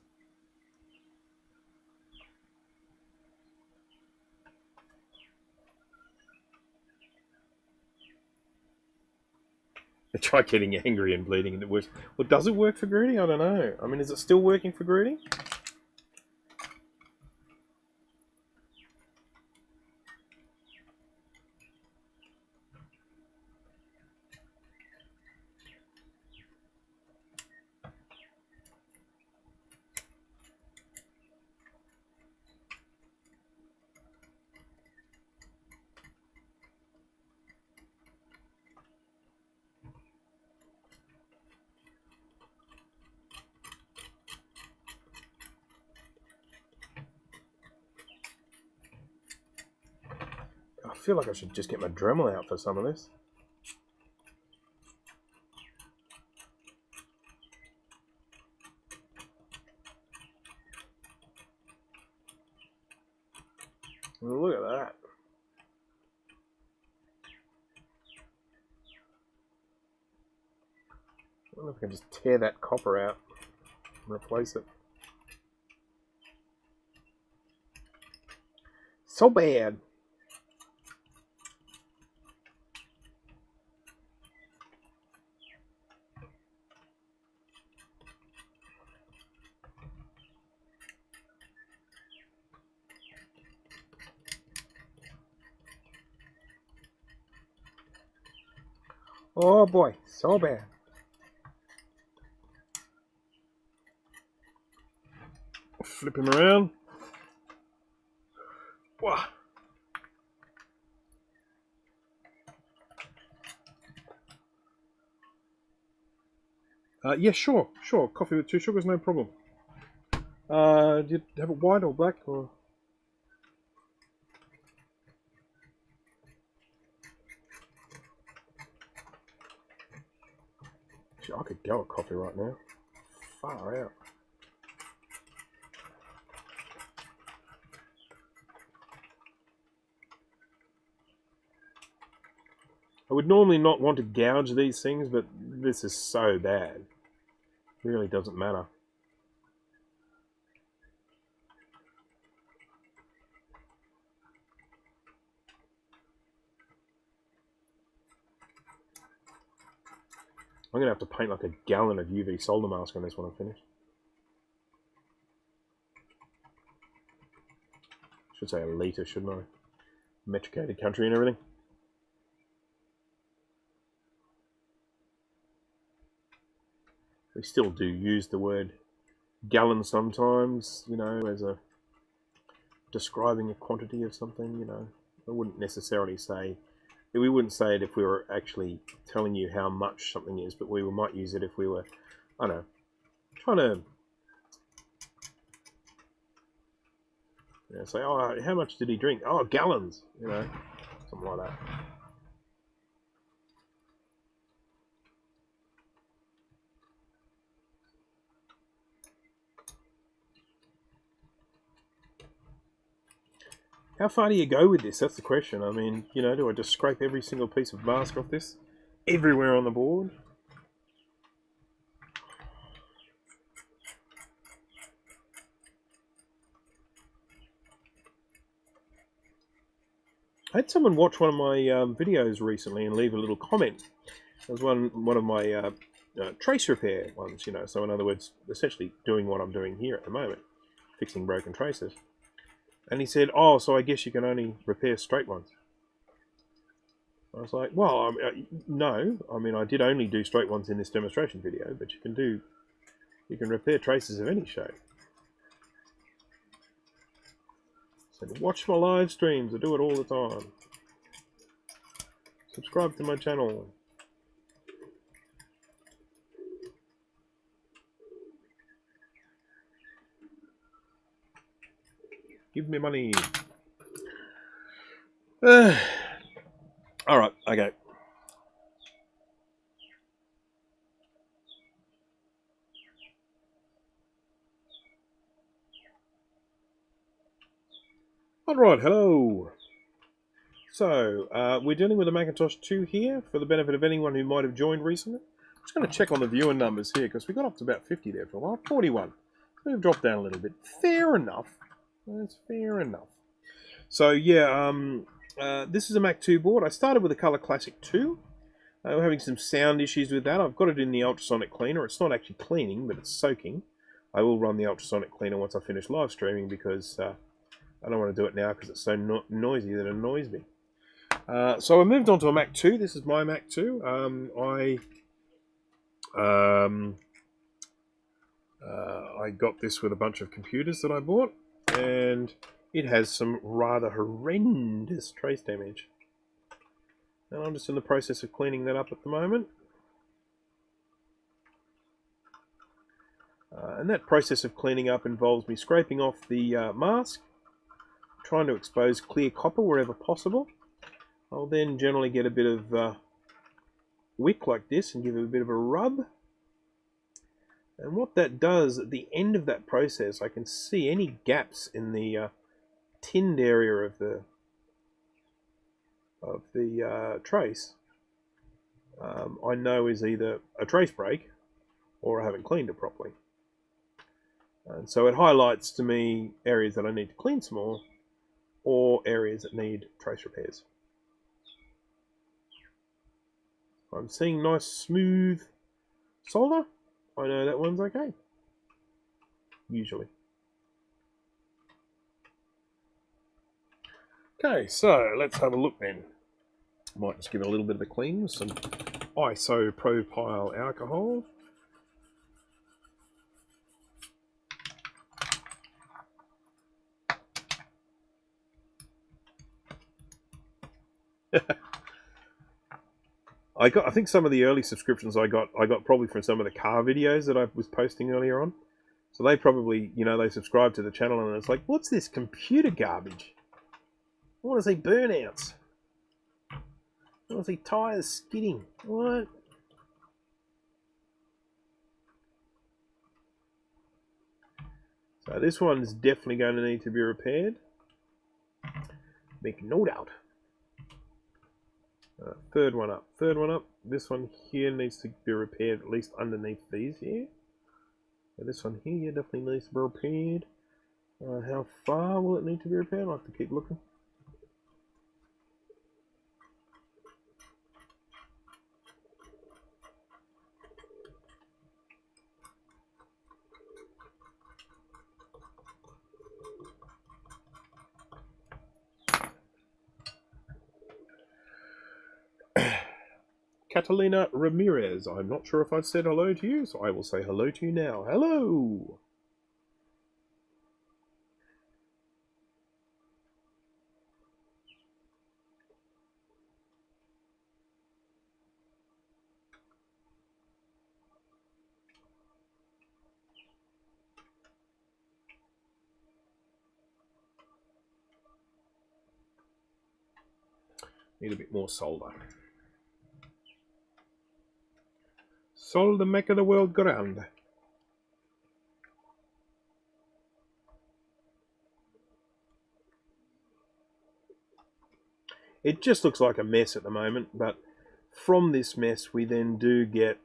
Try getting angry and bleeding and it works. Well, does it work for Groody? I don't know. I mean, is it still working for Groody? I feel like I should just get my Dremel out for some of this. Look at that. I wonder if I can just tear that copper out and replace it. So bad. Oh boy, so bad. Flip him around. Wow. Yeah, sure. Coffee with 2 sugars, no problem. Do you have it white or black or? Actually, I could go at coffee right now. Far out. I would normally not want to gouge these things, but this is so bad. It really doesn't matter. I'm going to have to paint like a gallon of UV solder mask on this when I finish. Should say a litre, shouldn't I? Metricated country and everything. We still do use the word gallon sometimes, you know, as a describing a quantity of something, you know. I wouldn't necessarily say, we wouldn't say it if we were actually telling you how much something is, but we might use it if we were, I don't know, trying to, you know, say, oh, how much did he drink? Oh, gallons, you know, something like that. How far do you go with this? That's the question. I mean, you know, do I just scrape every single piece of mask off this everywhere on the board? I had someone watch one of my videos recently and leave a little comment. It was one of my trace repair ones, you know. So in other words, essentially doing what I'm doing here at the moment, fixing broken traces. And he said, oh, so I guess you can only repair straight ones. I was like, well, no. I mean, I did only do straight ones in this demonstration video, but you can repair traces of any shape. So watch my live streams. I do it all the time. Subscribe to my channel. Give me money. Alright, okay. Alright, hello. So, we're dealing with a Macintosh 2 here, for the benefit of anyone who might have joined recently. I'm just going to check on the viewer numbers here, because we got up to about 50 there for a while. 41. We've dropped down a little bit. Fair enough. That's fair enough. So, yeah, this is a Mac 2 board. I started with a Color Classic II. We're having some sound issues with that. I've got it in the ultrasonic cleaner. It's not actually cleaning, but it's soaking. I will run the ultrasonic cleaner once I finish live streaming, because I don't want to do it now because it's so noisy that it annoys me. So I moved on to a Mac 2. This is my Mac 2. I got this with a bunch of computers that I bought, and it has some rather horrendous trace damage. And I'm just in the process of cleaning that up at the moment. And that process of cleaning up involves me scraping off the mask, trying to expose clear copper wherever possible. I'll then generally get a bit of wick like this and give it a bit of a rub. And what that does, at the end of that process, I can see any gaps in the tinned area of the trace, I know is either a trace break or I haven't cleaned it properly. And so it highlights to me areas that I need to clean some more, or areas that need trace repairs. I'm seeing nice smooth solder. I know that one's okay, usually. Okay, so let's have a look then. Might just give it a little bit of a clean with some isopropyl alcohol. I think some of the early subscriptions I got probably from some of the car videos that I was posting earlier on. So they probably, they subscribe to the channel and it's like, what's this computer garbage? I want to see burnouts. I want to see tyres skidding. What? So this one's definitely going to need to be repaired. Make no doubt. Third one up. This one here needs to be repaired, at least underneath these here. So this one here definitely needs to be repaired. How far will it need to be repaired? I'll have to keep looking. Catalina Ramirez. I'm not sure if I've said hello to you, so I will say hello to you now. Hello! Need a bit more solder. Solder make the world go round. It just looks like a mess at the moment, but from this mess we then do get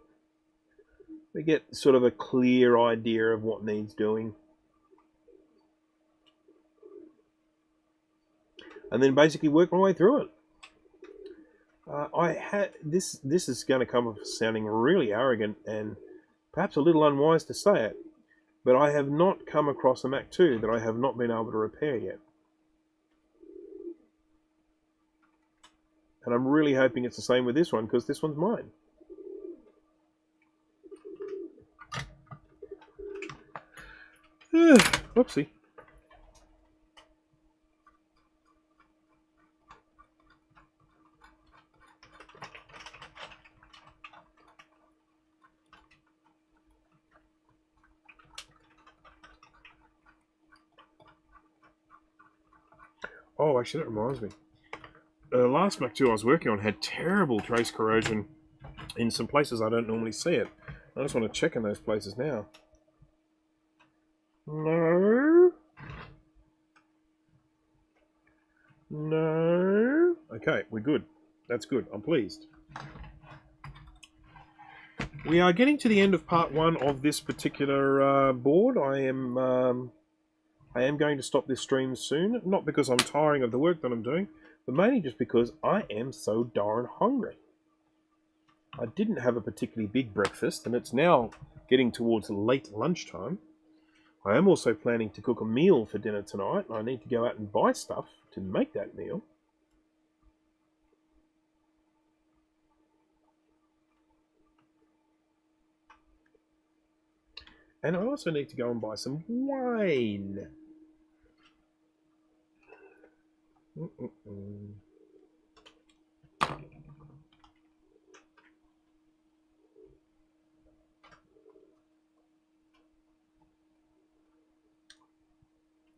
sort of a clear idea of what needs doing. And then basically work my way through it. This is going to come off sounding really arrogant and perhaps a little unwise to say it, but I have not come across a Mac 2 that I have not been able to repair yet. And I'm really hoping it's the same with this one, because this one's mine. Whoopsie. Oh, actually, that reminds me. The last Mac 2 I was working on had terrible trace corrosion in some places I don't normally see it. I just want to check in those places now. No. No. Okay, we're good. That's good. I'm pleased. We are getting to the end of part 1 of this particular board. I am going to stop this stream soon, not because I'm tiring of the work that I'm doing, but mainly just because I am so darn hungry. I didn't have a particularly big breakfast, and it's now getting towards late lunchtime. I am also planning to cook a meal for dinner tonight, and I need to go out and buy stuff to make that meal. And I also need to go and buy some wine.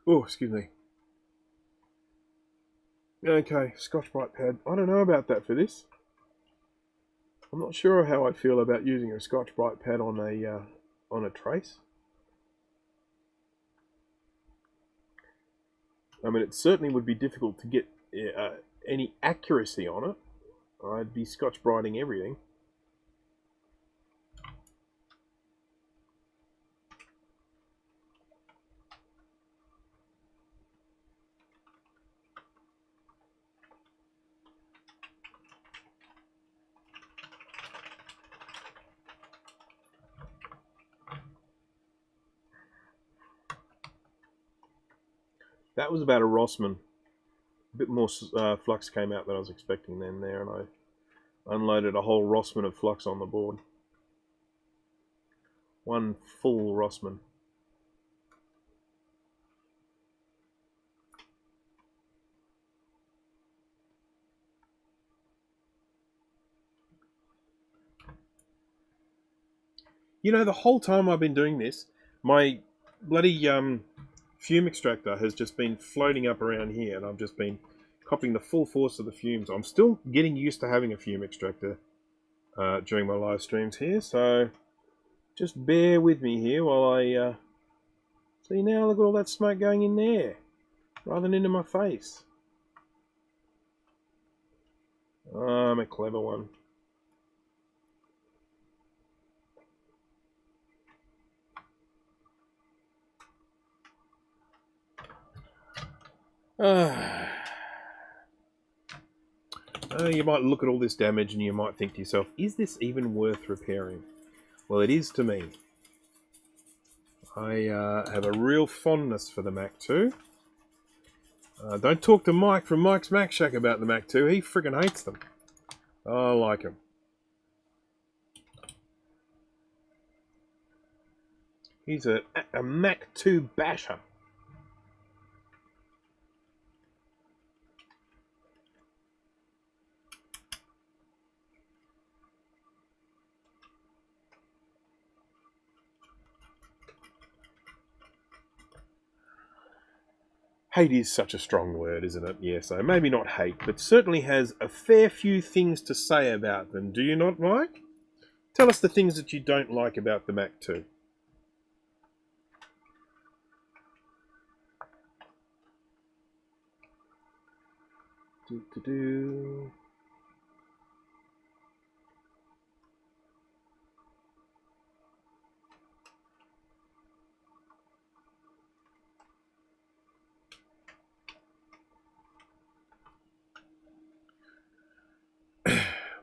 Oh, excuse me. Okay, Scotch-Brite pad. I don't know about that for this. I'm not sure how I feel about using a Scotch-Brite pad on a trace. I mean, it certainly would be difficult to get any accuracy on it. I'd be Scotch-Brighting everything. That was about a Rossmann. A bit more flux came out than I was expecting then there, and I unloaded a whole Rossmann of flux on the board. One full Rossmann. You know, the whole time I've been doing this, my bloody fume extractor has just been floating up around here, and I've just been copying the full force of the fumes. I'm still getting used to having a fume extractor during my live streams here, so just bear with me here while I... see now, look at all that smoke going in there, rather than into my face. Oh, I'm a clever one. You might look at all this damage and you might think to yourself, is this even worth repairing? Well, it is to me. I have a real fondness for the Mac II. Don't talk to Mike from Mike's Mac Shack about the Mac II. He friggin' hates them. I like them. He's a Mac II basher. Hate is such a strong word, isn't it? Yeah, so maybe not hate, but certainly has a fair few things to say about them. Do you not, Mike? Tell us the things that you don't like about the Mac II. Do-do-do.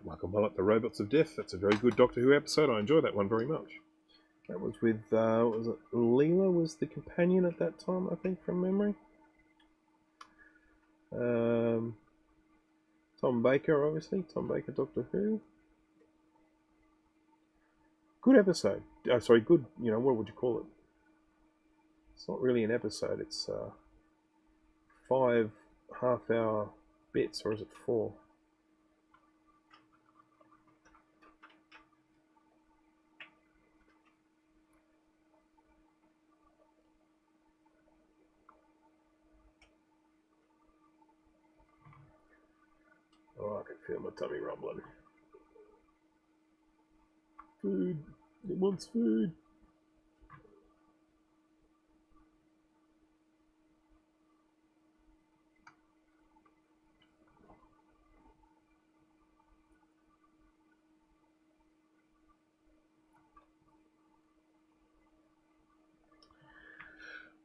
Michael Mullet, The Robots of Death. That's a very good Doctor Who episode. I enjoy that one very much. That was with, what was it? Leela was the companion at that time, I think, from memory. Tom Baker, obviously. Tom Baker, Doctor Who. Good episode. Sorry, good, you know, what would you call it? It's not really an episode. It's 5 half-hour bits, or is it 4? Oh, I can feel my tummy rumbling. Food. It wants food.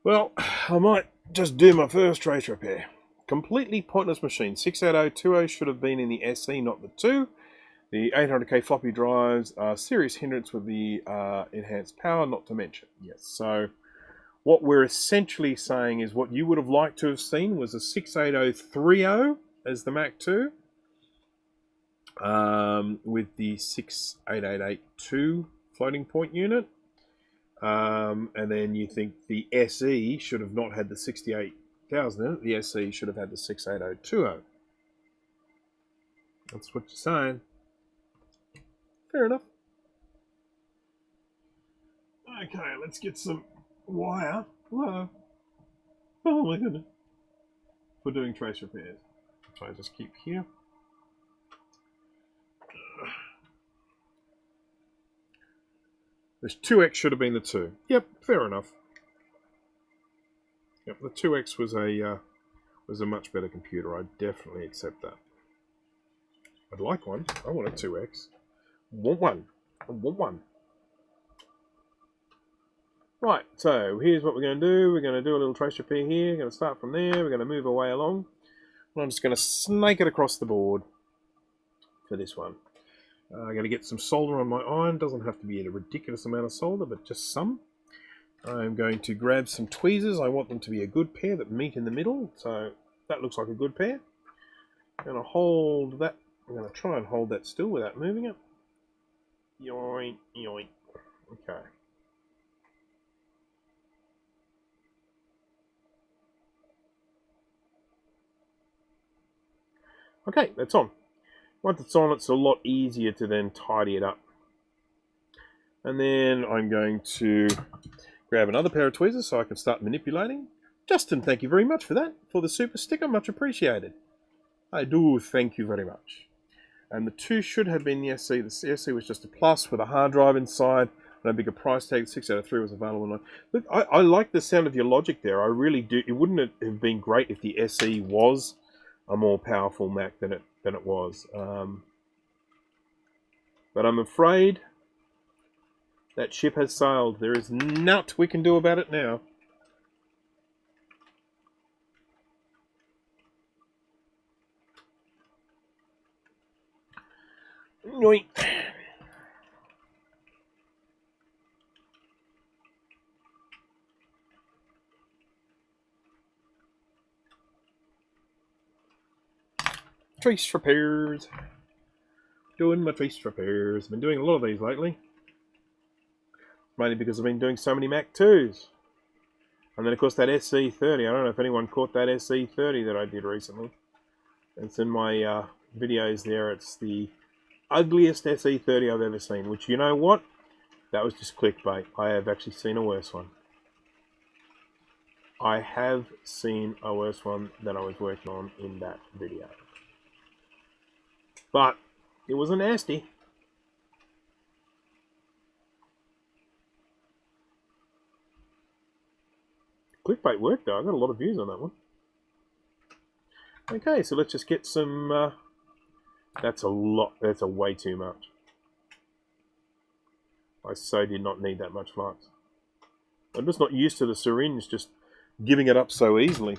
Well, I might just do my first trace repair. Completely pointless machine. 68020 should have been in the SE, not the 2. The 800K floppy drives are a serious hindrance with the enhanced power, not to mention. Yes, so what we're essentially saying is what you would have liked to have seen was a 68030 as the Mac II, with the 68882 floating point unit. And then you think the SE should have not had the 68,000 in it. The SE should have had the 68020. That's what you're saying. Fair enough. Okay, let's get some wire. Hello. Oh my goodness. For doing trace repairs. So I just keep here. This 2X should have been the 2. Yep, fair enough. Yep, the 2X was a was a much better computer. I definitely accept that. I'd like one. I want a 2X. Want one. I want one. Right, so here's what we're going to do. We're going to do a little trace repair here. We're going to start from there. We're going to move our way along. And I'm just going to snake it across the board for this one. I'm going to get some solder on my iron. Doesn't have to be a ridiculous amount of solder, but just some. I'm going to grab some tweezers. I want them to be a good pair that meet in the middle. So that looks like a good pair. I'm going to hold that. I'm going to try and hold that still without moving it. Yoink, yoink. Okay. Okay, that's on. Once it's on, it's a lot easier to then tidy it up. And then I'm going to grab another pair of tweezers so I can start manipulating. Justin, thank you very much for that, for the super sticker, much appreciated. I do thank you very much. And the 2 should have been the SC. The SC was just a plus with a hard drive inside and a bigger price tag. 6 out of 3 was available. Look, I like the sound of your logic there. I really do. It wouldn't have been great if the SE was a more powerful Mac than it was. But I'm afraid that ship has sailed. There is naught we can do about it now. Yoink. Trace repairs. Doing my trace repairs. Been doing a lot of these lately. Mainly because I've been doing so many Mac 2s. And then of course that SC30. I don't know if anyone caught that SC30 that I did recently. It's in my videos there. It's the ugliest SE30 I've ever seen. Which, you know what? That was just clickbait. I have actually seen a worse one. I have seen a worse one that I was working on in that video. But it was a nasty. Clickbait worked though. I got a lot of views on that one. Okay, so let's just get some... that's a lot. That's a way too much. I so did not need that much flux. I'm just not used to the syringe just giving it up so easily.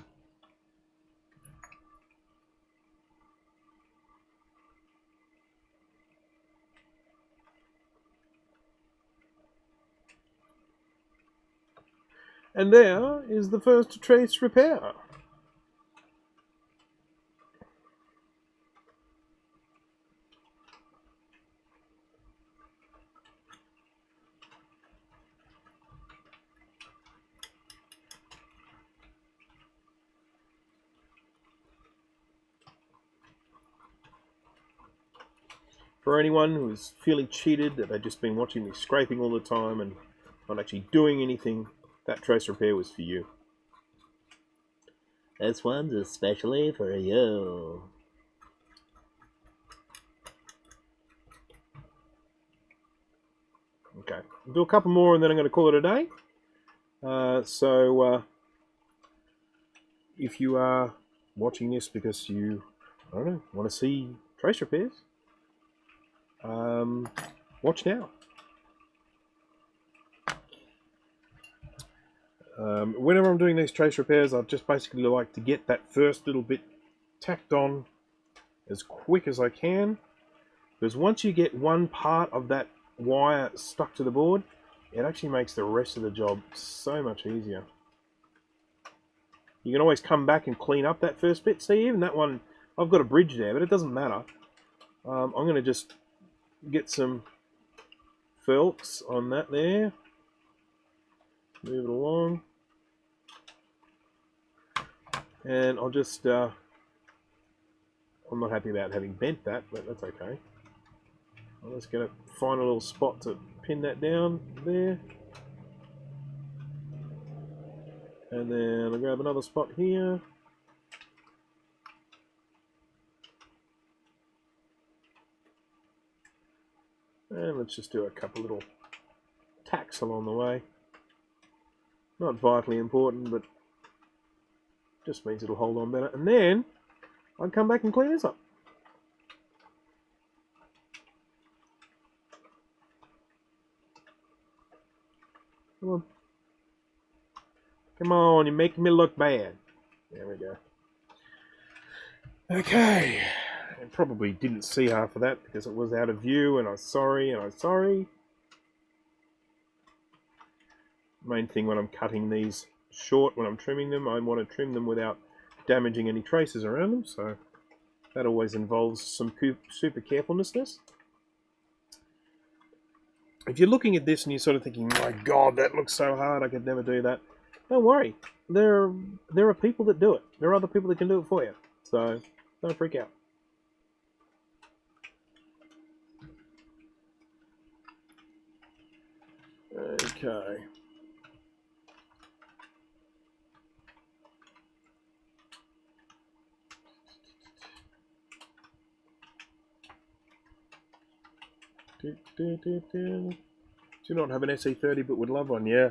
And there is the first trace repair. For anyone who's feeling cheated, that they've just been watching me scraping all the time and not actually doing anything, that trace repair was for you. This one's especially for you. Okay, I'll do a couple more and then I'm going to call it a day. If you are watching this because you, I don't know, want to see trace repairs, watch now. Whenever I'm doing these trace repairs, I just basically like to get that first little bit tacked on as quick as I can, because once you get one part of that wire stuck to the board, it actually makes the rest of the job so much easier. You can always come back and clean up that first bit. See, even that one, I've got a bridge there, but it doesn't matter. I'm going to just get some flux on that there. Move it along. And I'll just, I'm not happy about having bent that, but that's okay. I'm just going to find a little spot to pin that down there. And then I'll grab another spot here. And let's just do a couple little tacks along the way. Not vitally important, but Just means it'll hold on better. And then I'll come back and clean this up. Come on. Come on, you're making me look bad. There we go. Okay. I probably didn't see half of that because it was out of view, and I'm sorry, Main thing when I'm cutting these short, when I'm trimming them, I want to trim them without damaging any traces around them, so that always involves some super carefulness. If you're looking at this and you're sort of thinking, my God, that looks so hard, I could never do that, don't worry. There are people that do it. There are other people that can do it for you, so don't freak out. Okay. Do not have an SE30 but would love one, yeah.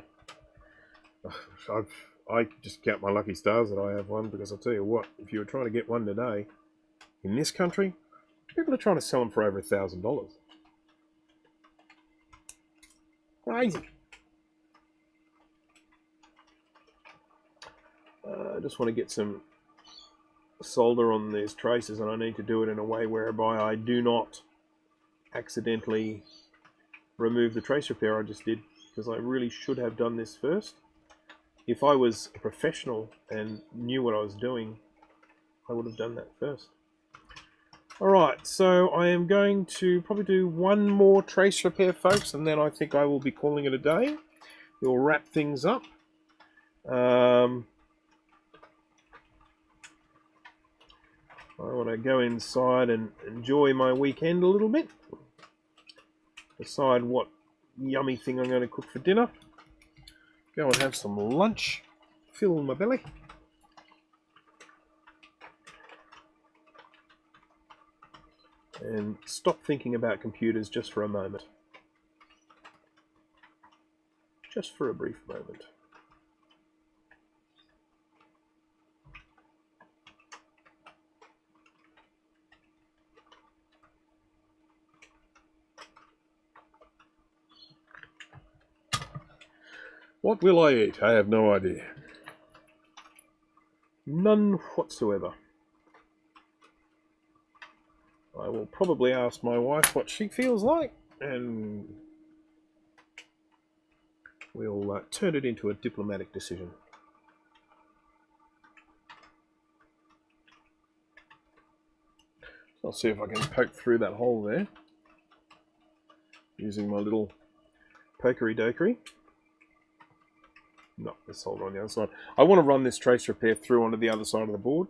I just count my lucky stars that I have one, because I'll tell you what, if you were trying to get one today, in this country, people are trying to sell them for over $1,000. Crazy. I just want to get some solder on these traces, and I need to do it in a way whereby I do not accidentally remove the trace repair I just did, because I really should have done this first. If I was a professional and knew what I was doing, I would have done that first. Alright, so I am going to probably do one more trace repair, folks, and then I think I will be calling it a day. We'll wrap things up. I want to go inside and enjoy my weekend a little bit. Decide what yummy thing I'm going to cook for dinner. Go and have some lunch. Fill my belly. And stop thinking about computers just for a moment. Just for a brief moment. What will I eat? I have no idea. None whatsoever. I will probably ask my wife what she feels like, and we'll turn it into a diplomatic decision. So I'll see if I can poke through that hole there using my little pokery-dokery. No, let's hold on the other side. I want to run this trace repair through onto the other side of the board.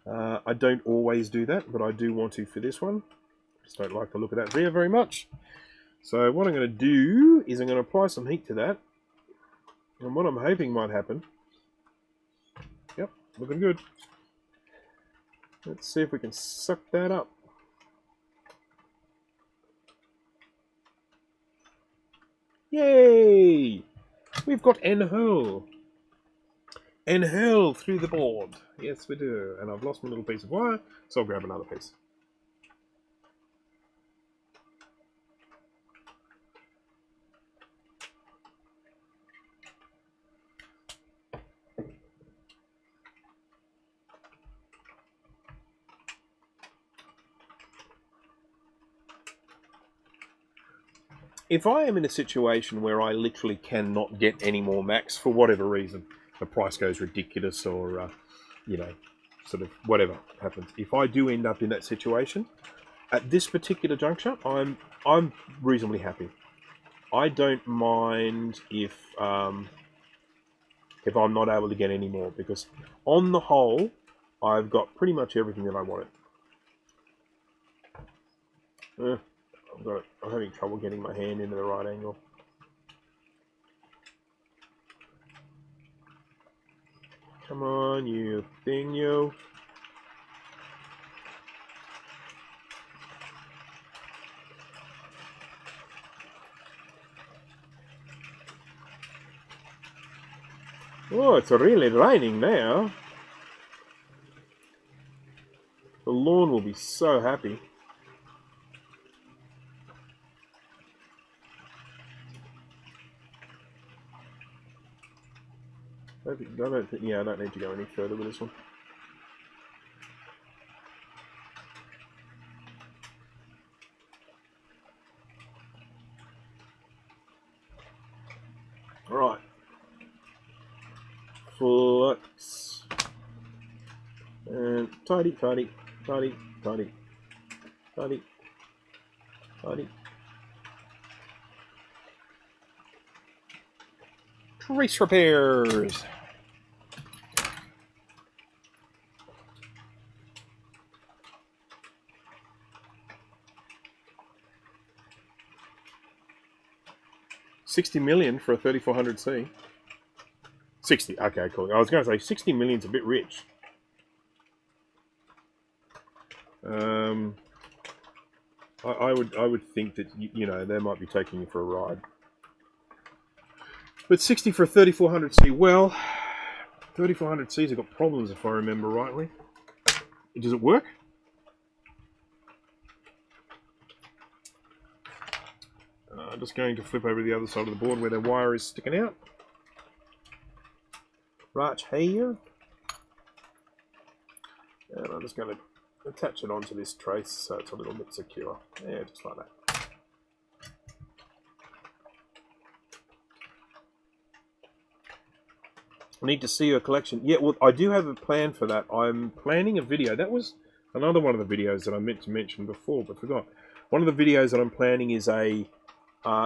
I don't always do that, but I do want to for this one. Just don't like the look of that there very much. So what I'm going to do is I'm going to apply some heat to that. And what I'm hoping might happen... Yep, looking good. Let's see if we can suck that up. Yay! We've got N-hole. N-hole through the board. Yes, we do. And I've lost my little piece of wire, so I'll grab another piece. If I am in a situation where I literally cannot get any more Macs for whatever reason, the price goes ridiculous or, you know, sort of whatever happens. If I do end up in that situation, at this particular juncture, I'm reasonably happy. I don't mind if I'm not able to get any more, because on the whole, I've got pretty much everything that I wanted. I'm having trouble getting my hand into the right angle. Come on, you thing, you. Oh, it's really raining now. The lawn will be so happy. I don't think, yeah, I don't need to go any further with this one. Right. Flux. And tidy, tidy, tidy, tidy, tidy, tidy. Trace repairs. $60 million for a 3400C. 60. Okay, cool. I was going to say 60 million's a bit rich. I would think that you know they might be taking you for a ride. But 60 for a 3400C. Well, 3400Cs have got problems if I remember rightly. Does it work? I'm just going to flip over to the other side of the board where the wire is sticking out. Right here. And I'm just going to attach it onto this trace so it's a little bit secure. Yeah, just like that. I need to see your collection. Yeah, well, I do have a plan for that. I'm planning a video. That was another one of the videos that I meant to mention before, but forgot. One of the videos that I'm planning is a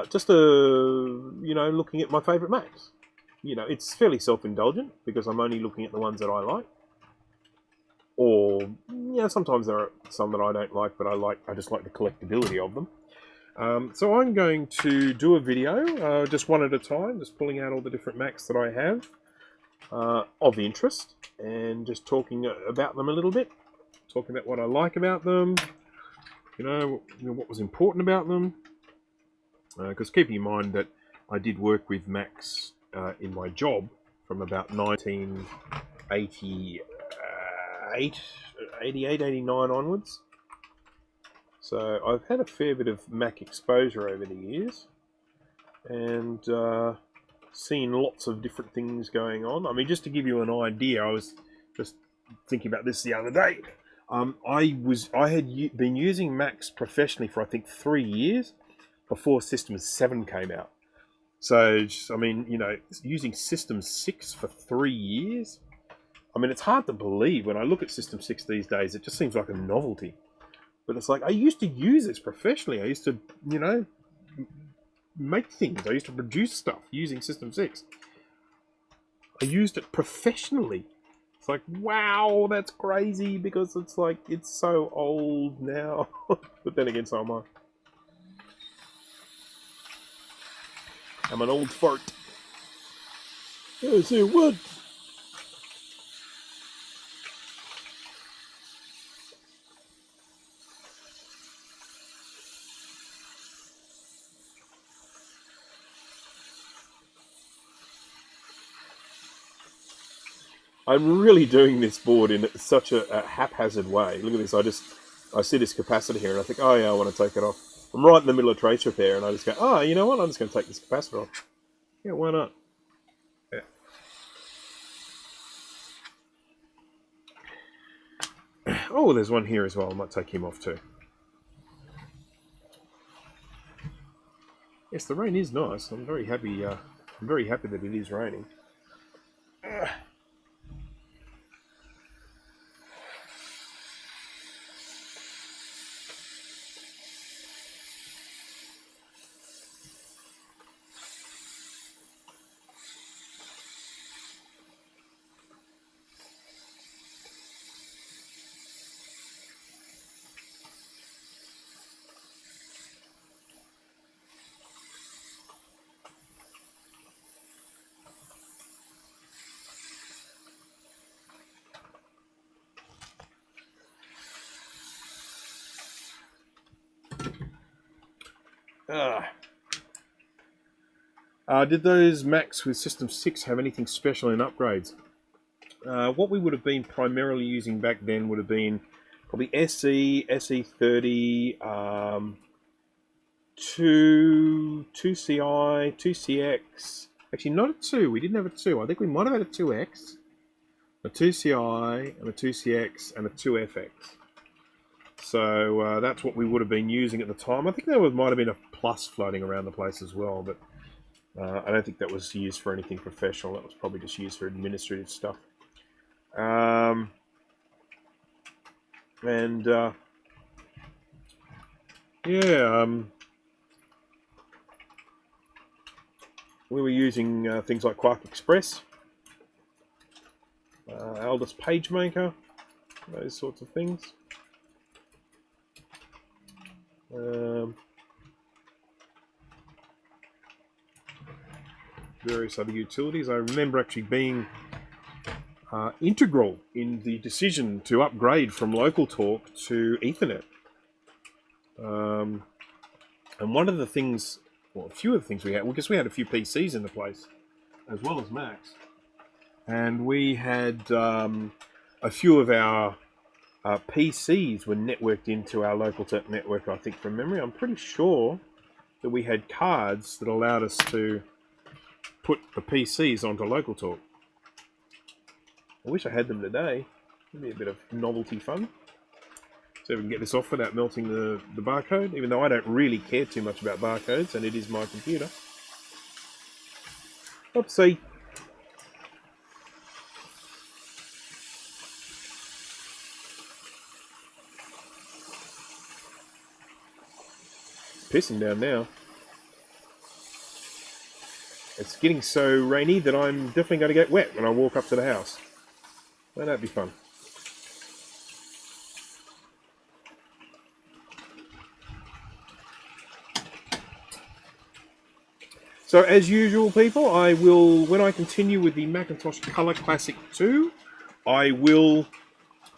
just a, you know, looking at my favourite Macs. You know, it's fairly self-indulgent because I'm only looking at the ones that I like. Or, you know, sometimes there are some that I don't like, but I just like the collectability of them. So I'm going to do a video, just one at a time, just pulling out all the different Macs that I have of interest, and just talking about them a little bit. Talking about what I like about them, you know what was important about them. Because keeping in mind that I did work with Macs in my job from about 1988, 89 onwards. So I've had a fair bit of Mac exposure over the years, and seen lots of different things going on. I mean, just to give you an idea, I was just thinking about this the other day. I had been using Macs professionally for I think 3 years before System 7 came out. So, I mean, you know, using System 6 for 3 years, I mean, it's hard to believe when I look at System 6 these days. It just seems like a novelty. But it's like, I used to use this professionally. I used to, you know, make things. I used to produce stuff using System 6. I used it professionally. It's like, wow, that's crazy, because it's like, it's so old now. But then again, so am I. I'm an old fart. I say what? I'm really doing this board in such a haphazard way. Look at this. I see this capacitor here and I think, oh yeah, I want to take it off. I'm right in the middle of trace repair and I just go, oh, you know what? I'm just going to take this capacitor off. Yeah, why not? Yeah. Oh, there's one here as well. I might take him off too. Yes, the rain is nice. I'm very happy. I'm very happy that it is raining. Did those Macs with System 6 have anything special in upgrades? What we would have been primarily using back then would have been probably SE, SE30, 2CI, 2CX. Actually, not a 2. We didn't have a 2. I think we might have had a 2X, a 2CI, and a 2CX, and a 2FX. So that's what we would have been using at the time. I think there might have been a plus floating around the place as well, but I don't think that was used for anything professional. That was probably just used for administrative stuff. We were using things like Quark Express, Aldous PageMaker, those sorts of things. Various other utilities. I remember actually being integral in the decision to upgrade from local talk to Ethernet. And one of the things, well, a few of the things we had, because we had a few PCs in the place, as well as Macs, and we had a few of our PCs were networked into our local talk network, I think, from memory. I'm pretty sure that we had cards that allowed us to put the PCs onto local talk. I wish I had them today. It'd be a bit of novelty fun. So we can get this off without melting the barcode, even though I don't really care too much about barcodes, and it is my computer. Oopsie. It's pissing down now. It's getting so rainy that I'm definitely going to get wet when I walk up to the house. Won't that be fun? So as usual, people, I will, when I continue with the Macintosh Color Classic II, I will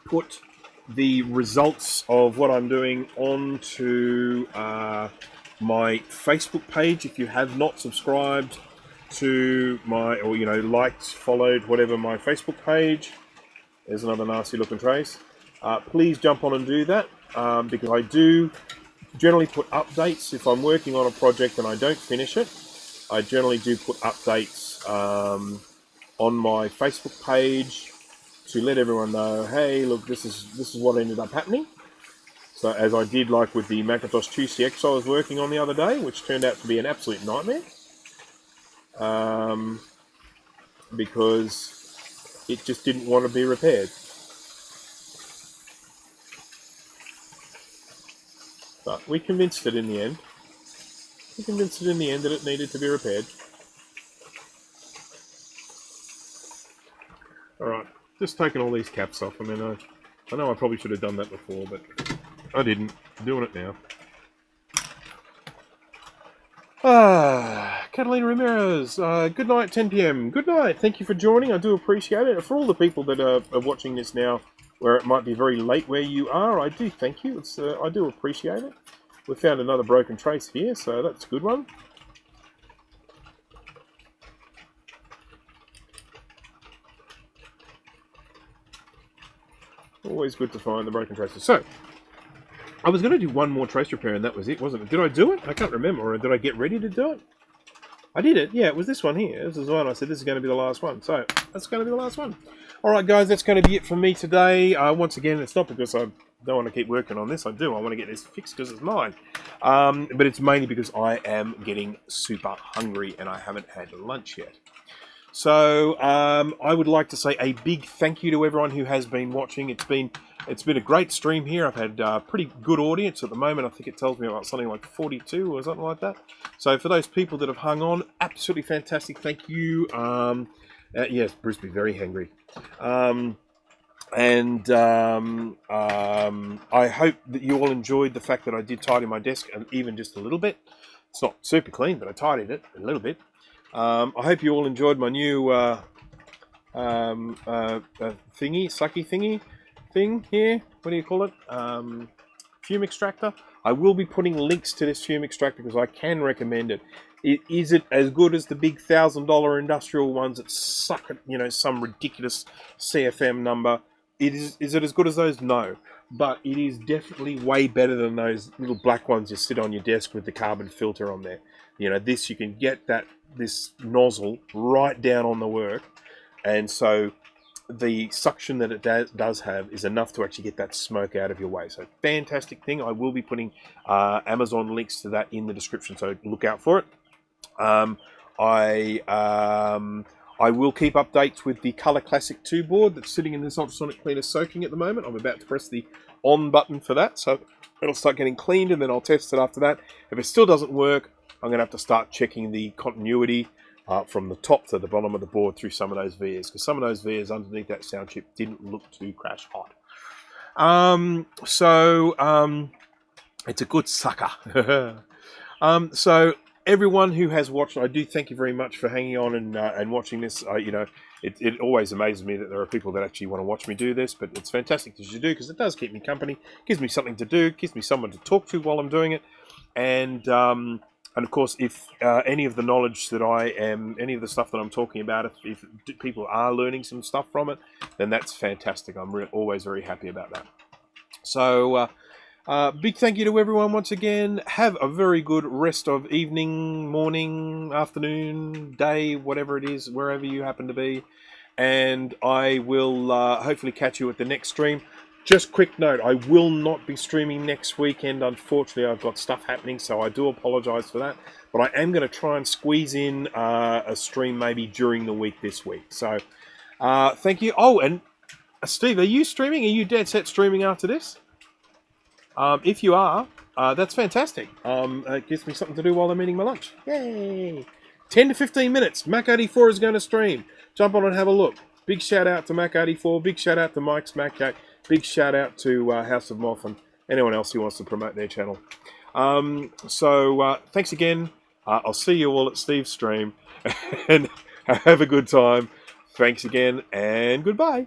put the results of what I'm doing onto my Facebook page. If you have not subscribed to my, or liked, followed, whatever, my Facebook page, there's another nasty looking trace. Please jump on and do that, because I do generally put updates if I'm working on a project and I don't finish it. I generally do put updates on my Facebook page to let everyone know, hey, look, this is what ended up happening. So as I did, like with the Macintosh 2CX I was working on the other day, which turned out to be an absolute nightmare, because it just didn't want to be repaired. But we convinced it in the end. We convinced it in the end that it needed to be repaired. Alright, just taking all these caps off. I mean, I know I probably should have done that before, but I didn't. I'm doing it now. Catalina Ramirez, good night, 10 p.m. Good night, thank you for joining, I do appreciate it. For all the people that are watching this now, where it might be very late where you are, I do thank you. I do appreciate it. We found another broken trace here, so that's a good one. Always good to find the broken traces. So, I was going to do one more trace repair and that was it, wasn't it? Did I do it? I can't remember. Or did I get ready to do it? I did it. Yeah, it was this one here. This is the one I said this is going to be the last one. So, that's going to be the last one. Alright guys, that's going to be it for me today. Once again, it's not because I don't want to keep working on this. I do. I want to get this fixed because it's mine. But it's mainly because I am getting super hungry and I haven't had lunch yet. So I would like to say a big thank you to everyone who has been watching. It's been a great stream here. I've had a pretty good audience at the moment. I think it tells me about something like 42 or something like that. So for those people that have hung on, absolutely fantastic. Thank you. Yes, Bruce be very hungry. I hope that you all enjoyed the fact that I did tidy my desk, and even just a little bit. It's not super clean, but I tidied it a little bit. I hope you all enjoyed my new sucky thingy thing here. What do you call it? Fume extractor. I will be putting links to this fume extractor because I can recommend it. Is it as good as the big $1,000 industrial ones that suck at some ridiculous CFM number? Is it as good as those? No. But it is definitely way better than those little black ones you sit on your desk with the carbon filter on there. You know, this, you can get this nozzle right down on the work, and so the suction that it does have is enough to actually get that smoke out of your way. So fantastic thing. I will be putting Amazon links to that in the description, so look out for it. I will keep updates with the Color Classic II board that's sitting in this ultrasonic cleaner soaking at the moment. I'm about to press the on button for that, so it'll start getting cleaned, and then I'll test it after that. If it still doesn't work, I'm going to have to start checking the continuity from the top to the bottom of the board through some of those vias, because some of those vias underneath that sound chip didn't look too crash hot. It's a good sucker. So everyone who has watched, I do thank you very much for hanging on and watching this. You know, it always amazes me that there are people that actually want to watch me do this, but it's fantastic that you do, because it does keep me company, gives me something to do, gives me someone to talk to while I'm doing it, and of course, if any of the knowledge that any of the stuff that I'm talking about, if people are learning some stuff from it, then that's fantastic. I'm always very happy about that. So, big thank you to everyone once again. Have a very good rest of evening, morning, afternoon, day, whatever it is, wherever you happen to be. And I will hopefully catch you at the next stream. Just quick note, I will not be streaming next weekend. Unfortunately, I've got stuff happening, so I do apologise for that. But I am going to try and squeeze in a stream maybe during the week this week. So, thank you. Oh, and Steve, are you streaming? Are you dead set streaming after this? If you are, that's fantastic. It gives me something to do while I'm eating my lunch. Yay! 10 to 15 minutes. Mac84 is going to stream. Jump on and have a look. Big shout out to Mac84. Big shout out to Mike's Mac. Big shout out to House of Moth and anyone else who wants to promote their channel. Thanks again. I'll see you all at Steve's stream. And have a good time. Thanks again, and goodbye.